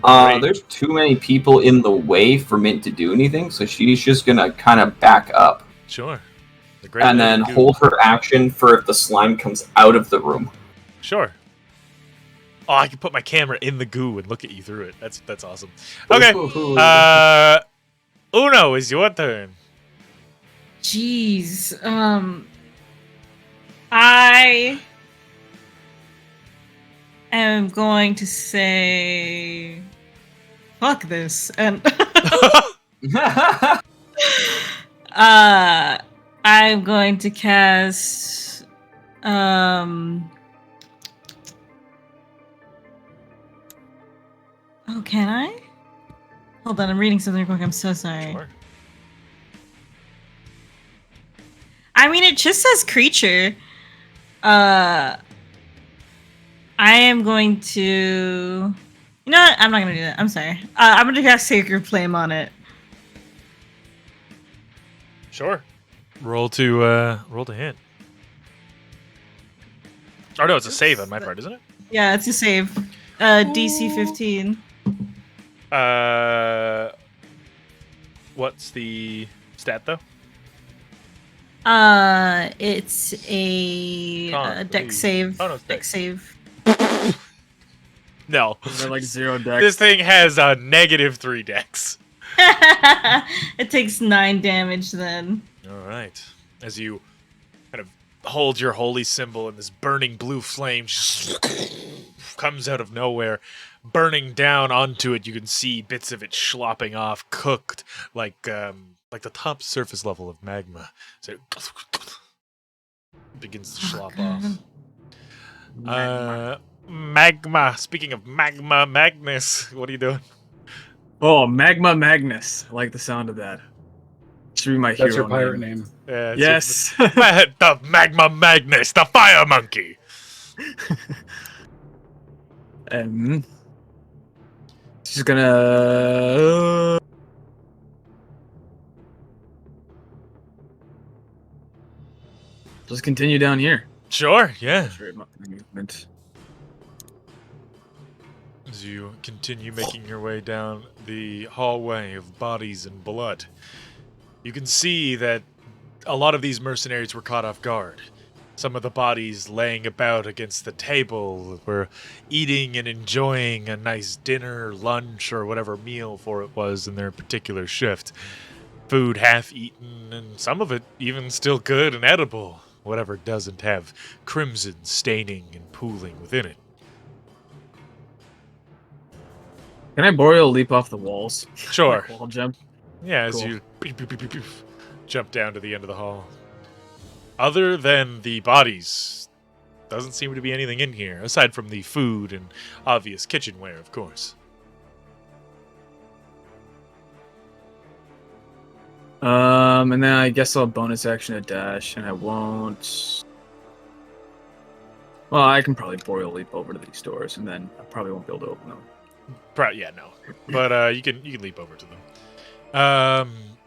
great- There's too many people in the way for Mint to do anything, so she's just gonna kind of back up Sure. The great and mighty then goo. hold her action for if the slime comes out of the room. Sure. Oh, I can put my camera in the goo and look at you through it. That's awesome. Okay. Uno, is your turn. Jeez. I am going to say fuck this and I'm going to cast oh, can I? Hold on, I'm reading something real quick. I'm so sorry. Sure. I mean, it just says creature. I am going to. You know what? I'm not gonna do that. I'm sorry. I'm gonna cast Sacred Flame on it. Sure. Roll to hit. Oh no, it's a save on my part, isn't it? Yeah, it's a save. DC 15. What's the stat though? It's a dex save. Oh, no, it's dex save. No. They're like 0 dex. This thing has a -3 dex. It takes 9 damage then. All right. As you kind of hold your holy symbol and this burning blue flame comes out of nowhere, burning down onto it. You can see bits of it slopping off, cooked like the top surface level of magma. So it begins to slop off. Magma. Speaking of magma, Magnus, what are you doing? Oh, Magma Magnus. I like the sound of that. Should be my hero That's your pirate name. Yeah, it's Yes. the Magma Magnus, the fire monkey. She's gonna. Just continue down here. Sure, yeah. Movement. As you continue making your way down the hallway of bodies and blood, you can see that a lot of these mercenaries were caught off guard. some of the bodies laying about against the table were eating and enjoying a nice dinner, lunch, or whatever meal for it was in their particular shift. Food half eaten, and some of it even still good and edible, whatever doesn't have crimson staining and pooling within it. Can I boreal leap off the walls? Sure. Like wall jump. Yeah, as Cool. you jump down to the end of the hall. Other than the bodies, doesn't seem to be anything in here, aside from the food and obvious kitchenware, of course. And then I guess I'll bonus action a dash, and I won't. Well, I can probably boreal leap over to these doors, and then I probably won't be able to open them. Yeah, no. But you can leap over to them.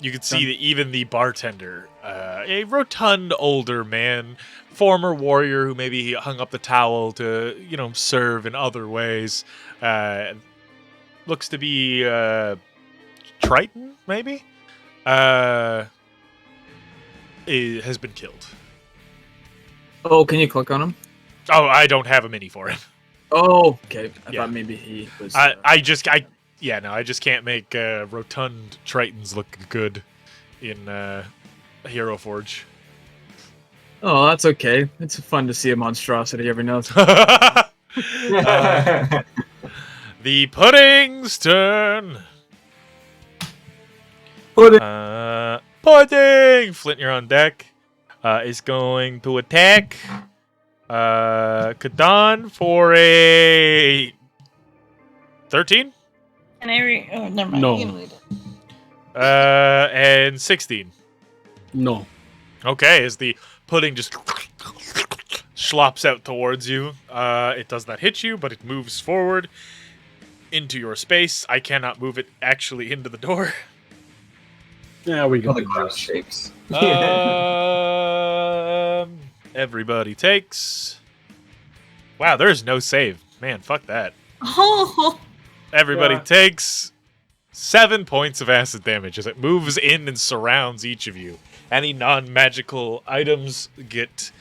You can see that even the bartender, a rotund older man, former warrior who maybe hung up the towel to, serve in other ways, looks to be Triton, maybe? Has been killed. Oh, can you click on him? Oh, I don't have a mini for him. Oh, okay. I Yeah. thought maybe he was. I just can't make rotund Tritons look good in Hero Forge. Oh, that's okay. It's fun to see a monstrosity every now and then. The pudding's turn. Pudding. Pudding! Flint, you're on deck. Is going to attack Kadan for a 13? And oh, never mind. No. You can read it. And 16. No. Okay, as the pudding just slops out towards you. It does not hit you, but it moves forward into your space. I cannot move it actually into the door. Yeah, we Oh, can the do ground this. shakes. Everybody takes. Wow, there's no save. Man, fuck that. Oh, Everybody Yeah. takes 7 points of acid damage as it moves in and surrounds each of you. Any non-magical items get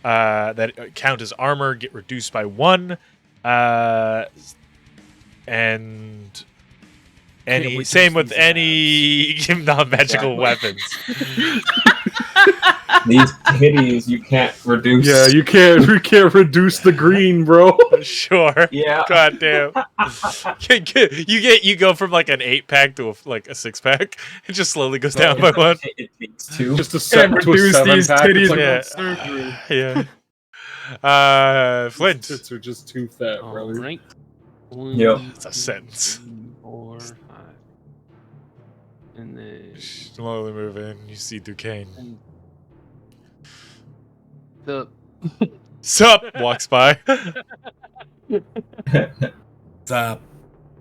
that count as armor get reduced by 1, and any reduce same with these any non-magical Exactly. weapons. These kitties, you can't reduce. Yeah, you can't reduce the green, bro. Sure. Yeah. God damn. You go from like an 8-pack to a 6-pack. It just slowly goes down by 1. It takes 2. Just a set to a reduce 7 these pack. It's titties like Yeah. surgery. Yeah. Flint. Tits are just too fat, All brother. right. Yep. That's a sentence. 4, 5. And then Slowly move in. You see Duquesne. the Sup? Walks by. Stop.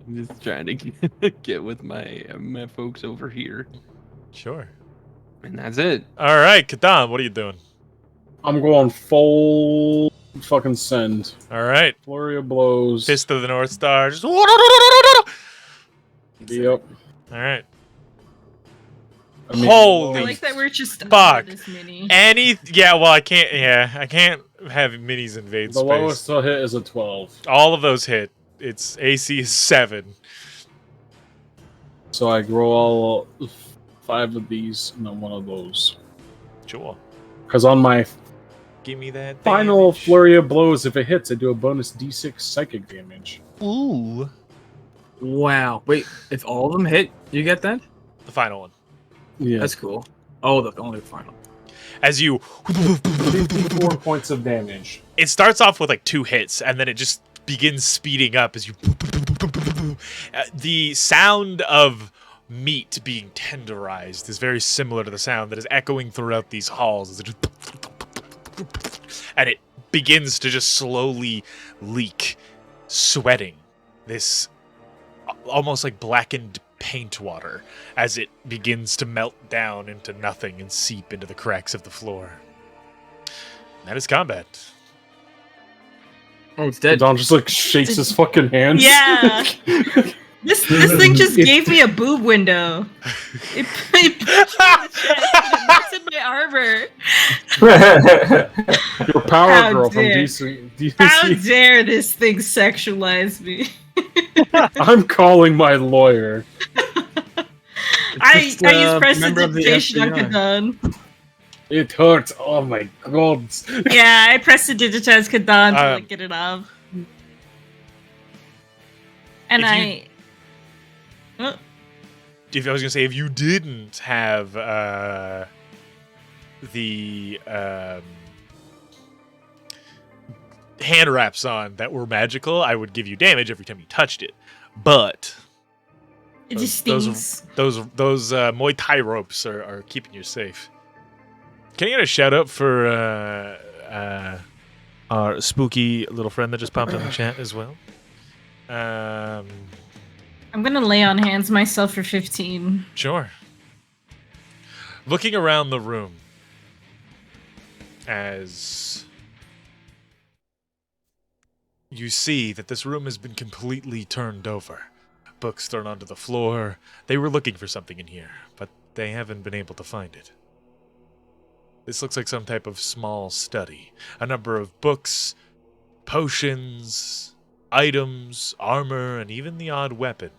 I'm just trying to get with my folks over here, Sure. and that's it. All right, Kadan, what are you doing? I'm going full fucking send. All right. Flurry of blows. Fist of the North Star. Just... All Yep. right. I mean, I Holy like that we're just fuck. this mini. I can't have minis invade the space. lowest I'll hit is a 12. All of those hit. Its AC is 7. So I grow all 5 of these and then 1 of those. Sure. Because on my Give me that final damage. flurry of blows, if it hits, I do a bonus d6 psychic damage. Ooh. Wow. Wait, if all of them hit, you get that? The final one. Yeah. That's cool. Oh, only the final. As you 54 points of damage. it starts off with like 2 hits and then it just begins speeding up as you the sound of meat being tenderized is very similar to the sound that is echoing throughout these halls as it just and it begins to just slowly leak, sweating this almost like blackened paint water as it begins to melt down into nothing and seep into the cracks of the floor. That is combat. Oh, it's dead. Don just like shakes his fucking hands. Yeah. This thing just gave me a boob window. It it's in my armor. Your power How girl from dare- DC. How dare this thing sexualize me? I'm calling my lawyer. I Just, use member of the prestidigitation on FBI. Kadan. It hurts. Oh my god. Yeah, I prestidigitize Kadan to Um, like, get it off. And If I. If I was gonna say, if you didn't have the hand wraps on that were magical, I would give you damage every time you touched it. But It just those stings. Muay Thai ropes are keeping you safe. Can you get a shout out for our spooky little friend that just popped in the chat as well? I'm gonna lay on hands myself for 15. Sure. Looking around the room as you see that this room has been completely turned over. Books thrown onto the floor. They were looking for something in here, but they haven't been able to find it. This looks like some type of small study. A number of books, potions, items, armor, and even the odd weapon.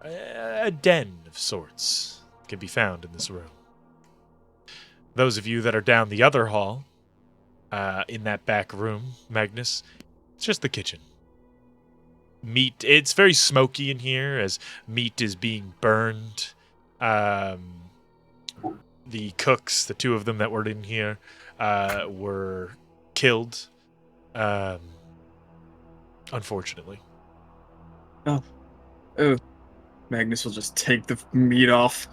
A den of sorts can be found in this room. Those of you that are down the other hall, in that back room, Magnus, it's just the kitchen. Meat, it's very smoky in here as meat is being burned. The cooks, the two of them that were in here, were killed, unfortunately. Oh, Magnus will just take the meat off.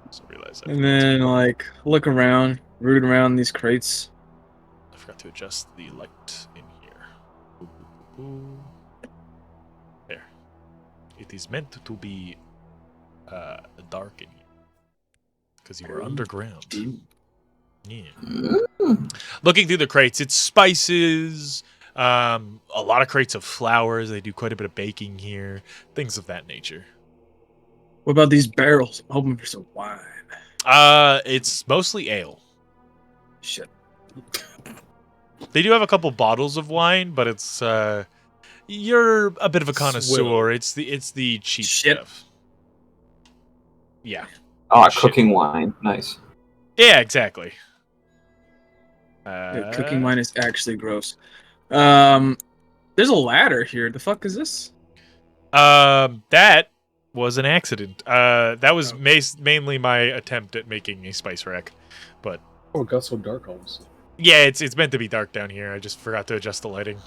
So realize And then, like, look around, root around these crates. I forgot to adjust the light in here. Boop, boop, boop, boop. There. It is meant to be dark in here. Because you were underground. Yeah. Looking through the crates, it's spices, a lot of crates of flowers. They do quite a bit of baking here. Things of that nature. What about these barrels? I'm hoping for some wine. It's mostly ale. Shit. They do have a couple bottles of wine, but it's you're a bit of a connoisseur. Swill. It's the cheap Shit. stuff. Yeah. Ah, Shit. cooking wine. Nice. Yeah, exactly. Yeah, cooking wine is actually gross. There's a ladder here. The fuck is this? That was an accident. That was mainly my attempt at making a spice rack, but Oh, it got so dark all of a sudden. yeah, it's meant to be dark down here. I just forgot to adjust the lighting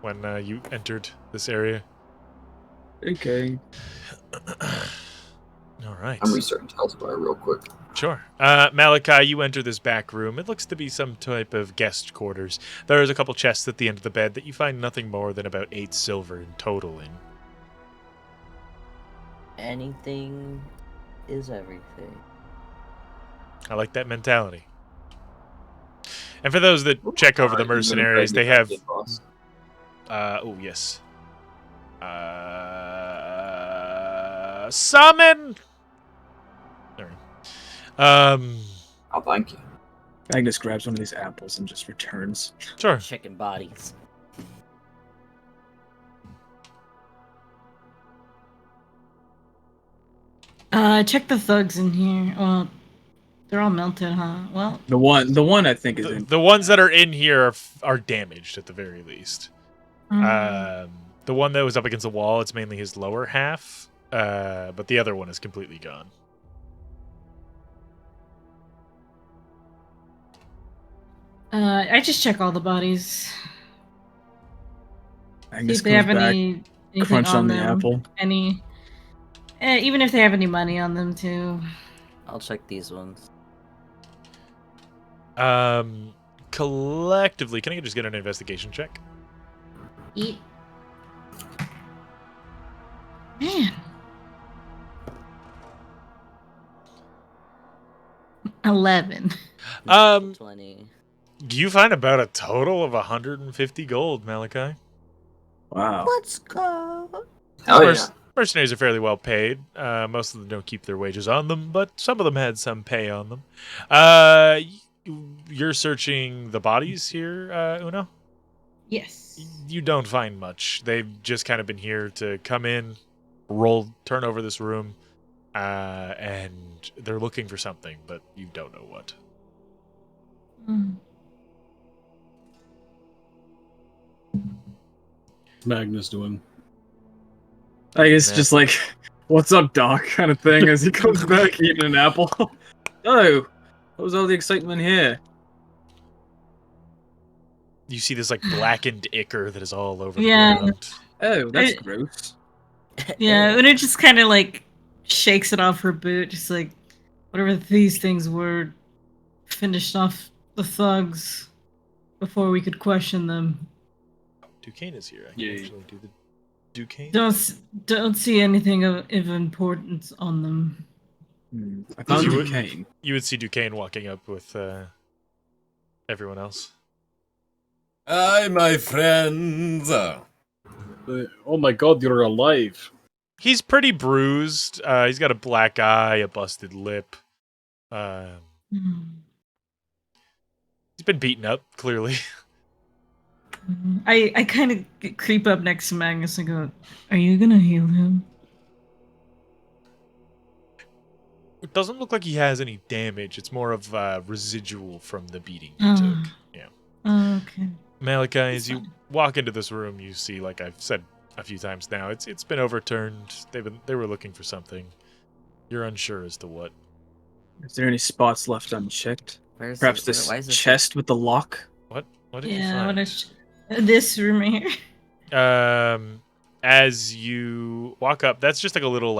when you entered this area. Okay. All right. I'm restarting Tailspire real quick. Sure. Malachi, you enter this back room. It looks to be some type of guest quarters. There is a couple chests at the end of the bed that you find nothing more than about 8 silver in total in. Anything is everything. I like that mentality. And for those that check over the Alright, I'm gonna mercenaries, try they to have... get boss. oh, yes. Summon! Sorry. Oh, thank you. Magnus grabs one of these apples and just returns. Sure. Chicken bodies. Check the thugs in here. Well, they're all melted, huh? Well, The one I think is in. The ones that are in here are damaged at the very least. mm, The one that was up against the wall, it's mainly his lower half, but the other one is completely gone. I just check all the bodies. See Magnus if they have comes back, anything crunch on the them. apple. Even if they have any money on them too. I'll check these ones. Collectively, can I just get an investigation check? Eat. Man. 11. 20. You find about a total of 150 gold, Malachi. Wow. Let's go. Oh yeah. Mercenaries are fairly well paid. Most of them don't keep their wages on them, but some of them had some pay on them. You're searching the bodies here, Uno? Yes. You don't find much. They've just kind of been here to come in, turn over this room, and they're looking for something, but you don't know what. Mm. What's Magnus doing? I guess Yeah. just like, what's up, Doc, kind of thing as he comes back eating an apple. Oh, what was all the excitement here? You see this like blackened ichor that is all over the Yeah. ground. Oh, that's I- gross. Yeah, and it just kind of like shakes it off her boot, just like whatever these things were, finished off the thugs before we could question them. Duquesne is here. I can Yeah. actually do the Duquesne. Don't see anything of importance on them. I found You would- Duquesne. You would see Duquesne walking up with everyone else. Hi, my friends. Oh my god, you're alive. He's pretty bruised. He's got a black eye, a busted lip. He's been beaten up, clearly. I kind of creep up next to Magnus and go, "Are you gonna heal him?" It doesn't look like he has any damage. It's more of residual from the beating he Oh. took. Yeah. Oh, okay. Malachi, That's as you fine. walk into this room, you see, like I've said a few times now, it's been overturned. They were looking for something. You're unsure as to what. Is there any spots left unchecked? Where's Perhaps it? this Why is this? chest with the lock? What did you Yeah, find? what is this room right here? As you walk up, that's just like a little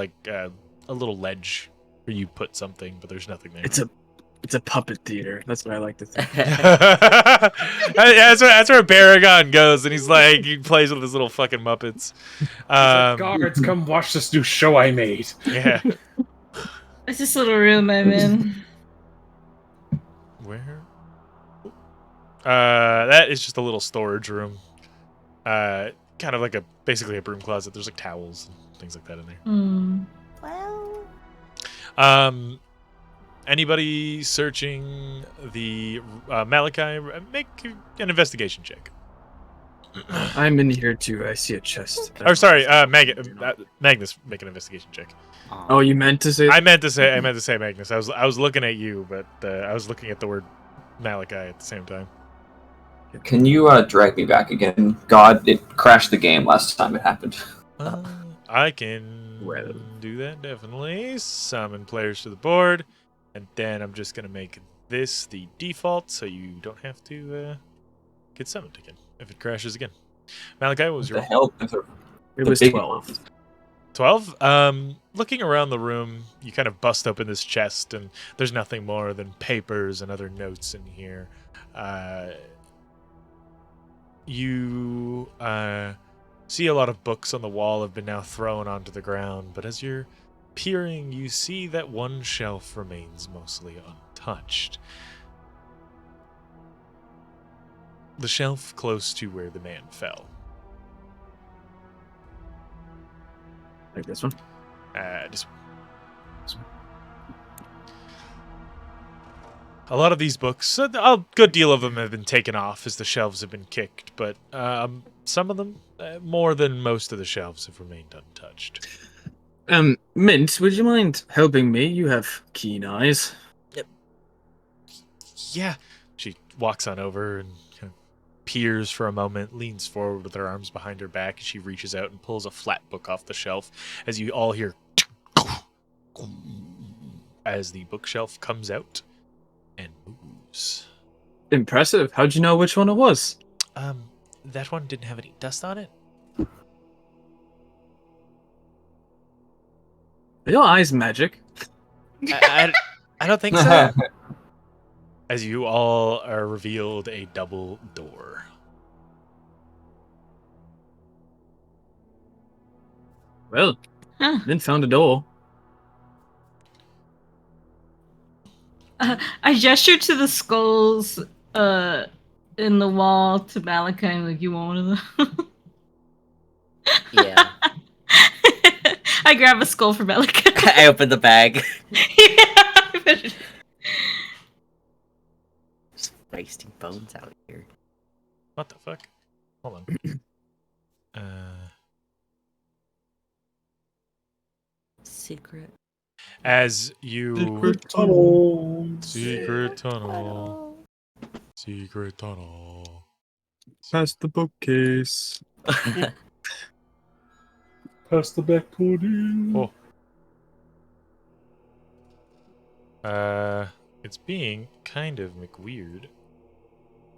little ledge where you put something, but there's nothing there. It's a puppet theater. That's what I like to think. that's where Baragon goes, and he's like, he plays with his little fucking Muppets. He's like, Um, guards, come watch this new show I made. yeah. It's this little room I'm in. Where? That is just a little storage room. Kind of like basically a broom closet. There's like towels and things like that in there. Well, Anybody searching the Malachi? Make an investigation check. I'm in here too. I see a chest. Or sorry, Magnus, make an investigation check. Oh, you meant to say? I meant to say Magnus. I was looking at you, but I was looking at the word Malachi at the same time. Can you drag me back again? God, it crashed the game last time it happened. I can do that, definitely. Summon players to the board, and then I'm just going to make this the default so you don't have to get summoned again if it crashes again. Malachi, what was The your hell? It was big 12. 12? Looking around the room, you kind of bust open this chest, and there's nothing more than papers and other notes in here. You see a lot of books on the wall have been now thrown onto the ground, but as you're peering, you see that one shelf remains mostly untouched. The shelf close to where the man fell. Like this one. Just a lot of these books, a good deal of them have been taken off as the shelves have been kicked, but some of them, more than most of the shelves, have remained untouched. Mint, would you mind helping me? You have keen eyes. Yeah. She walks on over and kind of peers for a moment, leans forward with her arms behind her back, and she reaches out and pulls a flat book off the shelf as you all hear as the bookshelf comes out and moves. Impressive. How'd you know which one it was? That one didn't have any dust on it. Are your eyes magic? I don't think so. As you all are revealed a double door. Well, Huh. Mint found a door. I gestured to the skulls in the wall to Malachi, like, you want one of them? yeah. I grab a skull for Malika. I opened the bag. Yeah. Just wasting bones out here. What the fuck? Hold on. Secret. As you Secret tunnel. secret tunnel, secret tunnel. Past the bookcase. Pass the back pudding. Oh. It's being kind of McWeird,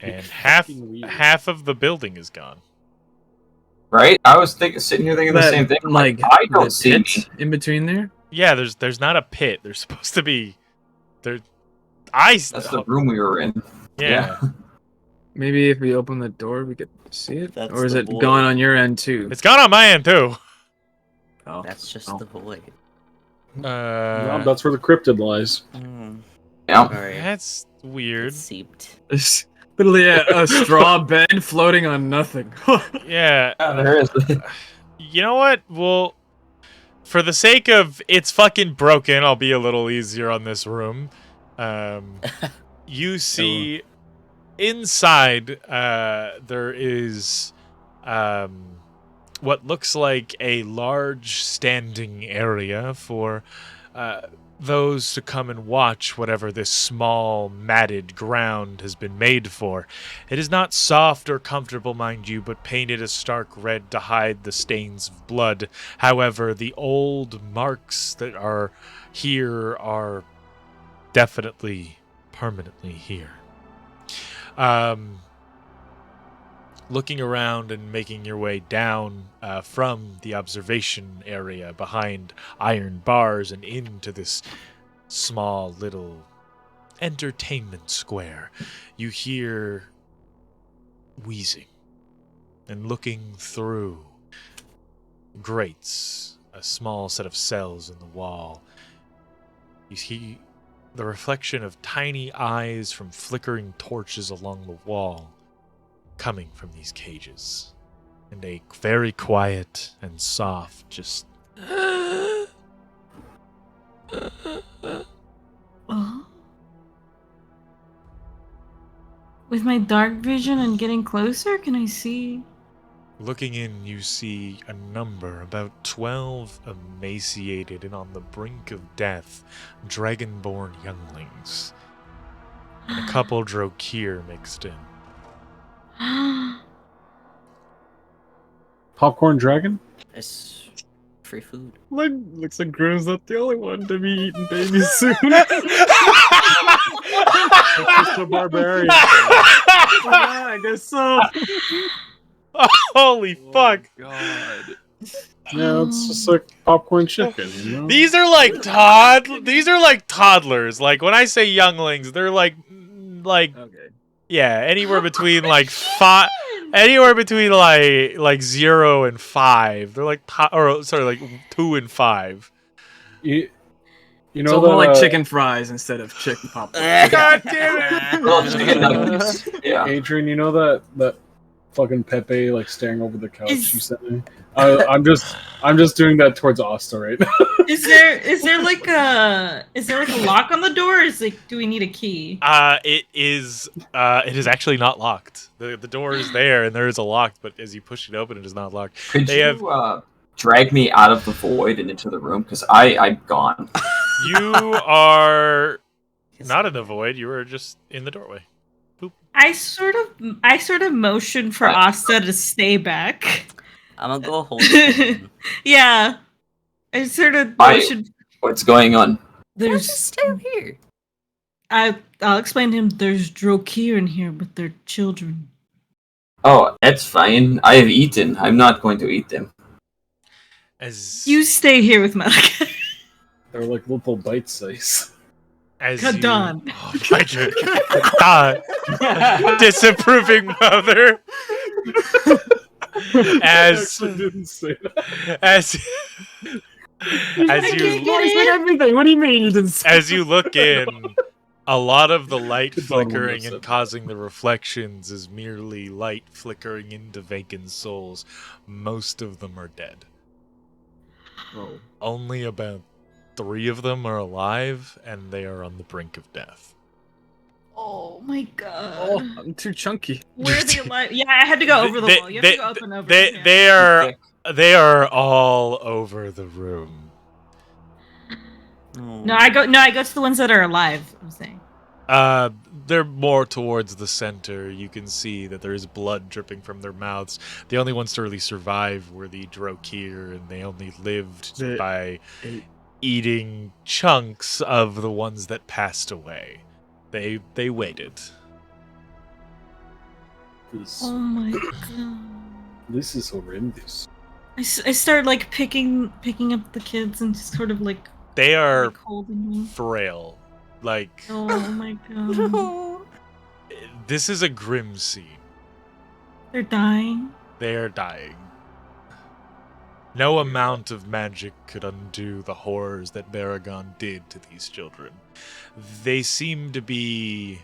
and fucking weird. half of the building is gone. Right? I was sitting here thinking the same thing. Like, I don't the see pit in between there. Yeah, there's not a pit. There's supposed to be there. Eyes. That's the room we were in. Yeah. Maybe if we open the door, we could see it. That's Or is the it void. gone on your end too? It's gone on my end too. Oh. That's just Oh. the void. Well, that's where the cryptid lies. Yeah. Alright. That's weird. It's seeped. It's literally a straw bed floating on nothing. Yeah. Yeah, there is. You know what? Well, for the sake of it's fucking broken, I'll be a little easier on this room. You see inside there is what looks like a large standing area for those to come and watch whatever this small matted ground has been made for. It is not soft or comfortable, mind you, but painted a stark red to hide the stains of blood. However, the old marks that are here are definitely permanently here. Looking around and making your way down from the observation area behind iron bars and into this small little entertainment square, you hear wheezing and looking through grates, a small set of cells in the wall. You see the reflection of tiny eyes from flickering torches along the wall coming from these cages, and a very quiet and soft just Oh. With my dark vision and getting closer, can I see? looking in. You see a number, about 12 emaciated and on the brink of death dragonborn younglings, and a couple Drokir mixed in. Popcorn dragon? It's free food. Looks like Groom's not the only one to be eating babies soon. That's just a barbarian. Yeah, I guess so. Holy fuck! God. Yeah, it's just like popcorn chicken, you know? These are like toddlers. Like when I say younglings, they're like Okay. yeah, anywhere between like like 0 and 5. They're like like 2 and 5. You know So that, more like chicken fries instead of chicken popcorn. God damn it! Well, chicken nuggets. Yeah. Adrian, you know that fucking Pepe like staring over the couch Is- you sent me? I'm just doing that towards Asta right now. Is there like a lock on the door? Or is like, do we need a key? It is actually not locked. The door is there and there is a lock, but as you push it open, it is not locked. Could They you drag me out of the void and into the room? Because I'm gone. You are not in the void. You are just in the doorway. I sort of motion for Asta to stay back. I'm gonna go hold it. Yeah. I sort of Hi. motion. What's going on? There's still here. I'll explain to him. There's Drokir in here, but they're children. Oh, that's fine. I have eaten. I'm not going to eat them. As You stay here with Malika. They're like little bite size. as Kadon. you, oh my God. Disapproving mother. As I didn't say that. as you everything. What do you mean you didn't say? as you look in, a lot of the light It's all flickering almost and up. causing the reflections is merely light flickering into vacant souls. Most of them are dead. Oh. Only about 3 of them are alive, and they are on the brink of death. Oh my god. Oh, I'm too chunky. Where are they alive? Yeah, I had to go over the wall. You have to go up and over. Yeah. They are all over the room. No, I go to the ones that are alive, I'm saying. They're more towards the center. You can see that there is blood dripping from their mouths. The only ones to really survive were the Drokir, and they only lived by eating chunks of the ones that passed away. They waited. Oh my god. This is horrendous. I start like picking up the kids and just sort of like They are holding them. frail. Like, oh my god. this is a grim scene. They're dying. They are dying. No amount of magic could undo the horrors that Baragon did to these children. They seem to be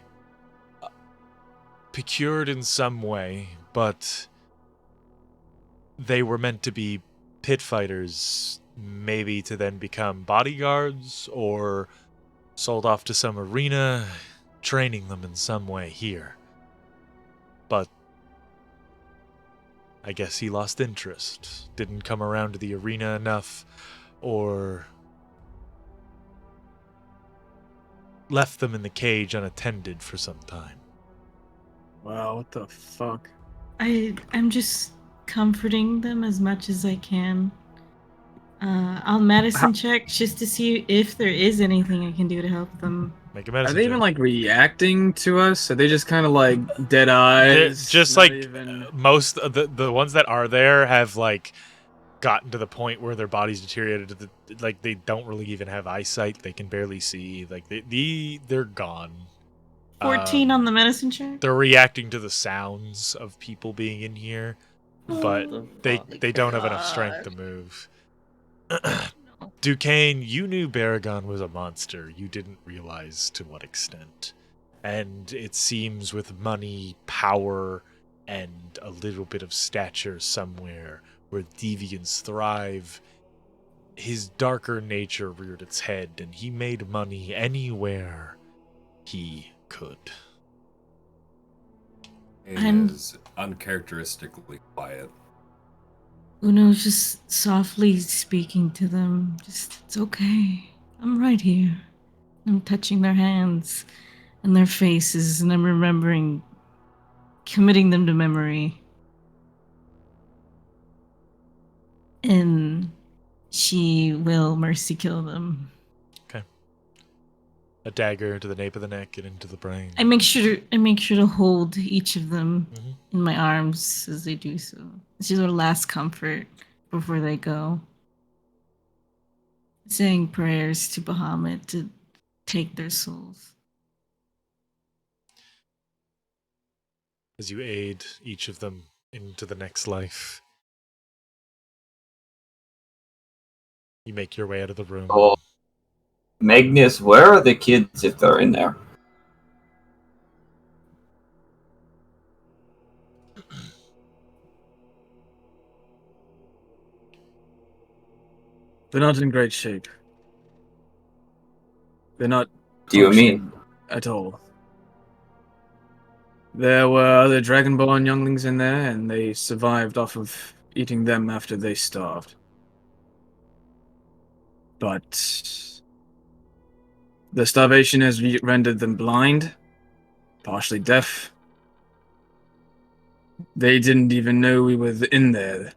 procured in some way, but they were meant to be pit fighters, maybe to then become bodyguards, or sold off to some arena, training them in some way here. But I guess he lost interest, didn't come around to the arena enough, or left them in the cage unattended for some time. Wow, what the fuck? I'm just comforting them as much as I can. I'll medicine check just to see if there is anything I can do to help them. Make a medicine Are they check. even like reacting to us? Are they just kind of like dead eyes? Just Not like even- most of the ones that are there have like gotten to the point where their bodies deteriorated. Like they don't really even have eyesight. They can barely see. Like they're gone. 14 on the medicine check. They're reacting to the sounds of people being in here, but they don't have enough strength to move. Duquesne, you knew Baragon was a monster. You didn't realize to what extent. And it seems with money, power, and a little bit of stature somewhere where deviants thrive, his darker nature reared its head, and he made money anywhere he could. He I'm- is uncharacteristically quiet. Uno's just softly speaking to them. Just, it's okay. I'm right here. I'm touching their hands and their faces, and I'm remembering, committing them to memory. And she will mercy kill them. A dagger to the nape of the neck and into the brain. I make sure to hold each of them Mhm. in my arms as they do so. This is our last comfort before they go. Saying prayers to Bahamut to take their souls. As you aid each of them into the next life, you make your way out of the room. Oh, Magnus, where are the kids if they're in there? They're not in great shape. They're not. Do you functioning mean? at all? There were other Dragonborn younglings in there, and they survived off of eating them after they starved. But the starvation has rendered them blind, partially deaf. They didn't even know we were in there.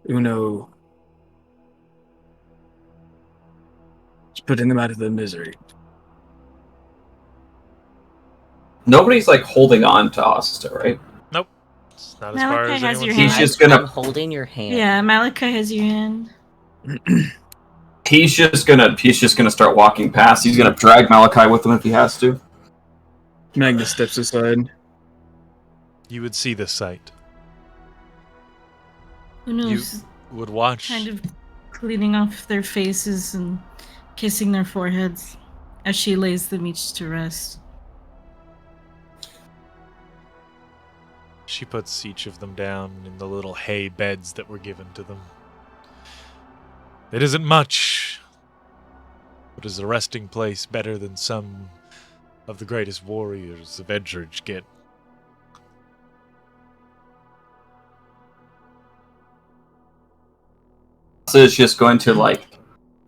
Uno is putting them out of their misery. Nobody's like holding on to Asta, right? Nope. It's not as far Malachi as has anyone's your He's hand. just gonna I'm holding your hand. Yeah, Malachi has your hand. he's just gonna start walking past. He's gonna drag Malachi with him if he has to. Magnus steps aside. You would see this sight. Who knows? Would watch. Kind of cleaning off their faces and kissing their foreheads as she lays them each to rest. She puts each of them down in the little hay beds that were given to them. It isn't much, but is a resting place better than some of the greatest warriors of Edgeridge get. So it's just going to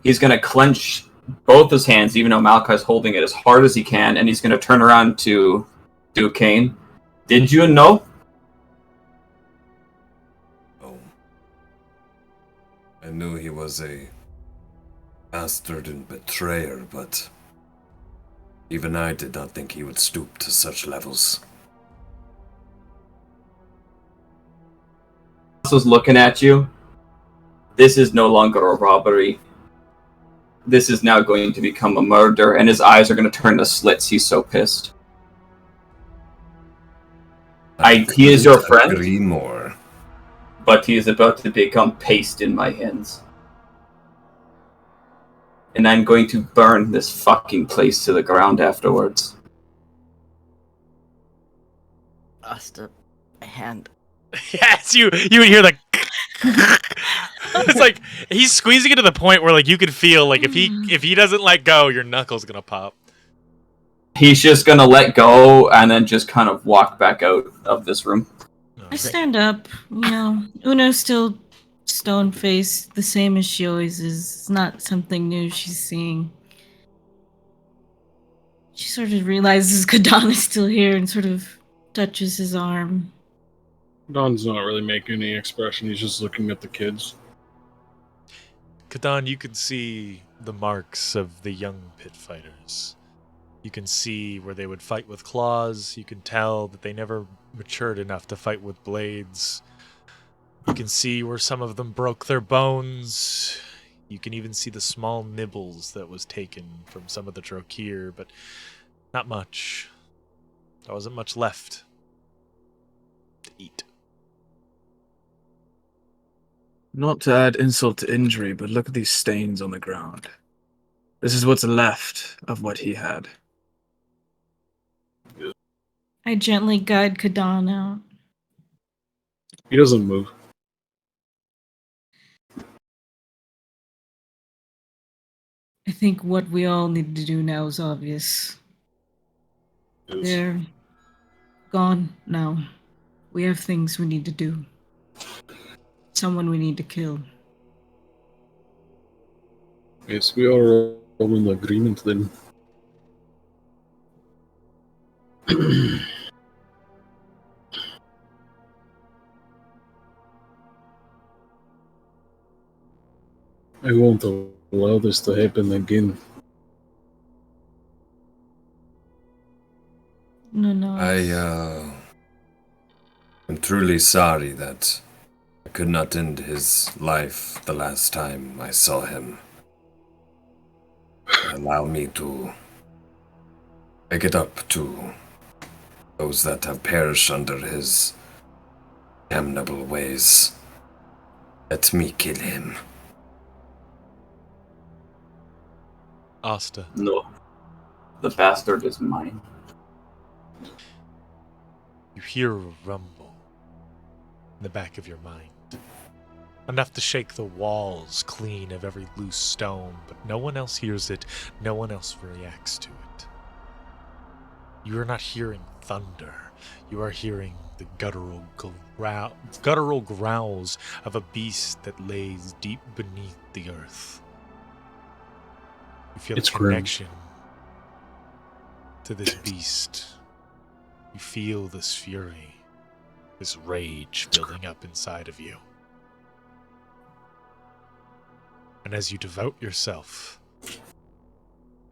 he's going to clench both his hands, even though Malachi's holding it as hard as he can, and he's going to turn around to Duquesne. Did you know? Oh. I knew he was a bastard and betrayer, but even I did not think he would stoop to such levels. Was looking at you. This is no longer a robbery. This is now going to become a murder, and his eyes are going to turn to slits. He's so pissed. He is your friend, Agree more. but he is about to become paste in my hands. And I'm going to burn this fucking place to the ground afterwards. Asta, hand. Yes, you would hear the. It's like he's squeezing it to the point where you could feel if he doesn't let go, your knuckles gonna pop. He's just gonna let go and then just kind of walk back out of this room. I stand up. Uno's still stone-faced, the same as she always is. It's not something new she's seeing. She sort of realizes Kadan is still here and sort of touches his arm. Don's not really making any expression. He's just looking at the kids. Kadan, you can see the marks of the young pit fighters. You can see where they would fight with claws. You can tell that they never matured enough to fight with blades. You can see where some of them broke their bones. You can even see the small nibbles that was taken from some of the trocheer, but not much. There wasn't much left to eat. Not to add insult to injury, but look at these stains on the ground. This is what's left of what he had. I gently guide Kadan out. He doesn't move. I think what we all need to do now is obvious. They're gone now. We have things we need to do. Someone we need to kill. Yes, we are all in agreement then. I won't allow this to happen again. No. I'm truly sorry that I could not end his life the last time I saw him. Allow me to make it up to those that have perished under his damnable ways. Let me kill him. Asta. No. The bastard is mine. You hear a rumble in the back of your mind. Enough to shake the walls clean of every loose stone, but no one else hears it, no one else reacts to it. You are not hearing thunder. You are hearing the guttural growls of a beast that lays deep beneath the earth. You feel It's a connection to this beast. You feel this fury, this rage building up inside of you. And as you devote yourself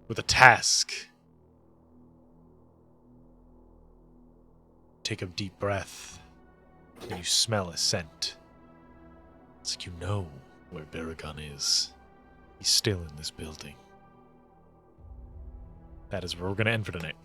with a task, take a deep breath, and you smell a scent. It's like you know where Baragon is. He's still in this building. That is where we're going to end for tonight.